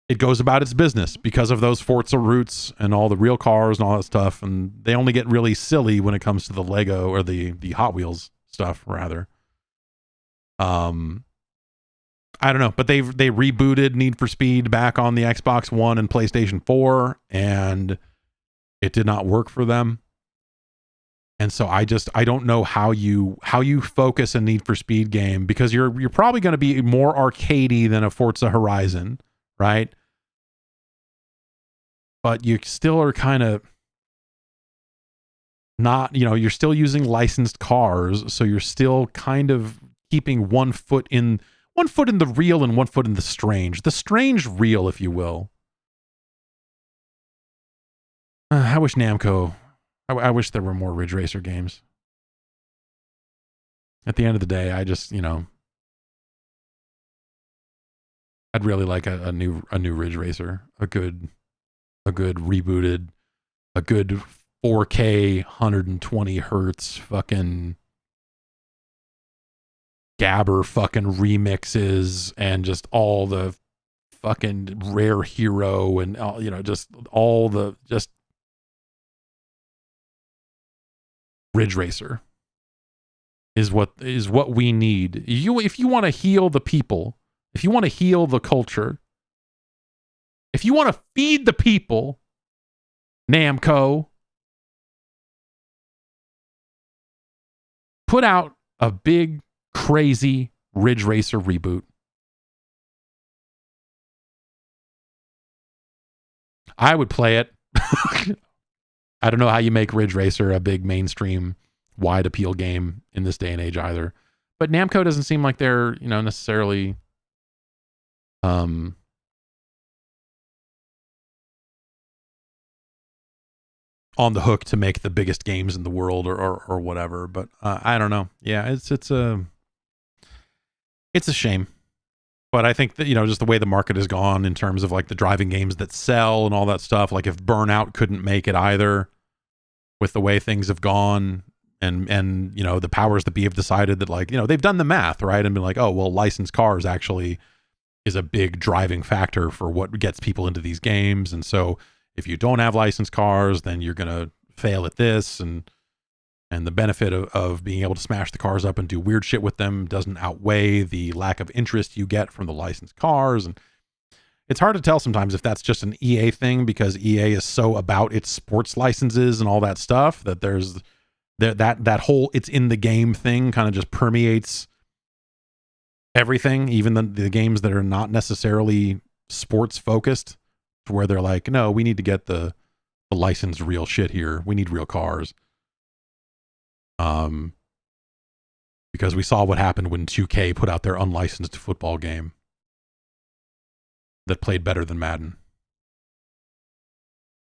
Speaker 1: it goes about its business because of those Forza roots and all the real cars and all that stuff. And they only get really silly when it comes to the Lego or the Hot Wheels stuff, rather. I don't know, but they rebooted Need for Speed back on the Xbox One and PlayStation 4, and it did not work for them. And so I don't know how you focus a Need for Speed game, because you're probably going to be more arcadey than a Forza Horizon, right? But you still are kind of not, you're still using licensed cars, so you're still kind of keeping one foot in the real and one foot in the strange real, if you will. I wish Namco, I wish there were more Ridge Racer games. At the end of the day, I just, I'd really like a new Ridge Racer, a good rebooted, a good 4K 120 hertz fucking Gabber fucking remixes, and just all the fucking Rare Hero and just all the Ridge Racer is what we need. If you want to heal the people, if you want to heal the culture, if you want to feed the people, Namco, put out a big, crazy Ridge Racer reboot. I would play it. I don't know how you make Ridge Racer a big mainstream, wide appeal game in this day and age either. But Namco doesn't seem like they're, necessarily on the hook to make the biggest games in the world or whatever. But I don't know. Yeah, it's a shame. But I think that, just the way the market has gone in terms of like the driving games that sell and all that stuff, like if Burnout couldn't make it either, with the way things have gone, and the powers that be have decided that, like, they've done the math, right? And been like, oh, well, licensed cars actually is a big driving factor for what gets people into these games. And so if you don't have licensed cars, then you're going to fail at this. And the benefit of being able to smash the cars up and do weird shit with them doesn't outweigh the lack of interest you get from the licensed cars. And it's hard to tell sometimes if that's just an EA thing, because EA is so about its sports licenses and all that stuff that there's that whole it's in the game thing kind of just permeates everything, even the games that are not necessarily sports focused, to where they're like, no, we need to get the licensed real shit here. We need real cars. Because we saw what happened when 2K put out their unlicensed football game that played better than Madden.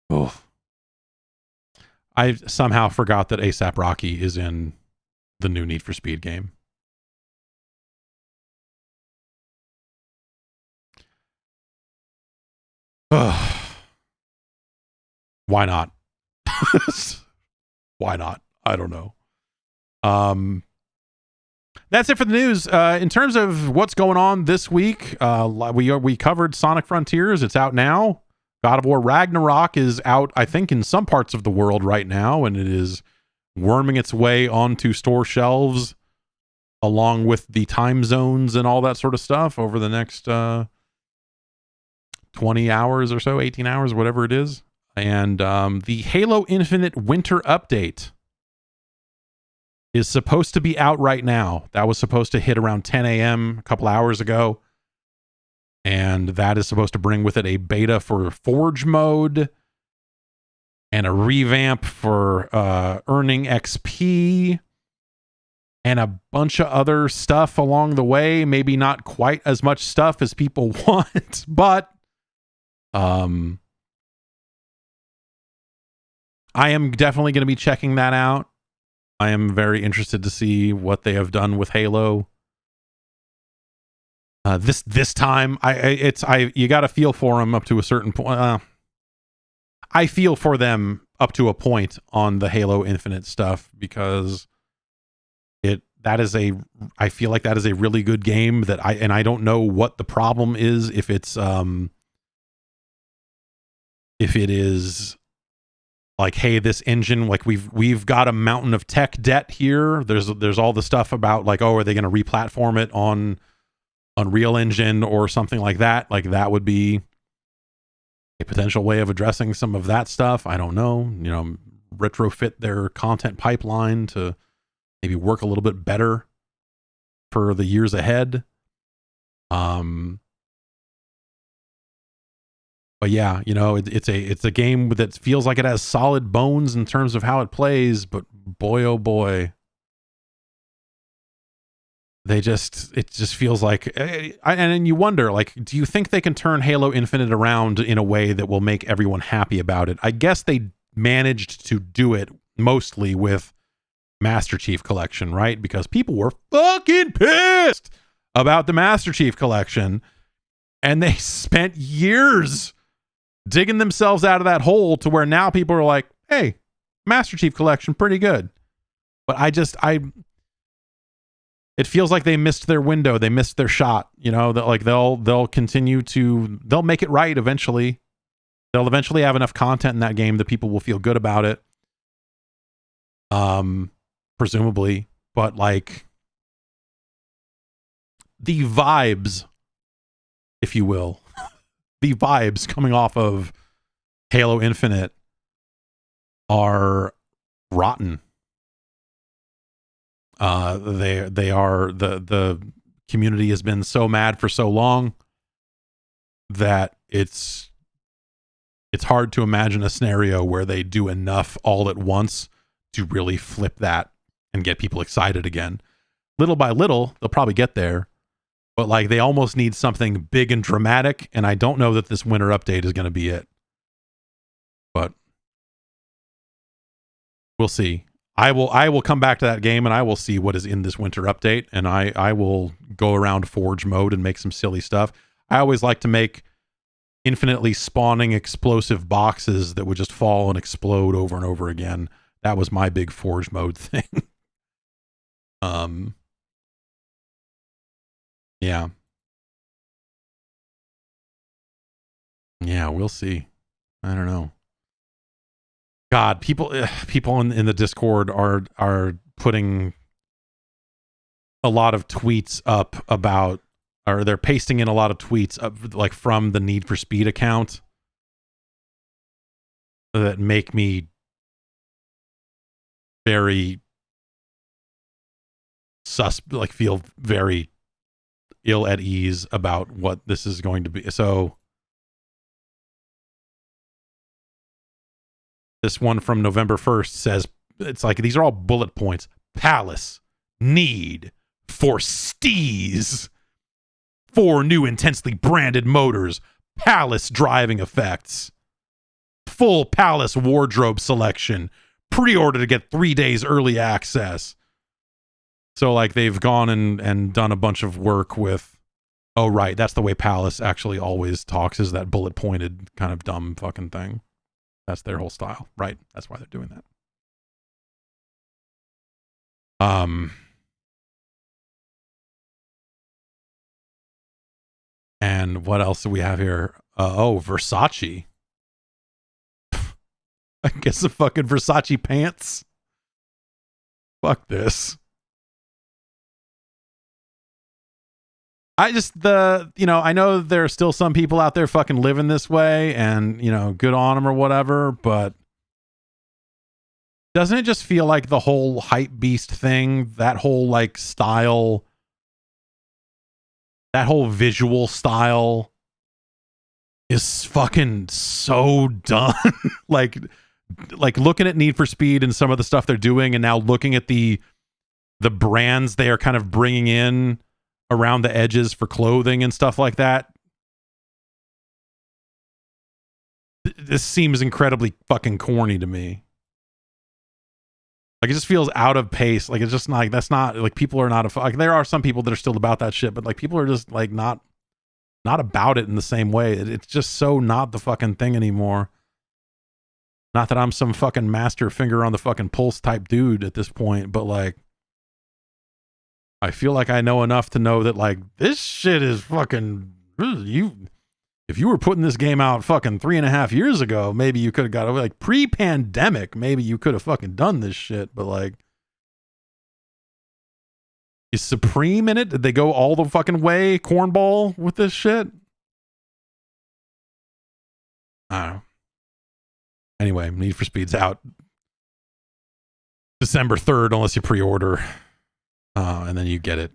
Speaker 1: Oh, I somehow forgot that A$AP Rocky is in the new Need for Speed game. Ugh. Why not? Why not? I don't know. That's it for the news. In terms of what's going on this week, we covered Sonic Frontiers. It's out now. God of War Ragnarok is out, I think, in some parts of the world right now, and it is worming its way onto store shelves along with the time zones and all that sort of stuff over the next 20 hours or so, 18 hours, whatever it is. And the Halo Infinite Winter Update is supposed to be out right now. That was supposed to hit around 10 a.m. a couple hours ago. And that is supposed to bring with it a beta for Forge mode and a revamp for earning XP and a bunch of other stuff along the way. Maybe not quite as much stuff as people want, but I am definitely going to be checking that out. I am very interested to see what they have done with Halo. This time, you got to feel for them up to a certain point. I feel for them up to a point on the Halo Infinite stuff, because I feel like that is a really good game that I don't know what the problem is, if it is like, hey, this engine, like we've got a mountain of tech debt here. There's all the stuff about like, oh, are they going to replatform it on Unreal Engine or something like that? Like, that would be a potential way of addressing some of that stuff. I don't know, retrofit their content pipeline to maybe work a little bit better for the years ahead. But yeah, it's a game that feels like it has solid bones in terms of how it plays, but boy, oh boy, it just feels like, and you wonder, like, do you think they can turn Halo Infinite around in a way that will make everyone happy about it? I guess they managed to do it mostly with Master Chief Collection, right? Because people were fucking pissed about the Master Chief Collection, and they spent years digging themselves out of that hole to where now people are like, hey, Master Chief Collection, pretty good. But it feels like they missed their window. They missed their shot, that like they'll continue to, they'll make it right eventually. They'll eventually have enough content in that game that people will feel good about it. Presumably, but like the vibes, if you will, the vibes coming off of Halo Infinite are rotten. They are, the community has been so mad for so long that it's hard to imagine a scenario where they do enough all at once to really flip that and get people excited again. Little by little, they'll probably get there, but like they almost need something big and dramatic, and I don't know that this winter update is going to be it. But we'll see. I will come back to that game and I will see what is in this winter update, and I will go around Forge mode and make some silly stuff. I always like to make infinitely spawning explosive boxes that would just fall and explode over and over again. That was my big Forge mode thing. Yeah. Yeah, we'll see. I don't know. God, people in the Discord are putting a lot of tweets up about, or they're pasting in a lot of tweets up, like from the Need for Speed account, that make me very feel very ill at ease about what this is going to be. So this one from November 1st says, it's like, these are all bullet points. Palace, need for steez. 4 new intensely branded motors. Palace driving effects. Full Palace wardrobe selection. Pre-order to get 3 days early access. So like they've gone and done a bunch of work with, oh right, that's the way Palace actually always talks, is that bullet pointed kind of dumb fucking thing. That's their whole style, right? That's why they're doing that. And what else do we have here? Versace. I guess the fucking Versace pants. Fuck this. I know there are still some people out there fucking living this way, and, good on them or whatever, but doesn't it just feel like the whole hype beast thing, that whole like style, that whole visual style is fucking so done. like looking at Need for Speed and some of the stuff they're doing, and now looking at the the brands they are kind of bringing in around the edges for clothing and stuff like that. This seems incredibly fucking corny to me. Like, it just feels out of pace. Like, it's just not, like, that's not, like, people are not, like, there are some people that are still about that shit, but, like, people are just, like, not about it in the same way. It's just so not the fucking thing anymore. Not that I'm some fucking master finger on the fucking pulse type dude at this point, but, like, I feel like I know enough to know that, like, this shit is fucking, if you were putting this game out fucking 3.5 years ago, maybe you could have got, like, pre-pandemic, maybe you could have fucking done this shit, but, like, is Supreme in it? Did they go all the fucking way cornball with this shit? I don't know. Anyway, Need for Speed's out December 3rd, unless you pre-order. And then you get it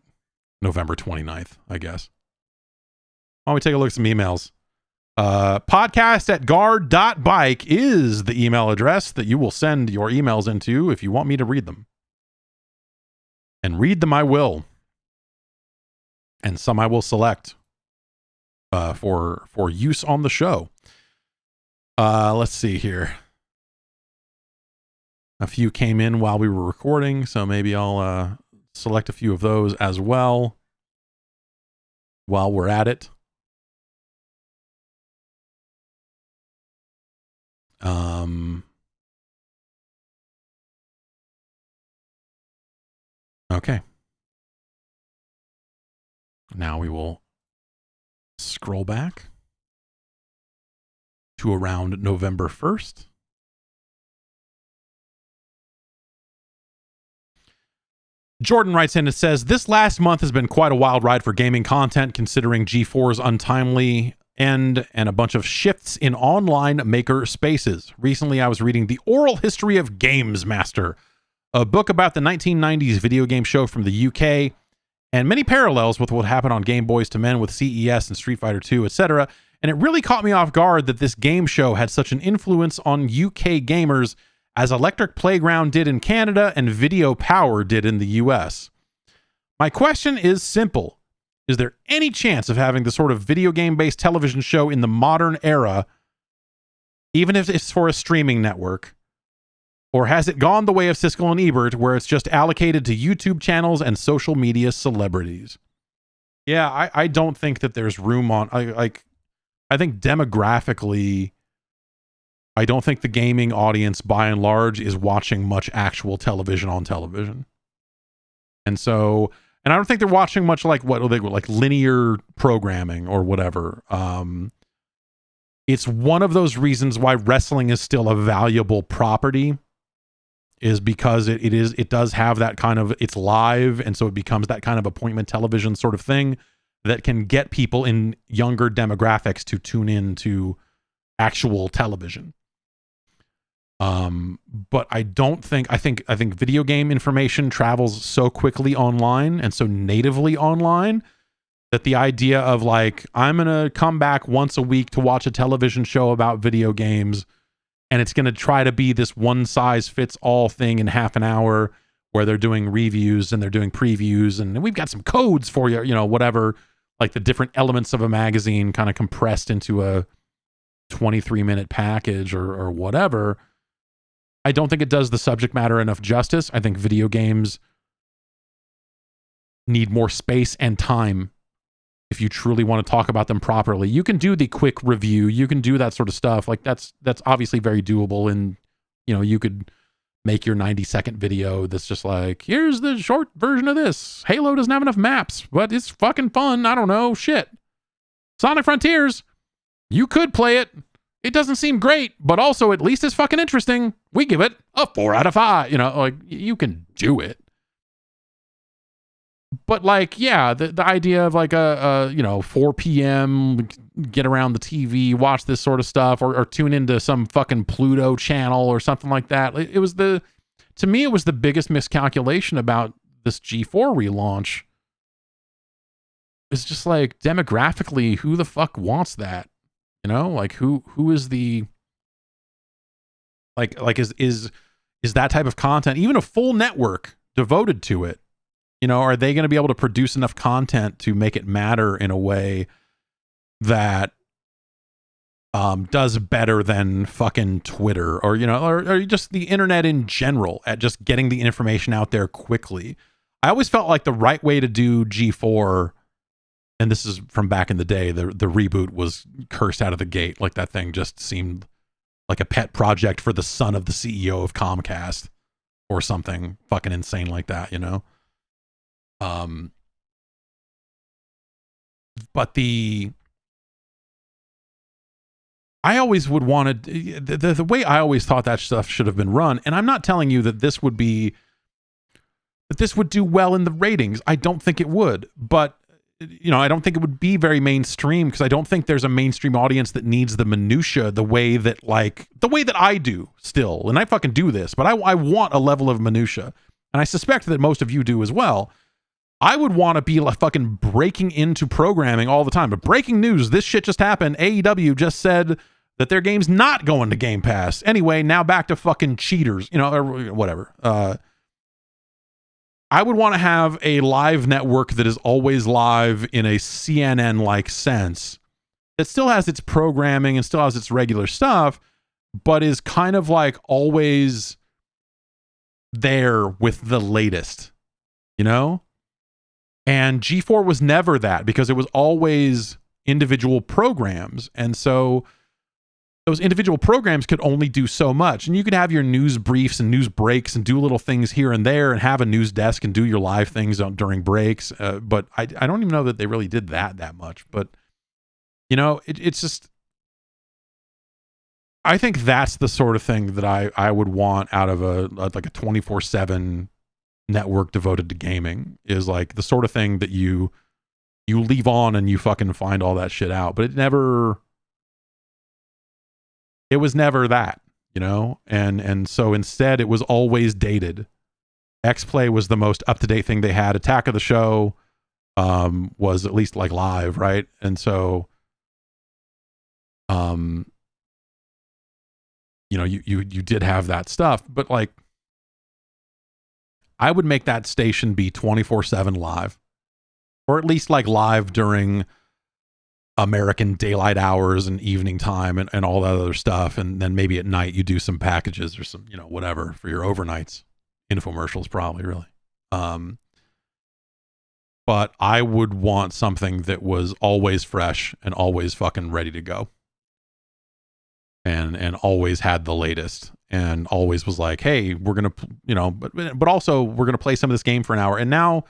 Speaker 1: November 29th, I guess. Why don't we take a look at some emails? Podcast@guard.bike is the email address that you will send your emails into if you want me to read them. And read them I will. And some I will select for use on the show. Let's see here. A few came in while we were recording, so maybe I'll select a few of those as well while we're at it. Okay. Now we will scroll back to around November 1st. Jordan writes in and says, this last month has been quite a wild ride for gaming content, considering G4's untimely end and a bunch of shifts in online maker spaces. Recently, I was reading The Oral History of Games Master, a book about the 1990s video game show from the UK, and many parallels with what happened on Game Boys to Men with CES and Street Fighter 2, etc. And it really caught me off guard that this game show had such an influence on UK gamers as Electric Playground did in Canada and Video Power did in the US. My question is simple. Is there any chance of having the sort of video game-based television show in the modern era, even if it's for a streaming network? Or has it gone the way of Siskel and Ebert, where it's just allocated to YouTube channels and social media celebrities? Yeah, I don't think that there's room on... I think demographically, I don't think the gaming audience, by and large, is watching much actual television on television. And so... And I don't think they're watching much like like linear programming or whatever. It's one of those reasons why wrestling is still a valuable property, is because it does have that kind of, it's live, and so it becomes that kind of appointment television sort of thing that can get people in younger demographics to tune in to actual television. But I think video game information travels so quickly online and so natively online that the idea of, like, I'm going to come back once a week to watch a television show about video games, and it's going to try to be this one size fits all thing in half an hour where they're doing reviews and they're doing previews and we've got some codes for you, whatever, like the different elements of a magazine kind of compressed into a 23-minute package or whatever. I don't think it does the subject matter enough justice. I think video games need more space and time if you truly want to talk about them properly. You can do the quick review. You can do that sort of stuff. Like that's obviously very doable. And, you could make your 90-second video that's just like, here's the short version of this. Halo doesn't have enough maps, but it's fucking fun. I don't know. Shit. Sonic Frontiers. You could play it. It doesn't seem great, but also at least it's fucking interesting. We give it a 4 out of 5. Like, you can do it. But, like, yeah, the idea of like a 4 p.m. get around the TV, watch this sort of stuff, or tune into some fucking Pluto channel or something like that. To me, it was the biggest miscalculation about this G4 relaunch. It's just like, demographically, who the fuck wants that? Like who is the, like is that type of content, even a full network devoted to it, You know, are they going to be able to produce enough content to make it matter in a way that does better than fucking Twitter or, you know, or just the internet in general at just getting the information out there quickly? I always felt like the right way to do G4, and this is from back in the day, the reboot was cursed out of the gate. Like, that thing just seemed like a pet project for the son of the CEO of Comcast or something fucking insane like that, you know? But I always would want to, the way I always thought that stuff should have been run, and I'm not telling you that this would do well in the ratings. I don't think it would, but, you know, I don't think it would be very mainstream because I don't think there's a mainstream audience that needs the minutia the way that I do still. And I fucking do this, but I want a level of minutia. And I suspect that most of you do as well. I would want to be like fucking breaking into programming all the time. But breaking news, this shit just happened. AEW just said that their game's not going to Game Pass. Anyway, now back to fucking cheaters, you know, or whatever. I would want to have a live network that is always live in a CNN-like sense. It still has its programming and still has its regular stuff, but is kind of like always there with the latest, you know? And G4 was never that because it was always individual programs. And so those individual programs could only do so much. And you could have your news briefs and news breaks and do little things here and there and have a news desk and do your live things during breaks. But I don't even know that they really did that much. But, you know, it's just, I think that's the sort of thing that I would want out of a 24/7 network devoted to gaming, is like the sort of thing that you leave on and you fucking find all that shit out. But it was never that, you know? And so instead it was always dated. X-Play was the most up-to-date thing they had. Attack of the Show was at least like live, right? And so you know, you did have that stuff, but like, I would make that station be 24/7 live, or at least like live during American daylight hours and evening time and all that other stuff. And then maybe at night you do some packages or some, you know, whatever for your overnights. Infomercials probably, really. But I would want something that was always fresh and always fucking ready to go. And always had the latest, and always was like, hey, we're going to, you know, but also we're going to play some of this game for an hour. And now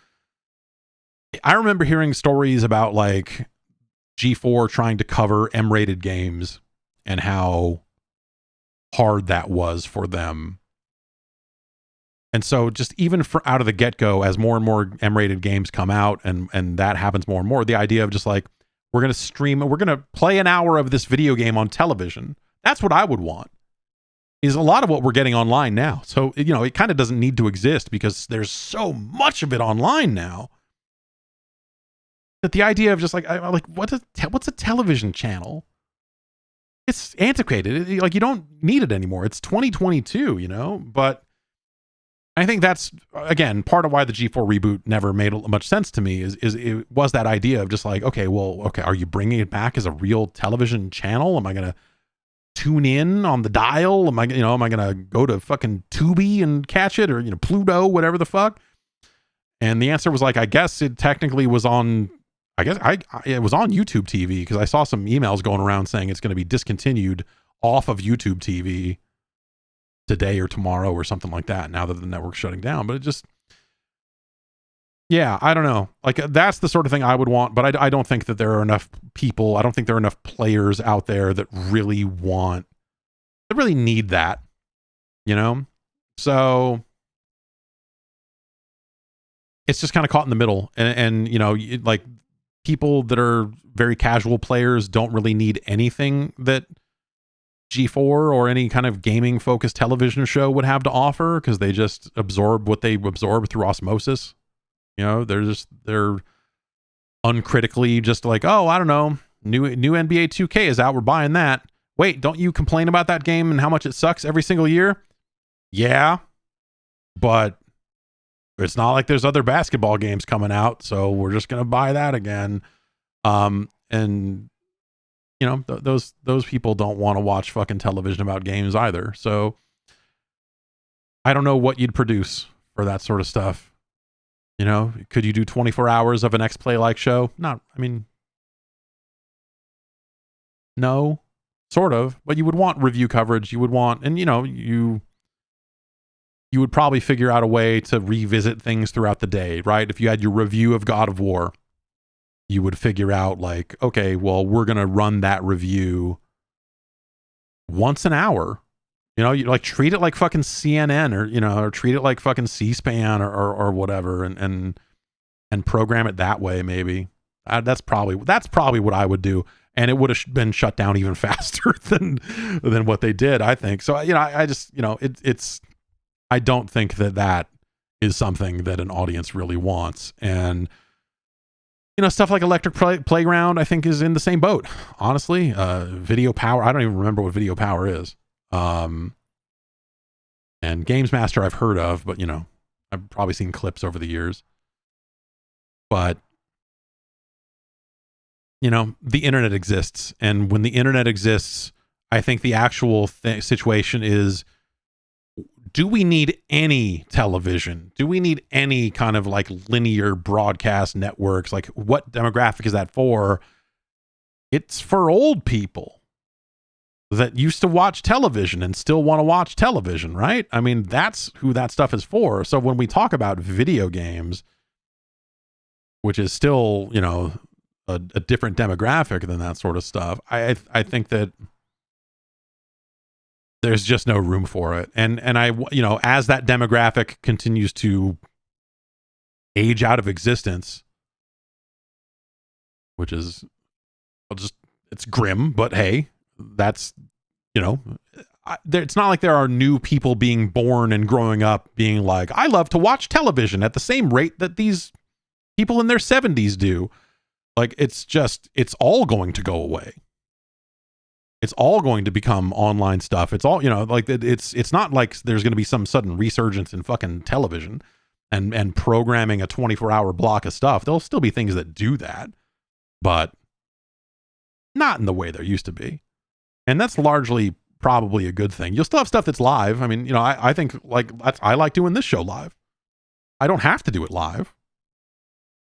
Speaker 1: I remember hearing stories about like G4 trying to cover M-rated games and how hard that was for them. And so just even for out of the get-go, as more and more M-rated games come out and that happens more and more, the idea of just like, we're going to stream, we're going to play an hour of this video game on television. That's what I would want, is a lot of what we're getting online now. So, you know, it kind of doesn't need to exist because there's so much of it online now that the idea of just like, what's a television channel? It's antiquated. Like, you don't need it anymore. It's 2022, you know? But I think that's, again, part of why the G4 reboot never made much sense to me is it was that idea of just like, okay, are you bringing it back as a real television channel? Am I going to tune in on the dial? Am I going to go to fucking Tubi and catch it, or, you know, Pluto, whatever the fuck? And the answer was like, I guess it technically was on, it was on YouTube TV, because I saw some emails going around saying it's going to be discontinued off of YouTube TV today or tomorrow or something like that, now that the network's shutting down. But it just, yeah, I don't know. Like, that's the sort of thing I would want, but I don't think that there are enough people. I don't think there are enough players out there that really need that, you know? So it's just kind of caught in the middle. And you know, like, people that are very casual players don't really need anything that G4 or any kind of gaming focused television show would have to offer, because they just absorb what they absorb through osmosis. You know, they're uncritically just like, oh, I don't know, new NBA 2K is out, we're buying that. Wait, don't you complain about that game and how much it sucks every single year? Yeah, but It's not like there's other basketball games coming out, so we're just going to buy that again. And you know, those people don't want to watch fucking television about games either. So I don't know what you'd produce for that sort of stuff. You know, could you do 24 hours of an X-Play like show? No, sort of, but you would want review coverage. You would want, and you know, you would probably figure out a way to revisit things throughout the day, right? If you had your review of God of War, you would figure out like, okay, well, we're going to run that review once an hour. You know, you like treat it like fucking CNN or, you know, or treat it like fucking C-SPAN or whatever and program it that way. Maybe that's probably what I would do. And it would have been shut down even faster than what they did, I think. So, you know, I just, you know, it's, I don't think that is something that an audience really wants. And, you know, stuff like Electric Playground, I think, is in the same boat. Honestly, Video Power, I don't even remember what Video Power is. And Games Master I've heard of, but, you know, I've probably seen clips over the years. But, you know, the internet exists. And when the internet exists, I think the actual situation is, do we need any television? Do we need any kind of like linear broadcast networks? Like, what demographic is that for? It's for old people that used to watch television and still want to watch television, right? I mean, that's who that stuff is for. So when we talk about video games, which is still, you know, a different demographic than that sort of stuff, I think that there's just no room for it. And I, you know, as that demographic continues to age out of existence, which is, it's grim, but hey, that's, you know, it's not like there are new people being born and growing up being like, I love to watch television at the same rate that these people in their 70s do. Like, it's all going to go away. It's all going to become online stuff. It's all, you know, like it's not like there's going to be some sudden resurgence in fucking television and programming a 24-hour block of stuff. There'll still be things that do that, but not in the way there used to be. And that's largely probably a good thing. You'll still have stuff that's live. I mean, you know, I think like I like doing this show live. I don't have to do it live.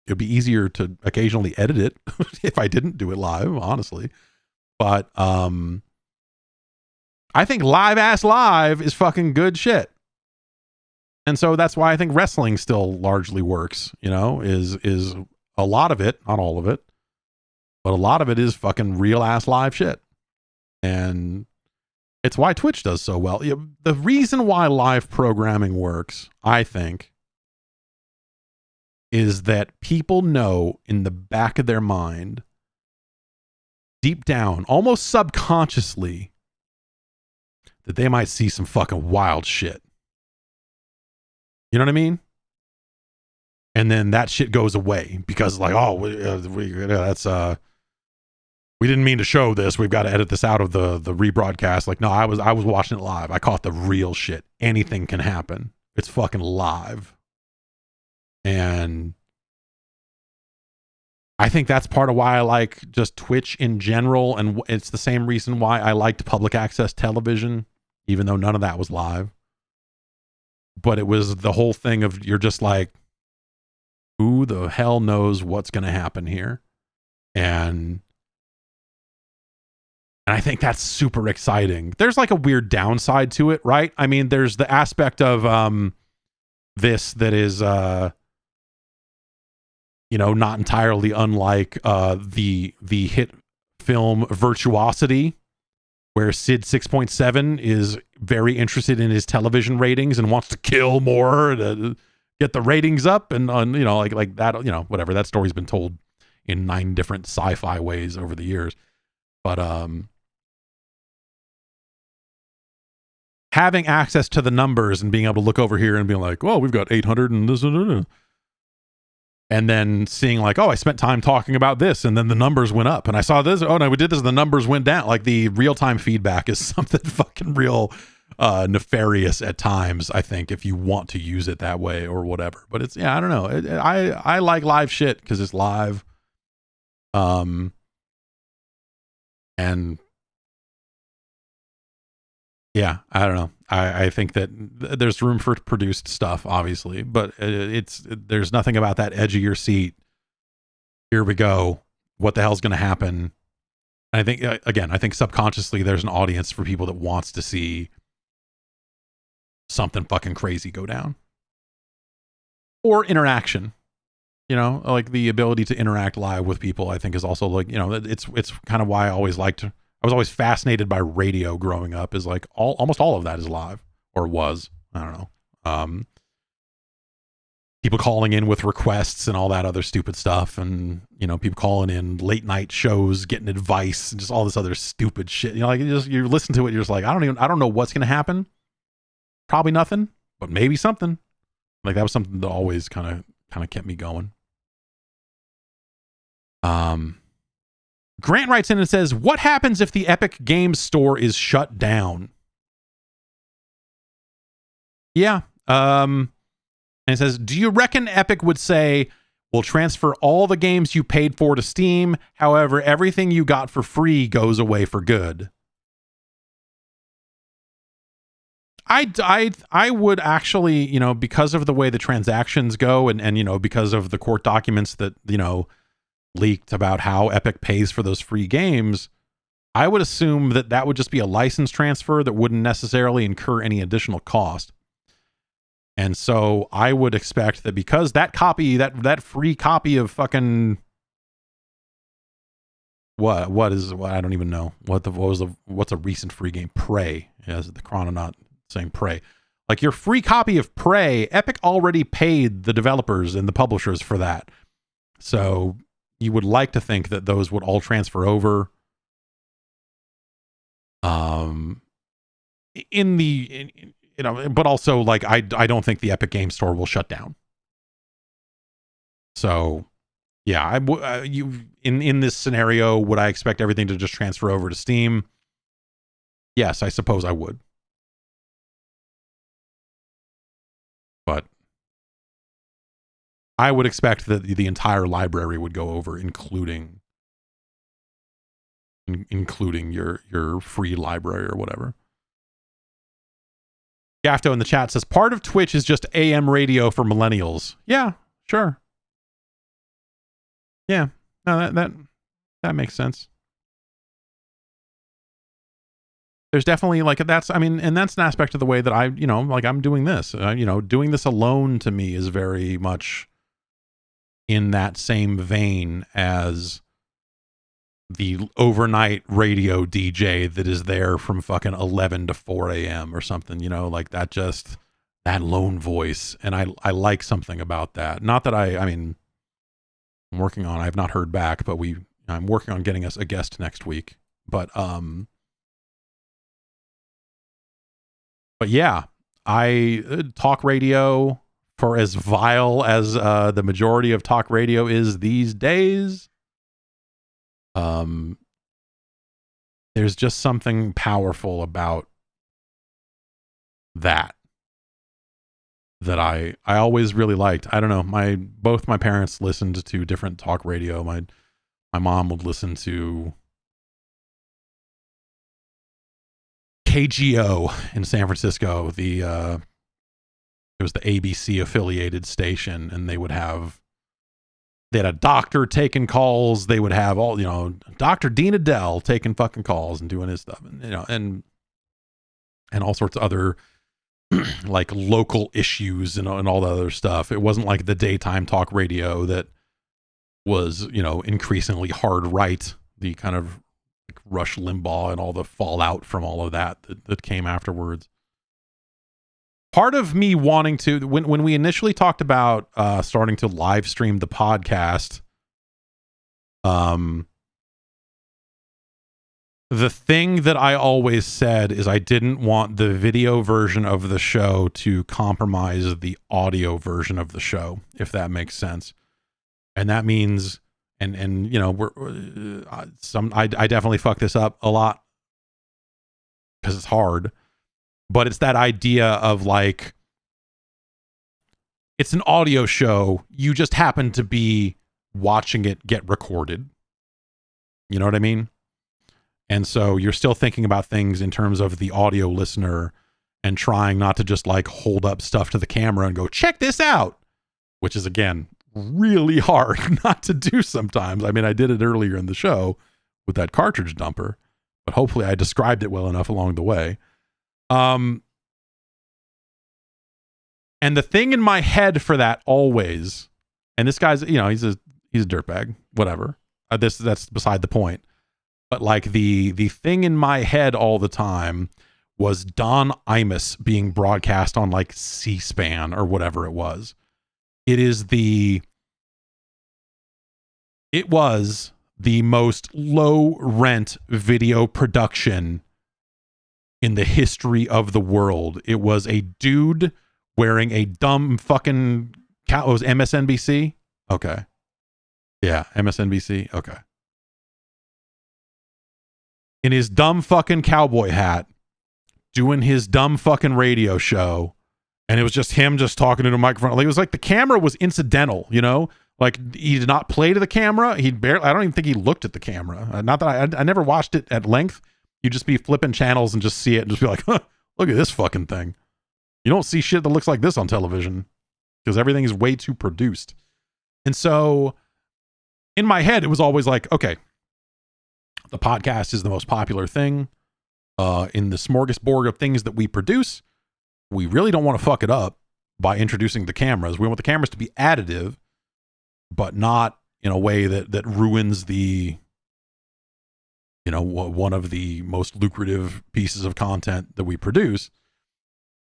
Speaker 1: It'd be easier to occasionally edit it if I didn't do it live, honestly. But I think live is fucking good shit. And so that's why I think wrestling still largely works, you know, is a lot of it, not all of it, but a lot of it is fucking real ass live shit. And it's why Twitch does so well. The reason why live programming works, I think, is that people know in the back of their mind, deep down, almost subconsciously, that they might see some fucking wild shit. You know what I mean? And then that shit goes away because, like, oh, we didn't mean to show this. We've got to edit this out of the rebroadcast. Like, no, I was watching it live. I caught the real shit. Anything can happen. It's fucking live. And I think that's part of why I like just Twitch in general. And it's the same reason why I liked public access television, even though none of that was live. But it was the whole thing of, you're just like, who the hell knows what's going to happen here? And I think that's super exciting. There's like a weird downside to it, right? I mean, there's the aspect of this that is, you know, not entirely unlike the hit film Virtuosity, where Sid 6.7 is very interested in his television ratings and wants to kill more to get the ratings up, and you know, like that, you know, whatever. That story's been told in 9 different sci-fi ways over the years. But having access to the numbers and being able to look over here and being like, well, we've got 800 and this, and then seeing like, oh, I spent time talking about this, and then the numbers went up, and I saw this, oh no, we did this, and the numbers went down. Like, the real-time feedback is something fucking real nefarious at times, I think, if you want to use it that way or whatever. But it's, yeah, I don't know. I like live shit because it's live. And yeah, I don't know. I think that there's room for produced stuff, obviously, but there's nothing about that edge of your seat. Here we go. What the hell's going to happen? And I think, again, I think subconsciously there's an audience for people that wants to see something fucking crazy go down. Or interaction. You know, like the ability to interact live with people, I think is also like, you know, it's kind of why I was always fascinated by radio growing up, is like almost all of that is live, or was, I don't know. People calling in with requests and all that other stupid stuff. And, you know, people calling in late night shows, getting advice and just all this other stupid shit. You know, like you listen to it, you're just like, I don't know what's going to happen. Probably nothing, but maybe something. Like that was something that always kind of kept me going. Grant writes in and says, what happens if the Epic Games Store is shut down? Yeah. And it says, do you reckon Epic would say, we'll transfer all the games you paid for to Steam, however, everything you got for free goes away for good? I would actually, you know, because of the way the transactions go and you know, because of the court documents that, you know, leaked about how Epic pays for those free games, I would assume that would just be a license transfer that wouldn't necessarily incur any additional cost. And so I would expect that because that copy, that free copy of fucking what I don't even know what's a recent free game, Prey, as the Chrononaut saying Prey, like your free copy of Prey, Epic already paid the developers and the publishers for that. So you would like to think that those would all transfer over. You know, but also like I don't think the Epic Game Store will shut down. So yeah, in this scenario, would I expect everything to just transfer over to Steam? Yes, I suppose I would. But I would expect that the entire library would go over, including your free library or whatever. Gafto in the chat says, part of Twitch is just AM radio for millennials. Yeah, sure. Yeah, no, that makes sense. There's definitely like that's an aspect of the way that I, you know, like I'm doing this. You know, doing this alone to me is very much in that same vein as the overnight radio DJ that is there from fucking 11 to 4 a.m. or something, you know, like that lone voice. And I like something about that. Not that I'm working on, I've not heard back, but I'm working on getting us a guest next week. But yeah, talk radio, for as vile as the majority of talk radio is these days, there's just something powerful about that I always really liked. I don't know, both my parents listened to different talk radio. My mom would listen to KGO in San Francisco. It was the ABC affiliated station, and they had a doctor taking calls. They would have all, you know, Dr. Dean Adele taking fucking calls and doing his stuff, and, you know, and all sorts of other like local issues and all the other stuff. It wasn't like the daytime talk radio that was, you know, increasingly hard right, the kind of like Rush Limbaugh and all the fallout from all of that came afterwards. Part of me wanting to, when we initially talked about starting to live stream the podcast, the thing that I always said is I didn't want the video version of the show to compromise the audio version of the show, if that makes sense. And that means, and you know, I definitely fuck this up a lot because it's hard. but it's that idea of like, it's an audio show. You just happen to be watching it get recorded. You know what I mean? And so you're still thinking about things in terms of the audio listener and trying not to just like hold up stuff to the camera and go, check this out, which is, again, really hard not to do sometimes. I mean, I did it earlier in the show with that cartridge dumper, but hopefully I described it well enough along the way. And the thing in my head for that always, and this guy's, you know, he's a dirtbag, whatever. That's beside the point. But like the thing in my head all the time was Don Imus being broadcast on like C-SPAN or whatever it was. It was the most low rent video production in the history of the world. It was a dude wearing a dumb fucking it was MSNBC? Okay. Yeah, MSNBC. Okay. In his dumb fucking cowboy hat, doing his dumb fucking radio show, and it was just him just talking into a microphone. Like, it was like the camera was incidental, you know? Like, he did not play to the camera. I don't even think he looked at the camera. Not that I never watched it at length. You'd just be flipping channels and just see it and just be like, huh, look at this fucking thing. You don't see shit that looks like this on television because everything is way too produced. And so in my head, it was always like, okay, the podcast is the most popular thing in the smorgasbord of things that we produce. We really don't want to fuck it up by introducing the cameras. We want the cameras to be additive, but not in a way that ruins the, you know, one of the most lucrative pieces of content that we produce.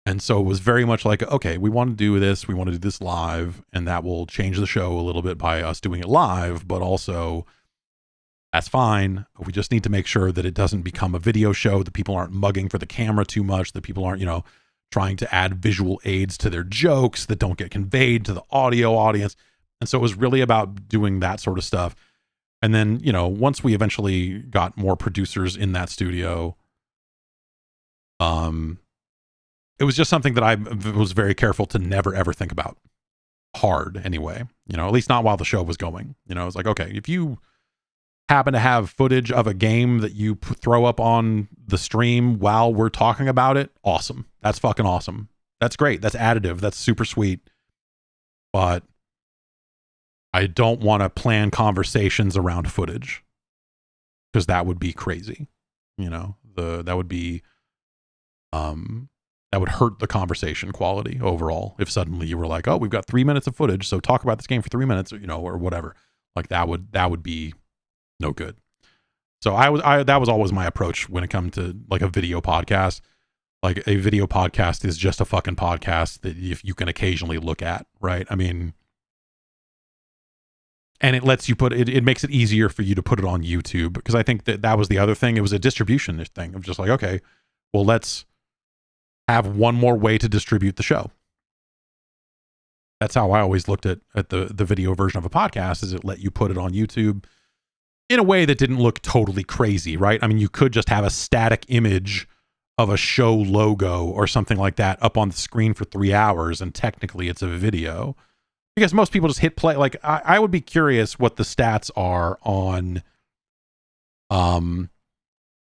Speaker 1: And so it was very much like, okay, we want to do this. We want to do this live, and that will change the show a little bit by us doing it live, but also that's fine. We just need to make sure that it doesn't become a video show, that people aren't mugging for the camera too much, that people aren't, you know, trying to add visual aids to their jokes that don't get conveyed to the audio audience. And so it was really about doing that sort of stuff. And then, you know, once we eventually got more producers in that studio, it was just something that I was very careful to never, ever think about hard anyway, you know, at least not while the show was going. You know, it's like, okay, if you happen to have footage of a game that you throw up on the stream while we're talking about it, awesome. That's fucking awesome. That's great. That's additive. That's super sweet. But I don't want to plan conversations around footage because that would be crazy. You know, that would be, that would hurt the conversation quality overall. If suddenly you were like, oh, we've got 3 minutes of footage, so talk about this game for 3 minutes, or, you know, or whatever. Like that would be no good. So that was always my approach when it comes to like a video podcast. Like a video podcast is just a fucking podcast that if you can occasionally look at, right? I mean, and it lets you it makes it easier for you to put it on YouTube, because I think that was the other thing. It was a distribution thing of just like, okay, well, let's have one more way to distribute the show. That's how I always looked at the video version of a podcast, is it let you put it on YouTube in a way that didn't look totally crazy, right? I mean, you could just have a static image of a show logo or something like that up on the screen for 3 hours, and technically it's a video. Because most people just hit play. Like, I would be curious what the stats are on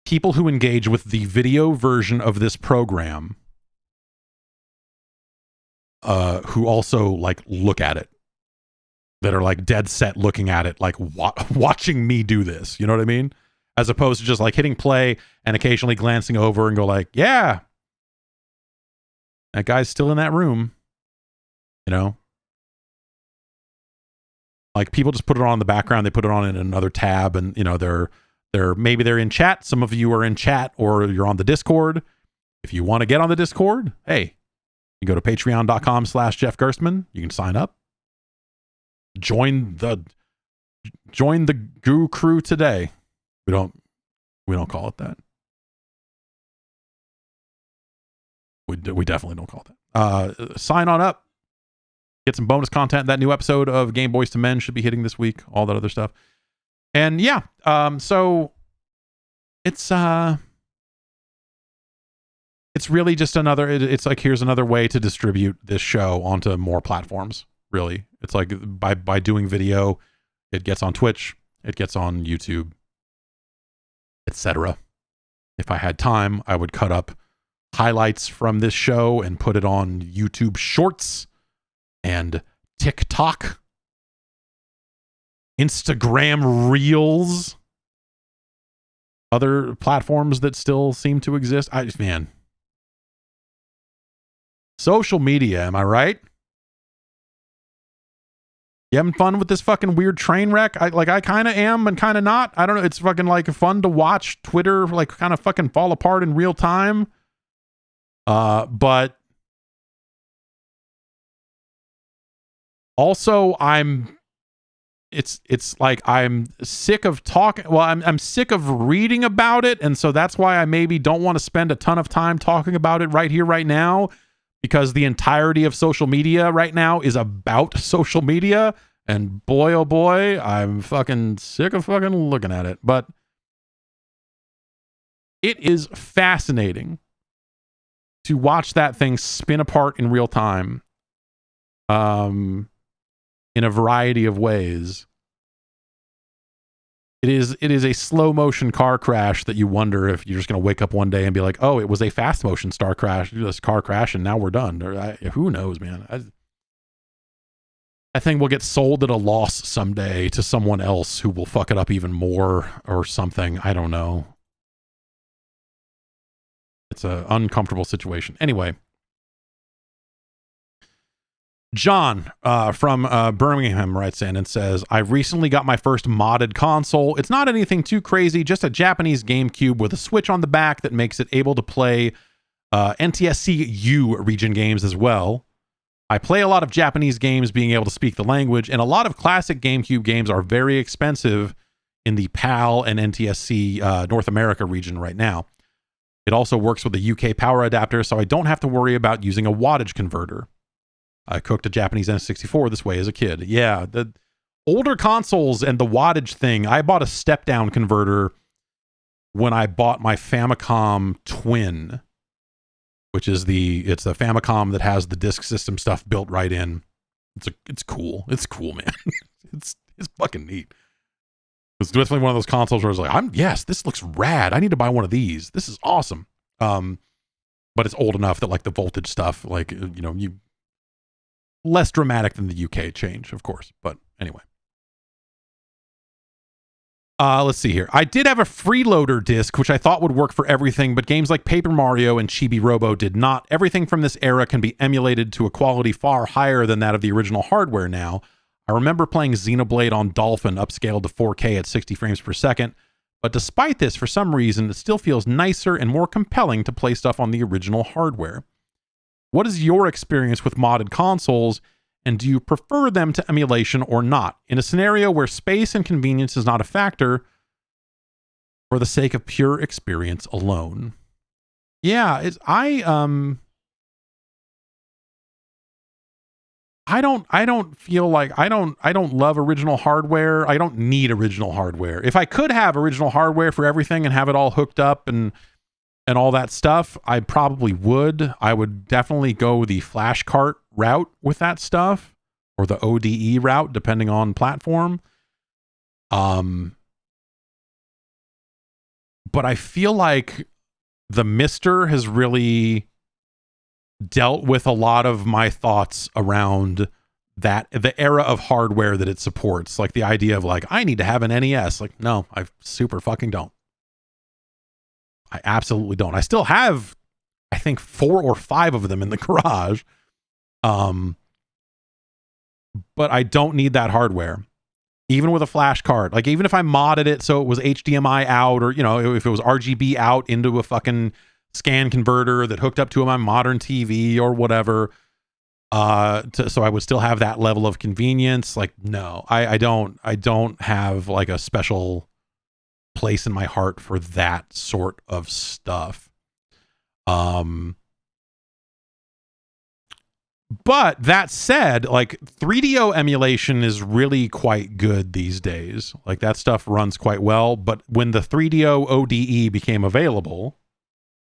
Speaker 1: people who engage with the video version of this program, who also like look at it, that are like dead set looking at it, like watching me do this. You know what I mean? As opposed to just like hitting play and occasionally glancing over and go like, yeah, that guy's still in that room. You know? Like, people just put it on in the background. They put it on in another tab, and you know, maybe they're in chat. Some of you are in chat, or you're on the Discord. If you want to get on the Discord, hey, you go to patreon.com/Jeff Gerstmann. You can sign up. Join the Goo Crew today. We don't call it that. We definitely don't call it that. Sign on up. Get some bonus content. That new episode of Game Boys to Men should be hitting this week. All that other stuff. And yeah, so it's it's really just another, it's like, here's another way to distribute this show onto more platforms. Really. It's like by doing video, it gets on Twitch, it gets on YouTube, etc. If I had time, I would cut up highlights from this show and put it on YouTube Shorts and TikTok, Instagram Reels, other platforms that still seem to exist. Man, social media, am I right? You having fun with this fucking weird train wreck? I kind of am and kind of not. I don't know. It's fucking like fun to watch Twitter like kind of fucking fall apart in real time. But also it's like I'm sick of talking. Well, I'm sick of reading about it. And so that's why I maybe don't want to spend a ton of time talking about it right here, right now, because the entirety of social media right now is about social media. And boy, oh boy, I'm fucking sick of fucking looking at it. But it is fascinating to watch that thing spin apart in real time, in a variety of ways. It is a slow motion car crash that you wonder if you're just going to wake up one day and be like, oh, it was a fast motion car crash and now we're done. Or who knows, man. I think we'll get sold at a loss someday to someone else who will fuck it up even more or something. I don't know. It's an uncomfortable situation. Anyway, John from Birmingham writes in and says, I recently got my first modded console. It's not anything too crazy, just a Japanese GameCube with a switch on the back that makes it able to play NTSC U region games as well. I play a lot of Japanese games being able to speak the language, and a lot of classic GameCube games are very expensive in the PAL and NTSC North America region right now. It also works with a UK power adapter, so I don't have to worry about using a wattage converter. I cooked a Japanese N64 this way as a kid. Yeah, the older consoles and the wattage thing. I bought a step-down converter when I bought my Famicom Twin, which is it's a Famicom that has the disk system stuff built right in. It's cool. It's cool, man. it's fucking neat. It's definitely one of those consoles where I was like, yes, this looks rad. I need to buy one of these. This is awesome. But it's old enough that like the voltage stuff, like, you less dramatic than the UK change, of course. But anyway. Let's see here. I did have a freeloader disc, which I thought would work for everything, but games like Paper Mario and Chibi Robo did not. Everything from this era can be emulated to a quality far higher than that of the original hardware now. I remember playing Xenoblade on Dolphin upscaled to 4K at 60 frames per second, but despite this, for some reason, it still feels nicer and more compelling to play stuff on the original hardware. What is your experience with modded consoles, and do you prefer them to emulation or not? In a scenario where space and convenience is not a factor, for the sake of pure experience alone. Yeah, I don't feel like I don't love original hardware. I don't need original hardware. If I could have original hardware for everything and have it all hooked up and all that stuff, I probably would. I would definitely go the flash cart route with that stuff, or the ODE route, depending on platform. But I feel like the Mister has really dealt with a lot of my thoughts around that, the era of hardware that it supports. Like the idea of like, I need to have an NES. Like, no, I super fucking don't. I absolutely don't. I still have, I think, 4 or 5 of them in the garage. But I don't need that hardware. Even with a flash card. Like, even if I modded it so it was HDMI out, or, if it was RGB out into a fucking scan converter that hooked up to my modern TV or whatever, so I would still have that level of convenience. Like, no, I don't have like a special place in my heart for that sort of stuff. But that said, like 3DO emulation is really quite good these days. Like that stuff runs quite well. But when the 3DO ODE became available,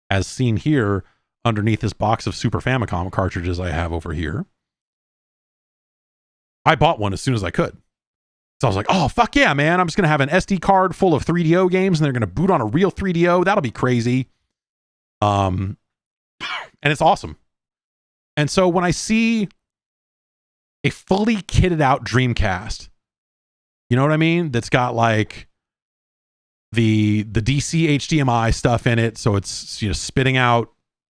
Speaker 1: as seen here, underneath this box of Super Famicom cartridges I have over here. I bought one as soon as I could. So I was like, oh, fuck yeah, man. I'm just going to have an SD card full of 3DO games and they're going to boot on a real 3DO. That'll be crazy. And it's awesome. And so when I see a fully kitted out Dreamcast, you know what I mean? That's got like the DC HDMI stuff in it. So it's, you know, spitting out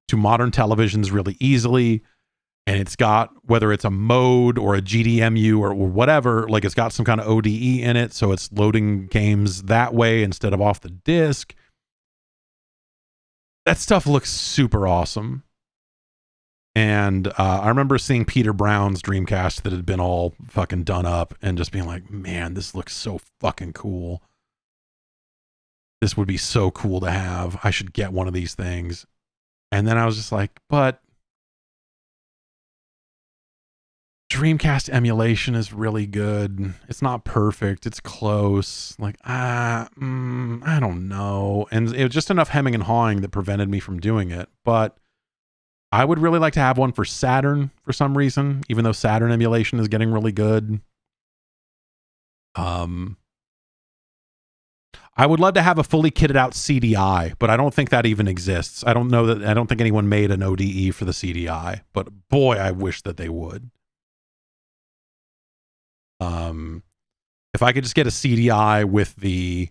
Speaker 1: to modern televisions really easily. And it's got, whether it's a mode or a GDMU or whatever, like it's got some kind of ODE in it. So it's loading games that way instead of off the disc. That stuff looks super awesome. And I remember seeing Peter Brown's Dreamcast that had been all fucking done up and just being like, man, this looks so fucking cool. This would be so cool to have. I should get one of these things. And then I was just like, but Dreamcast emulation is really good. It's not perfect. It's close. Like, I don't know. And it was just enough hemming and hawing that prevented me from doing it. But I would really like to have one for Saturn for some reason, even though Saturn emulation is getting really good. I would love to have a fully kitted out CDI, but I don't think that even exists. I don't think anyone made an ODE for the CDI, but boy, I wish that they would. If I could just get a CDI with the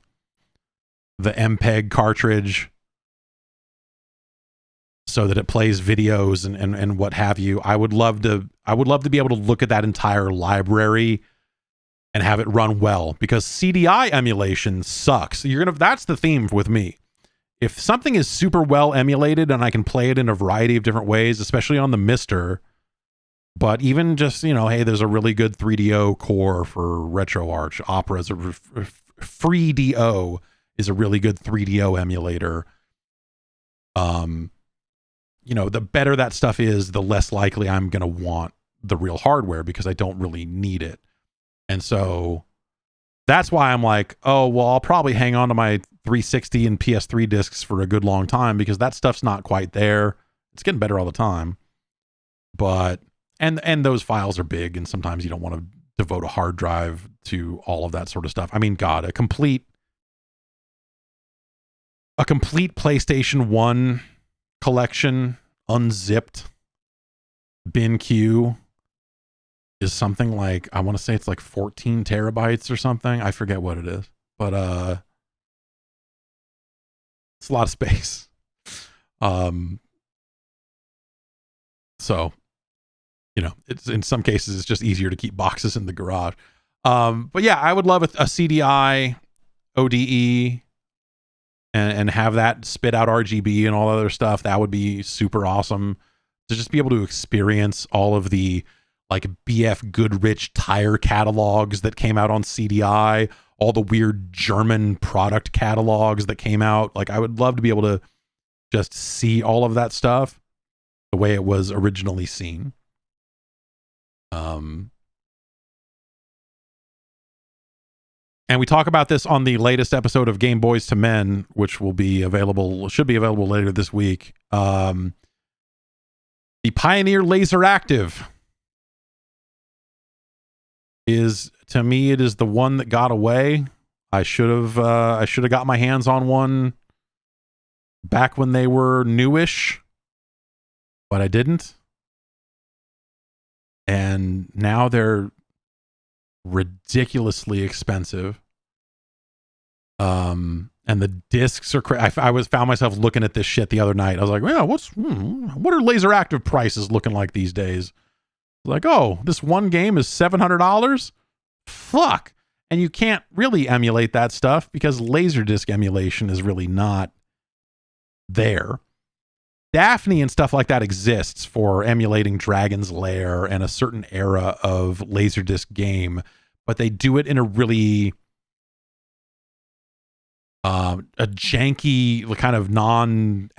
Speaker 1: MPEG cartridge so that it plays videos and what have you, I would love to be able to look at that entire library and have it run well, because CDI emulation sucks. That's the theme with me. If something is super well emulated and I can play it in a variety of different ways, especially on the Mister, but even just, you know, hey, there's a really good 3DO core for RetroArch. Opera is FreeDO is a really good 3DO emulator. You know, the better that stuff is, the less likely I'm going to want the real hardware because I don't really need it. And so that's why I'm like, oh, well, I'll probably hang on to my 360 and PS3 discs for a good long time because that stuff's not quite there. It's getting better all the time. But and those files are big, and sometimes you don't want to devote a hard drive to all of that sort of stuff. I mean, God, a complete PlayStation 1 collection, unzipped, bin queue, is something like, I want to say it's like 14 terabytes or something. I forget what it is, but it's a lot of space. So, you know, it's, in some cases it's just easier to keep boxes in the garage. But yeah, I would love a CDI ODE and have that spit out RGB and all other stuff. That would be super awesome to just be able to experience all of the like BF Goodrich tire catalogs that came out on CDI, all the weird German product catalogs that came out. Like, I would love to be able to just see all of that stuff the way it was originally seen. And we talk about this on the latest episode of Game Boys to Men, which should be available later this week. The Pioneer Laser Active is, to me, it is the one that got away. I should have got my hands on one back when they were newish, but I didn't. And now they're ridiculously expensive. And the discs are found myself looking at this shit the other night. I was like, well, what are laser active prices looking like these days? Like, oh, this one game is $700. Fuck. And you can't really emulate that stuff because Laserdisc emulation is really not there. Daphne and stuff like that exists for emulating Dragon's Lair and a certain era of Laserdisc game, but they do it in a really a janky, kind of an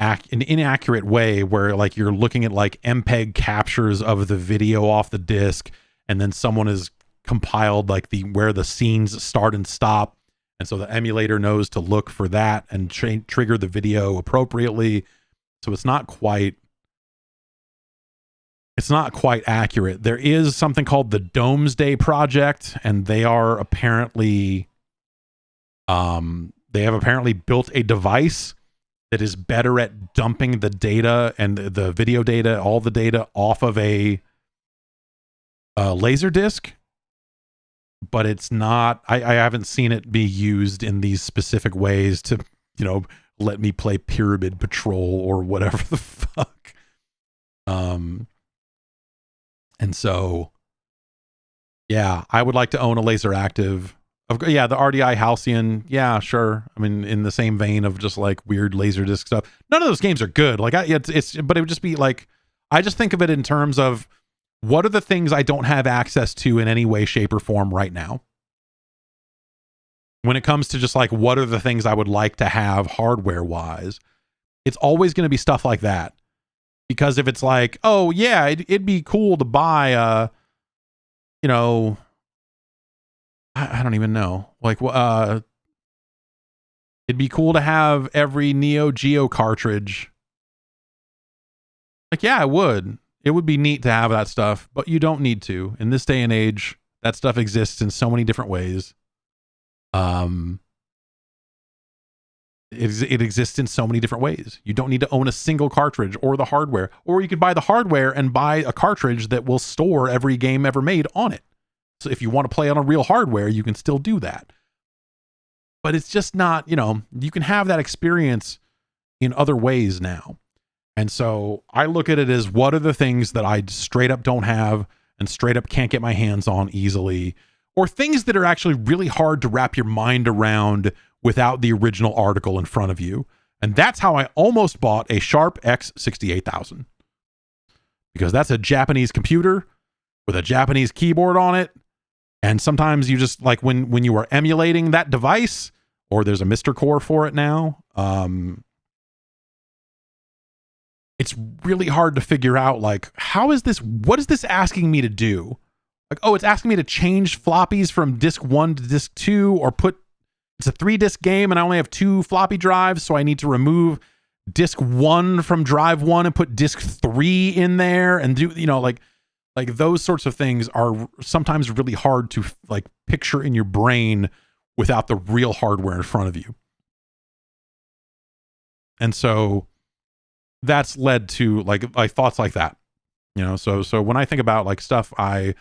Speaker 1: inaccurate way, where like you're looking at like MPEG captures of the video off the disc, and then someone has compiled like where the scenes start and stop, and so the emulator knows to look for that and trigger the video appropriately. So it's not quite it's not quite accurate. There is something called the Domesday Project, and they are apparently they have apparently built a device that is better at dumping the data and the video data, all the data off of a laser disc, but it's not, I haven't seen it be used in these specific ways to, you know, let me play Pyramid Patrol or whatever the fuck. And so, yeah, I would like to own a laser active. Yeah, the RDI Halcyon. Yeah, sure. I mean, in the same vein of just like weird laser disc stuff. None of those games are good. Like, but it would just be like, I just think of it in terms of what are the things I don't have access to in any way, shape, or form right now. When it comes to just like, what are the things I would like to have hardware wise? It's always going to be stuff like that. Because if it's like, oh yeah, it'd be cool to buy you know, I don't even know. Like, it'd be cool to have every Neo Geo cartridge. Like, yeah, it would. It would be neat to have that stuff, but you don't need to. In this day and age, that stuff exists in so many different ways. It exists in so many different ways. You don't need to own a single cartridge or the hardware, or you could buy the hardware and buy a cartridge that will store every game ever made on it. So if you want to play on a real hardware, you can still do that. But it's just not, you know, you can have that experience in other ways now. And so I look at it as, what are the things that I straight up don't have and straight up can't get my hands on easily, or things that are actually really hard to wrap your mind around without the original article in front of you. And that's how I almost bought a Sharp X68000, because that's a Japanese computer with a Japanese keyboard on it. And sometimes you just like when you are emulating that device, or there's a Mr. Core for it now, it's really hard to figure out, like, what is this asking me to do? Like, oh, it's asking me to change floppies from disk 1 to disk 2, or it's a 3-disc game and I only have 2 floppy drives, so I need to remove disk 1 from drive 1 and put disk 3 in there and do, you know, like those sorts of things are sometimes really hard to like picture in your brain without the real hardware in front of you. And so that's led to like thoughts like that, you know? So when I think about like stuff I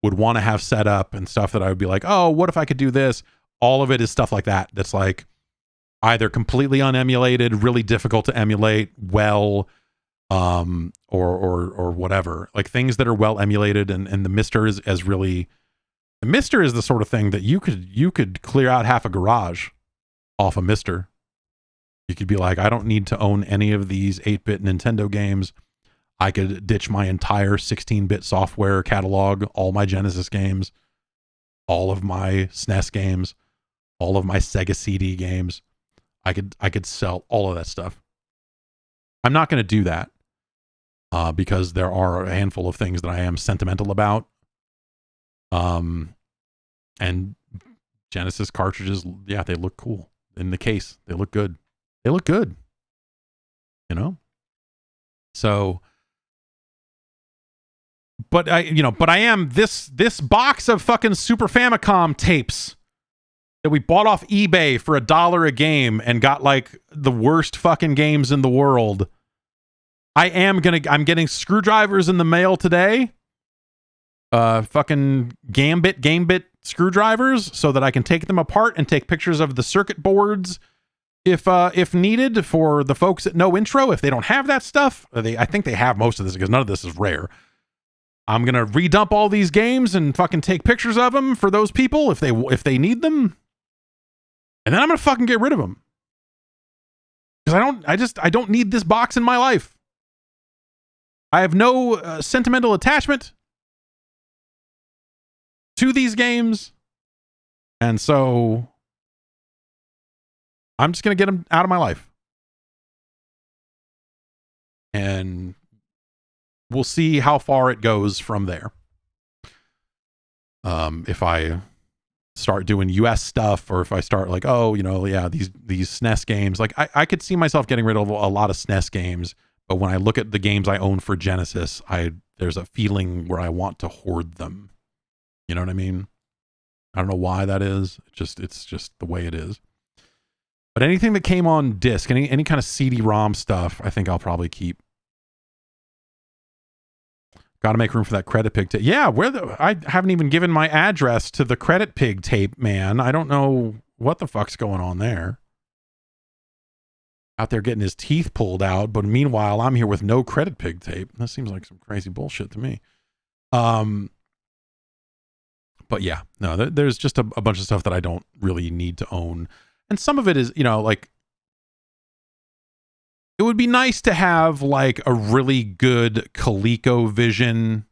Speaker 1: would want to have set up and stuff that I would be like, oh, what if I could do this? All of it is stuff like that. That's like either completely unemulated, really difficult to emulate well, or whatever, like things that are well emulated. And the Mister is the Mister is the sort of thing that you could clear out half a garage off a Mister. You could be like, I don't need to own any of these 8-bit Nintendo games. I could ditch my entire 16-bit software catalog, all my Genesis games, all of my SNES games, all of my Sega CD games. I could sell all of that stuff. I'm not going to do that. Because there are a handful of things that I am sentimental about. And Genesis cartridges, yeah, they look cool in the case. They look good. They look good. You know? So, but I am this box of fucking Super Famicom tapes that we bought off eBay for $1 a game and got like the worst fucking games in the world. I'm getting screwdrivers in the mail today. Fucking Gambit screwdrivers, so that I can take them apart and take pictures of the circuit boards if needed for the folks at No Intro. If they don't have that stuff, I think they have most of this because none of this is rare. I'm going to redump all these games and fucking take pictures of them for those people if they need them. And then I'm going to fucking get rid of them. Because I don't need this box in my life. I have no sentimental attachment to these games. And so I'm just going to get them out of my life. And we'll see how far it goes from there. If I start doing US stuff, or if I start like, oh, you know, yeah, these SNES games, like I could see myself getting rid of a lot of SNES games. But when I look at the games I own for Genesis, I there's a feeling where I want to hoard them. You know what I mean? I don't know why that is. It's just the way it is. But anything that came on disc, any kind of CD-ROM stuff, I think I'll probably keep. Got to make room for that credit pig tape. Yeah, I haven't even given my address to the credit pig tape, man. I don't know what the fuck's going on there. Out there getting his teeth pulled out, but meanwhile, I'm here with no credit pig tape. That seems like some crazy bullshit to me. But yeah, no, there's just a bunch of stuff that I don't really need to own. And some of it is, like, it would be nice to have like a really good ColecoVision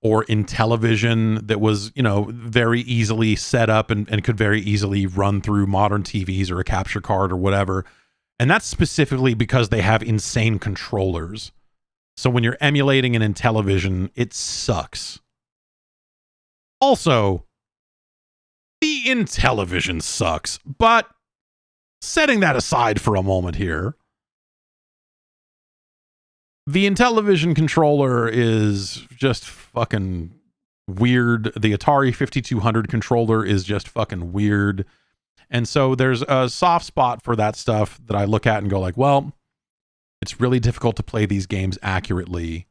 Speaker 1: or Intellivision that was, very easily set up and could very easily run through modern TVs or a capture card or whatever. And that's specifically because they have insane controllers. So when you're emulating an Intellivision, it sucks. Also, the Intellivision sucks, but setting that aside for a moment here, the Intellivision controller is just fucking weird. The Atari 5200 controller is just fucking weird. And so there's a soft spot for that stuff that I look at and go like, well, it's really difficult to play these games accurately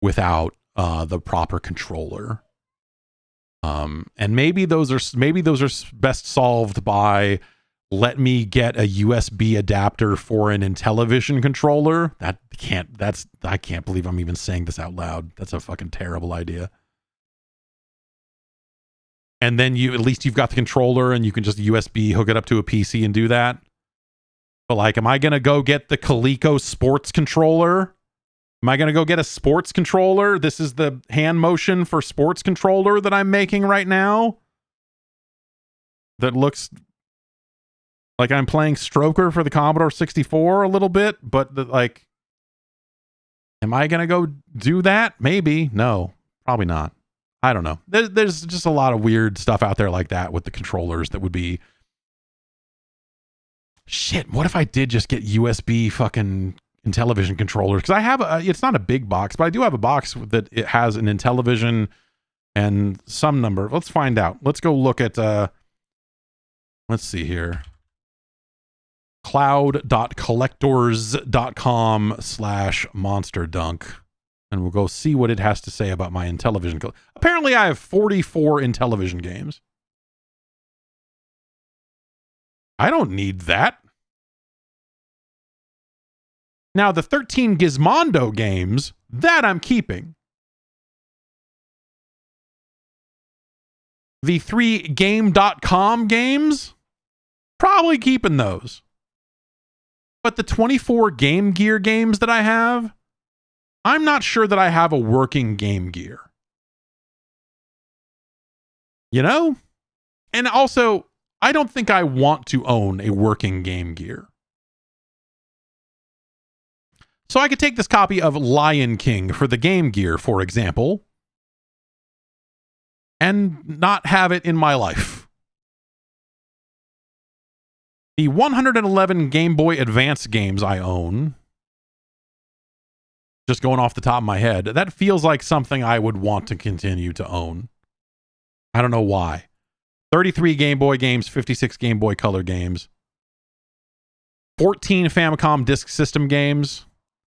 Speaker 1: without the proper controller. And maybe those are best solved by let me get a USB adapter for an Intellivision controller. I can't believe I'm even saying this out loud. That's a fucking terrible idea. And then at least you've got the controller and you can just USB hook it up to a PC and do that. But like, am I going to go get the Coleco sports controller? Am I going to go get a sports controller? This is the hand motion for sports controller that I'm making right now. That looks like I'm playing Stroker for the Commodore 64 a little bit, but am I going to go do that? Maybe. No, probably not. I don't know. There's just a lot of weird stuff out there like that with the controllers that would be... Shit, what if I did just get USB fucking Intellivision controllers? Because I have it's not a big box, but I do have a box that it has an Intellivision and some number. Let's find out. Let's go look at... let's see here. cloud.collectors.com/monsterdunk. And we'll go see what it has to say about my Intellivision. Apparently I have 44 Intellivision games. I don't need that. Now the 13 Gizmondo games, that I'm keeping. The 3 Game.com games, probably keeping those. But the 24 Game Gear games that I have, I'm not sure that I have a working Game Gear. And also, I don't think I want to own a working Game Gear. So I could take this copy of Lion King for the Game Gear, for example, and not have it in my life. The 111 Game Boy Advance games I own, just going off the top of my head, that feels like something I would want to continue to own. I don't know why. 33 Game Boy games, 56 Game Boy Color games, 14 Famicom Disk System games,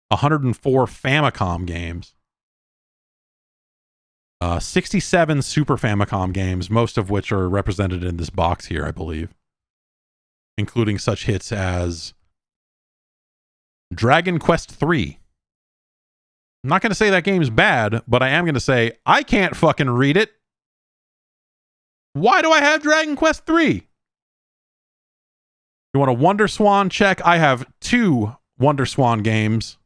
Speaker 1: 104 Famicom games, 67 Super Famicom games, most of which are represented in this box here, I believe, including such hits as Dragon Quest III. I'm not going to say that game's bad, but I am going to say I can't fucking read it. Why do I have Dragon Quest III? You want a Wonder Swan check? I have 2 Wonder Swan games.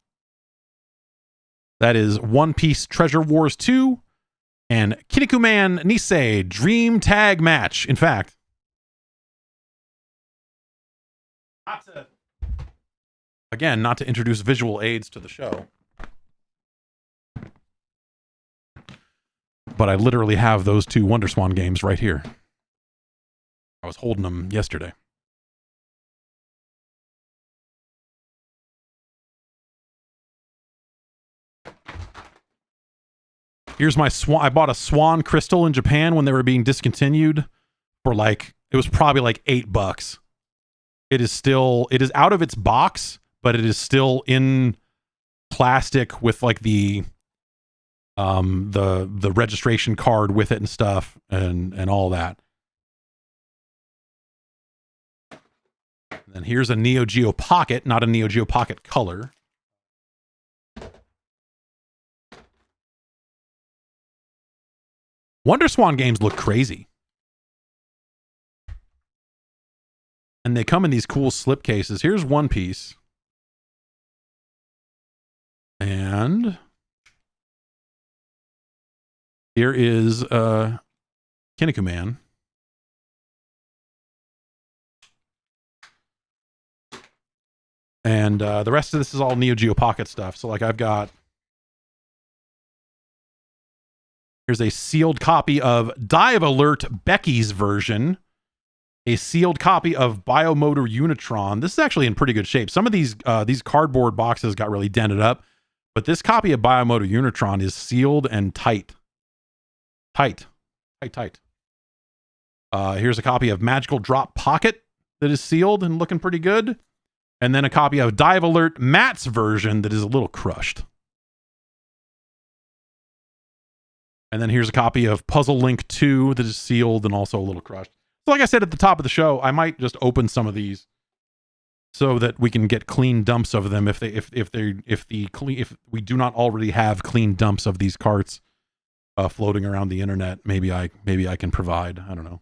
Speaker 1: That is One Piece Treasure Wars 2 and Kinnikuman Nisei Dream Tag Match. In fact, not to introduce visual aids to the show, but I literally have those 2 Wonder Swan games right here. I was holding them yesterday. Here's my Swan. I bought a Swan crystal in Japan when they were being discontinued for like, it was probably like $8. It is out of its box, but it is still in plastic with like the registration card with it and stuff and all that. And here's a Neo Geo Pocket, not a Neo Geo Pocket Color. Wonder Swan games look crazy. And they come in these cool slip cases. Here's one piece. And here is Kinniku Man. And the rest of this is all Neo Geo Pocket stuff. So like I've got, here's a sealed copy of Dive Alert Becky's version. A sealed copy of Biomotor Unitron. This is actually in pretty good shape. Some of these cardboard boxes got really dented up, but this copy of Biomotor Unitron is sealed and tight. Tight. Here's a copy of Magical Drop Pocket that is sealed and looking pretty good. And then a copy of Dive Alert Matt's version that is a little crushed. And then here's a copy of Puzzle Link 2 that is sealed and also a little crushed. So like I said at the top of the show, I might just open some of these so that we can get clean dumps of them if we do not already have clean dumps of these carts floating around the internet. Maybe I can provide. I don't know.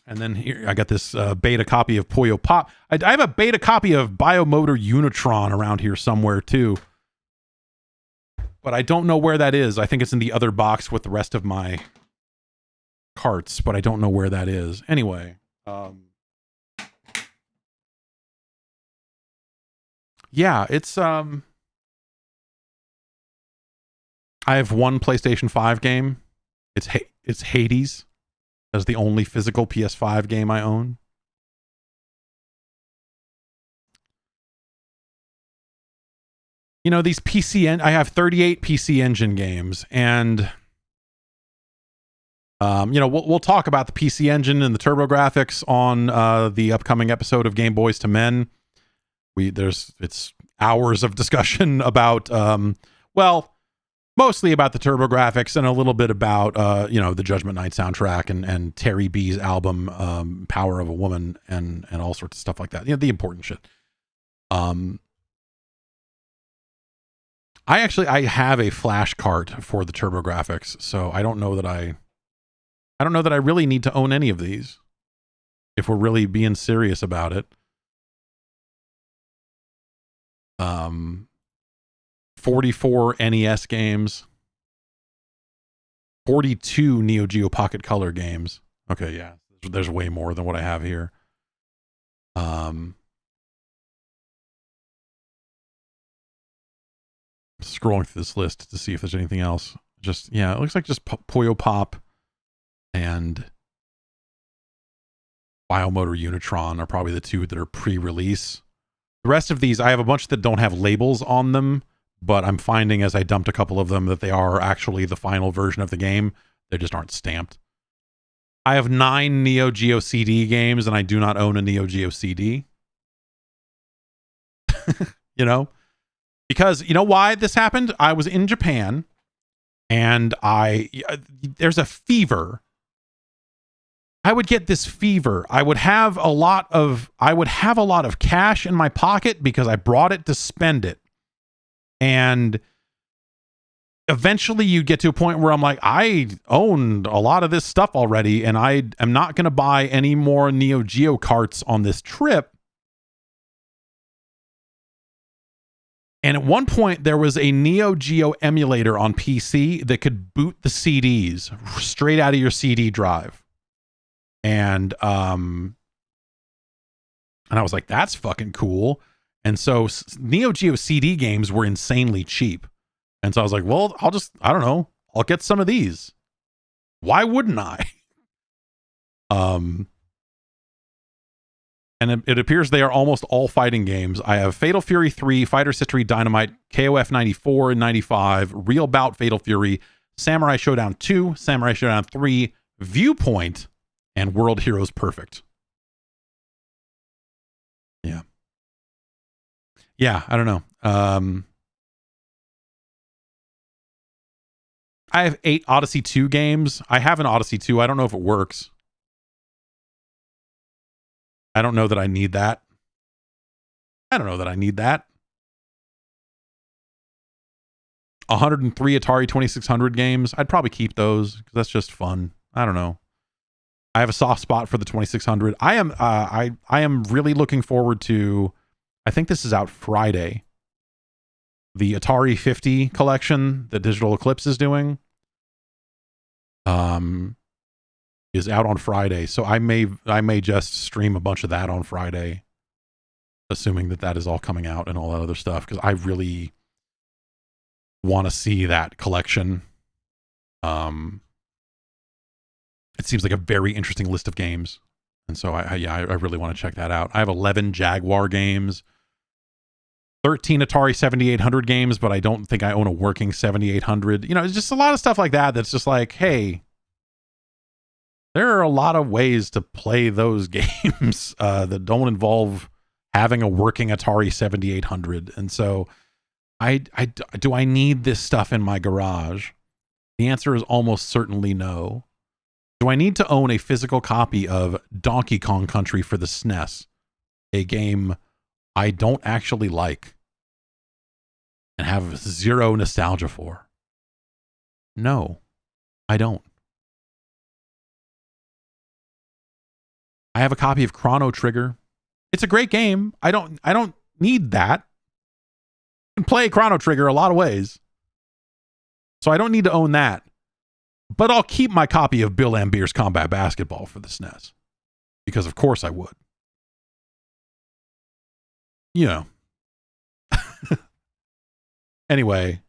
Speaker 1: And then here I got this beta copy of Puyo Pop. I have a beta copy of Biomotor Unitron around here somewhere too. But I don't know where that is. I think it's in the other box with the rest of my carts, but I don't know where that is. Anyway, yeah, it's I have one PlayStation 5 game. It's Hades. That's the only physical PS5 game I own. You know, these I have 38 PC Engine games, and you know, we'll talk about the PC Engine and the TurboGrafx on the upcoming episode of Game Boys to Men. It's hours of discussion about well, mostly about the TurboGrafx and a little bit about you know, the Judgment Night soundtrack and Terry B's album Power of a Woman and all sorts of stuff like that. You know, the important shit. I have a flash cart for the TurboGrafx, so I don't know that I really need to own any of these if we're really being serious about it. 44 NES games, 42 Neo Geo Pocket Color games. Okay, yeah, there's way more than what I have here. Scrolling through this list to see if there's anything else. Just, yeah, it looks like just Puyo Pop and Biomotor Unitron are probably the two that are pre-release. The rest of these, I have a bunch that don't have labels on them, but I'm finding as I dumped a couple of them that they are actually the final version of the game. They just aren't stamped. I have 9 Neo Geo CD games, and I do not own a Neo Geo CD. You know? Because, you know why this happened? I was in Japan, and there's a fever. I would get this fever. I would have a lot of cash in my pocket because I brought it to spend it. And eventually you get to a point where I'm like, I own a lot of this stuff already, and I am not going to buy any more Neo Geo carts on this trip. And at one point, there was a Neo Geo emulator on PC that could boot the CDs straight out of your CD drive. And I was like, that's fucking cool. And so Neo Geo CD games were insanely cheap. And so I was like, well, I'll get some of these. Why wouldn't I? And it appears they are almost all fighting games. I have Fatal Fury 3, Fighter's History Dynamite, KOF 94 and 95, Real Bout Fatal Fury, Samurai Showdown 2, Samurai Showdown 3, Viewpoint, and World Heroes Perfect. Yeah. Yeah, I don't know. I have 8 Odyssey 2 games. I have an Odyssey 2. I don't know if it works. I don't know that I need that. 103 Atari 2600 games. I'd probably keep those because that's just fun. I don't know. I have a soft spot for the 2600. I am really looking forward to, I think this is out Friday, the Atari 50 collection that Digital Eclipse is doing. Is out on Friday, so I may just stream a bunch of that on Friday, assuming that is all coming out and all that other stuff, because I really want to see that collection. It seems like a very interesting list of games, and so I really want to check that out. I have 11 Jaguar games, 13 Atari 7800 games, but I don't think I own a working 7800. You know, it's just a lot of stuff like that that's just like, hey, there are a lot of ways to play those games that don't involve having a working Atari 7800. And so do I need this stuff in my garage? The answer is almost certainly no. Do I need to own a physical copy of Donkey Kong Country for the SNES, a game I don't actually like and have zero nostalgia for? No, I don't. I have a copy of Chrono Trigger. It's a great game. I don't need that. You can play Chrono Trigger a lot of ways. So I don't need to own that. But I'll keep my copy of Bill Lambier's Combat Basketball for the SNES. Because of course I would. You know. Anyway.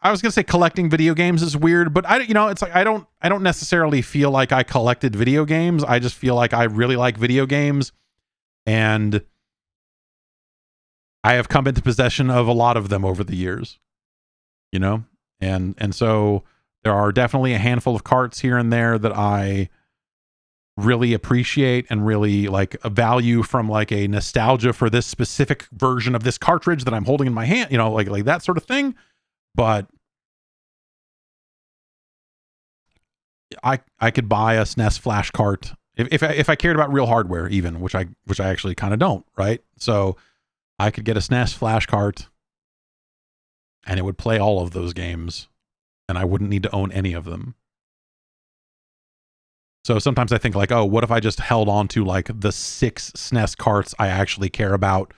Speaker 1: I was gonna say collecting video games is weird, but it's like I don't necessarily feel like I collected video games. I just feel like I really like video games, and I have come into possession of a lot of them over the years. You know, and so there are definitely a handful of carts here and there that I really appreciate and really like a value from like a nostalgia for this specific version of this cartridge that I'm holding in my hand. You know, like that sort of thing. But I could buy a SNES flash cart if I cared about real hardware, even, which I actually kind of don't, right? So I could get a SNES flash cart and it would play all of those games and I wouldn't need to own any of them. So sometimes I think like, oh, what if I just held on to like the 6 SNES carts I actually care about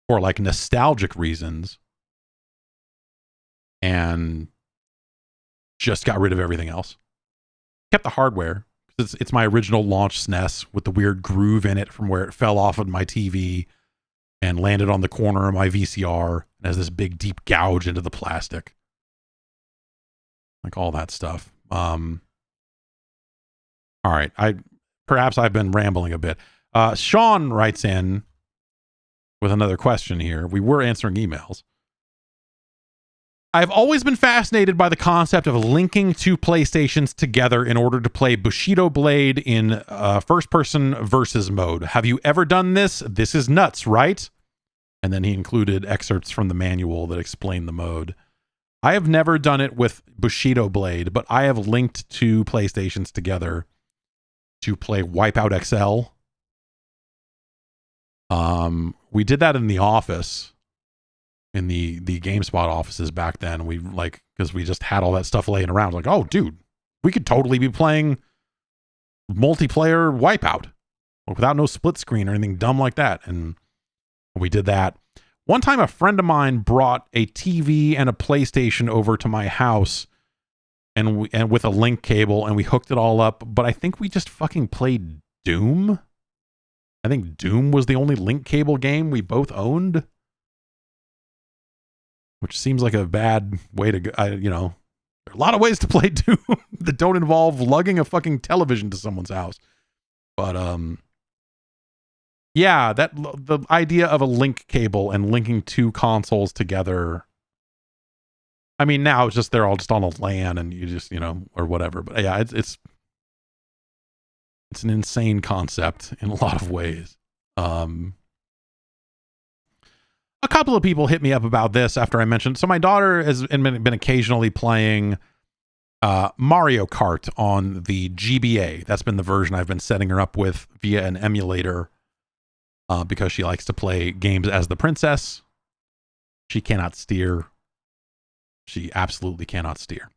Speaker 1: for like nostalgic reasons, and just got rid of everything else. Kept the hardware. It's my original launch SNES with the weird groove in it from where it fell off of my TV and landed on the corner of my VCR and has this big deep gouge into the plastic. Like all that stuff. All right. Perhaps I've been rambling a bit. Sean writes in with another question here. We were answering emails. I've always been fascinated by the concept of linking 2 PlayStations together in order to play Bushido Blade in first-person versus mode. Have you ever done this? This is nuts, right? And then he included excerpts from the manual that explain the mode. I have never done it with Bushido Blade, but I have linked 2 PlayStations together to play Wipeout XL. We did that in the office. In the GameSpot offices back then, we like, because we just had all that stuff laying around, like, oh dude, we could totally be playing multiplayer Wipeout without no split screen or anything dumb like that. And we did that. One time a friend of mine brought a TV and a PlayStation over to my house and with a link cable, and we hooked it all up, but I think we just fucking played Doom. I think Doom was the only link cable game we both owned. Which seems like a bad way to go. There are a lot of ways to play Doom that don't involve lugging a fucking television to someone's house. But Yeah, that the idea of a link cable and linking two consoles together. I mean, now it's just they're all just on a LAN and you just, or whatever. But yeah, it's an insane concept in a lot of ways. A couple of people hit me up about this after I mentioned. So my daughter has been occasionally playing Mario Kart on the GBA. That's been the version I've been setting her up with via an emulator because she likes to play games as the princess. She cannot steer. She absolutely cannot steer.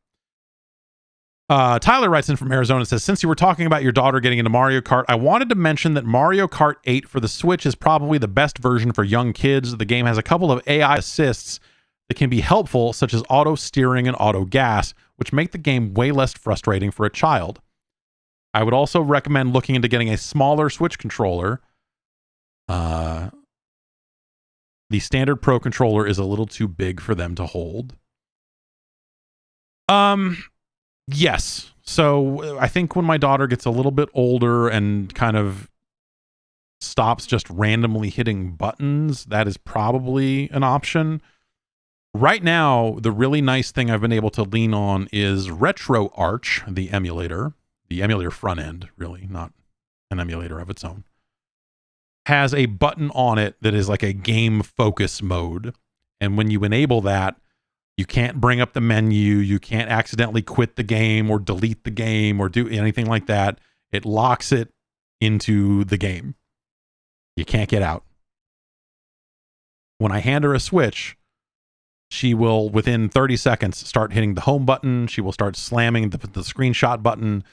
Speaker 1: Tyler writes in from Arizona and says, since you were talking about your daughter getting into Mario Kart, I wanted to mention that Mario Kart 8 for the Switch is probably the best version for young kids. The game has a couple of AI assists that can be helpful, such as auto steering and auto gas, which make the game way less frustrating for a child. I would also recommend looking into getting a smaller Switch controller. The standard Pro controller is a little too big for them to hold. Yes. So I think when my daughter gets a little bit older and kind of stops just randomly hitting buttons, that is probably an option. Right now, the really nice thing I've been able to lean on is RetroArch, the emulator front end, really, not an emulator of its own, has a button on it that is like a game focus mode. And when you enable that, you can't bring up the menu. You can't accidentally quit the game or delete the game or do anything like that. It locks it into the game. You can't get out. When I hand her a Switch, she will, within 30 seconds, start hitting the home button. She will start slamming the screenshot button,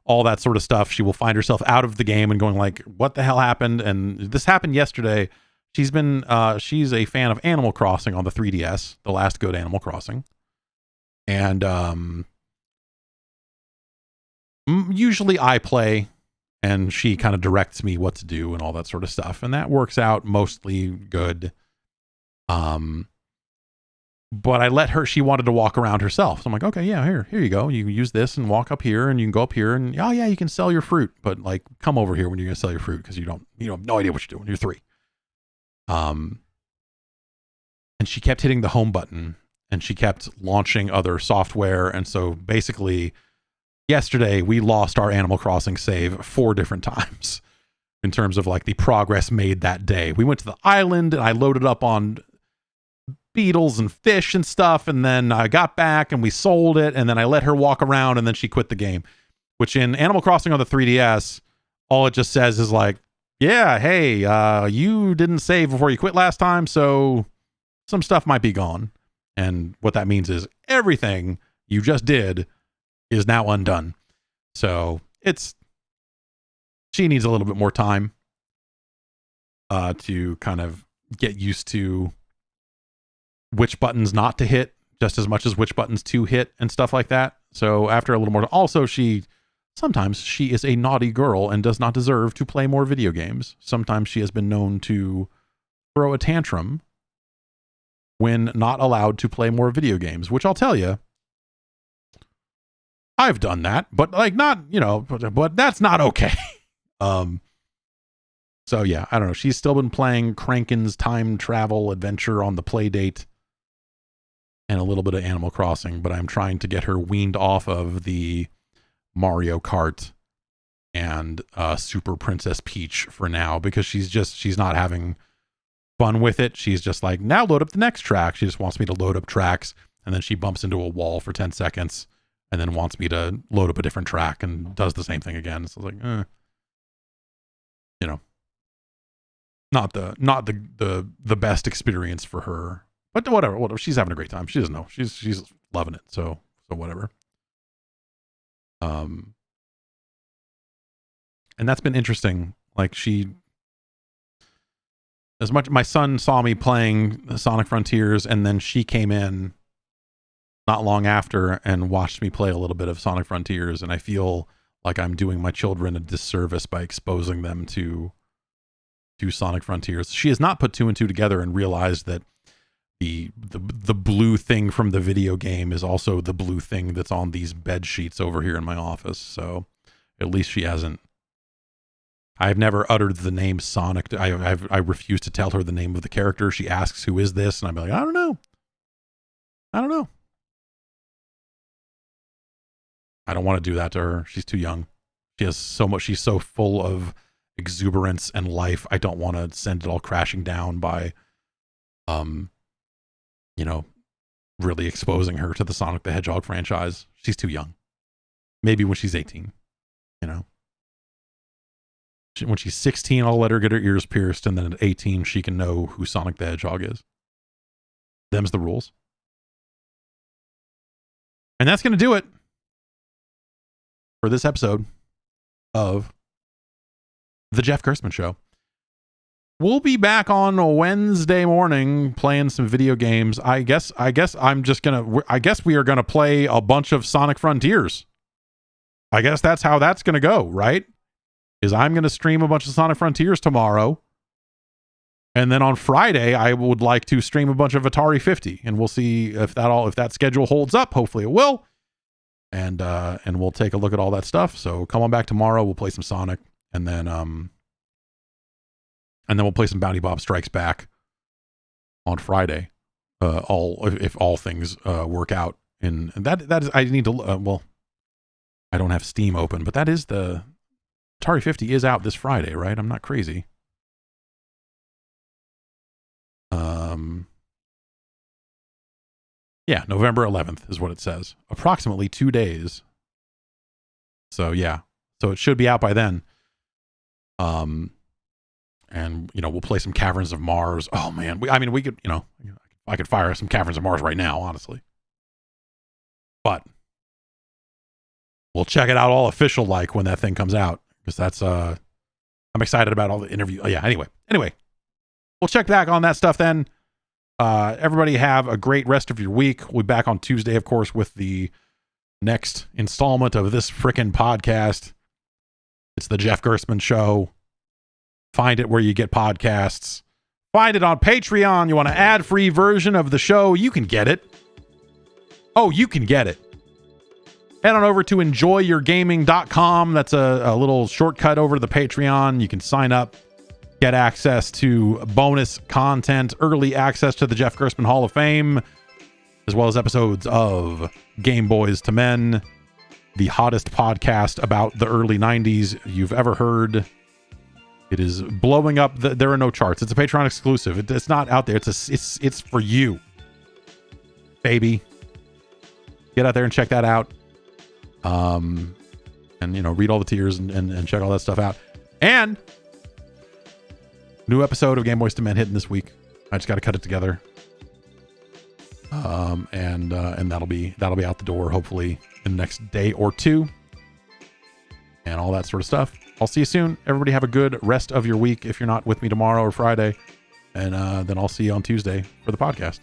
Speaker 1: all that sort of stuff. She will find herself out of the game and going like, what the hell happened? And this happened yesterday. She's a fan of Animal Crossing on the 3DS, the last good Animal Crossing. And usually I play and she kind of directs me what to do and all that sort of stuff. And that works out mostly good. But I let her, she wanted to walk around herself. So I'm like, okay, yeah, here you go. You can use this and walk up here and you can go up here and, oh yeah, you can sell your fruit, but like come over here when you're going to sell your fruit because you have no idea what you're doing. You're 3. And she kept hitting the home button and she kept launching other software. And so basically yesterday we lost our Animal Crossing save 4 different times in terms of like the progress made that day. We went to the island and I loaded up on beetles and fish and stuff. And then I got back and we sold it. And then I let her walk around and then she quit the game, which in Animal Crossing on the 3DS, all it just says is like, yeah, hey, you didn't save before you quit last time, so some stuff might be gone. And what that means is everything you just did is now undone. So she needs a little bit more time to kind of get used to which buttons not to hit just as much as which buttons to hit and stuff like that. So after a little more, also sometimes she is a naughty girl and does not deserve to play more video games. Sometimes she has been known to throw a tantrum when not allowed to play more video games, which I'll tell you, I've done that, but like not, but that's not okay. So yeah, I don't know. She's still been playing Crankin's Time Travel Adventure on the Playdate and a little bit of Animal Crossing, but I'm trying to get her weaned off of the Mario Kart and Super Princess Peach for now because she's not having fun with it. She's just like, now load up the next track. She just wants me to load up tracks and then she bumps into a wall for 10 seconds and then wants me to load up a different track and does the same thing again. So it's like, not the best experience for her, but whatever. She's having a great time. She doesn't know. She's loving it. So whatever. And that's been interesting. Like my son saw me playing Sonic Frontiers and then she came in not long after and watched me play a little bit of Sonic Frontiers. And I feel like I'm doing my children a disservice by exposing them to Sonic Frontiers. She has not put 2 and 2 together and realized that the blue thing from the video game is also the blue thing that's on these bed sheets over here in my office. So at least she hasn't I've never uttered the name Sonic. I refuse to tell her the name of the character. She asks, "Who is this?" And I'm like, I don't know. I don't know. I don't want to do that to her. She's too young. She has so much. She's so full of exuberance and life. I don't want to send it all crashing down by, really exposing her to the Sonic the Hedgehog franchise. She's too young. Maybe when she's 18, when she's 16, I'll let her get her ears pierced, and then at 18, she can know who Sonic the Hedgehog is. Them's the rules. And that's going to do it for this episode of The Jeff Gerstmann Show. We'll be back on a Wednesday morning playing some video games. I guess we are going to play a bunch of Sonic Frontiers. I guess that's how that's going to go, right? Is I'm going to stream a bunch of Sonic Frontiers tomorrow. And then on Friday, I would like to stream a bunch of Atari 50, and we'll see if that schedule holds up. Hopefully it will. And we'll take a look at all that stuff. So come on back tomorrow. We'll play some Sonic, and then we'll play some Bounty Bob Strikes Back on Friday. If all things work out. And that is, I need to I don't have Steam open, but that is the Atari 50 is out this Friday, right? I'm not crazy. Yeah, November 11th is what it says. Approximately 2 days. So yeah. So it should be out by then. And we'll play some Caverns of Mars. Oh man, we could, I could fire some Caverns of Mars right now, honestly. But we'll check it out all official like when that thing comes out, because that's I'm excited about all the interview. Oh, yeah, anyway, we'll check back on that stuff then. Everybody have a great rest of your week. We'll be back on Tuesday, of course, with the next installment of this frickin' podcast. It's the Jeff Gerstmann Show. Find it where you get podcasts. Find it on Patreon. You want an ad-free version of the show? You can get it. Oh, you can get it. Head on over to enjoyyourgaming.com. That's a little shortcut over to the Patreon. You can sign up, get access to bonus content, early access to the Jeff Gerstmann Hall of Fame, as well as episodes of Game Boys to Men, the hottest podcast about the early 90s you've ever heard. It is blowing up. There are no charts. It's a Patreon exclusive. It's not out there. It's for you, baby. Get out there and check that out. And read all the tiers and check all that stuff out. And new episode of Game Boys to Men hitting this week. I just got to cut it together. And that'll be out the door hopefully in the next day or two. And all that sort of stuff. I'll see you soon. Everybody have a good rest of your week if you're not with me tomorrow or Friday. And then I'll see you on Tuesday for the podcast.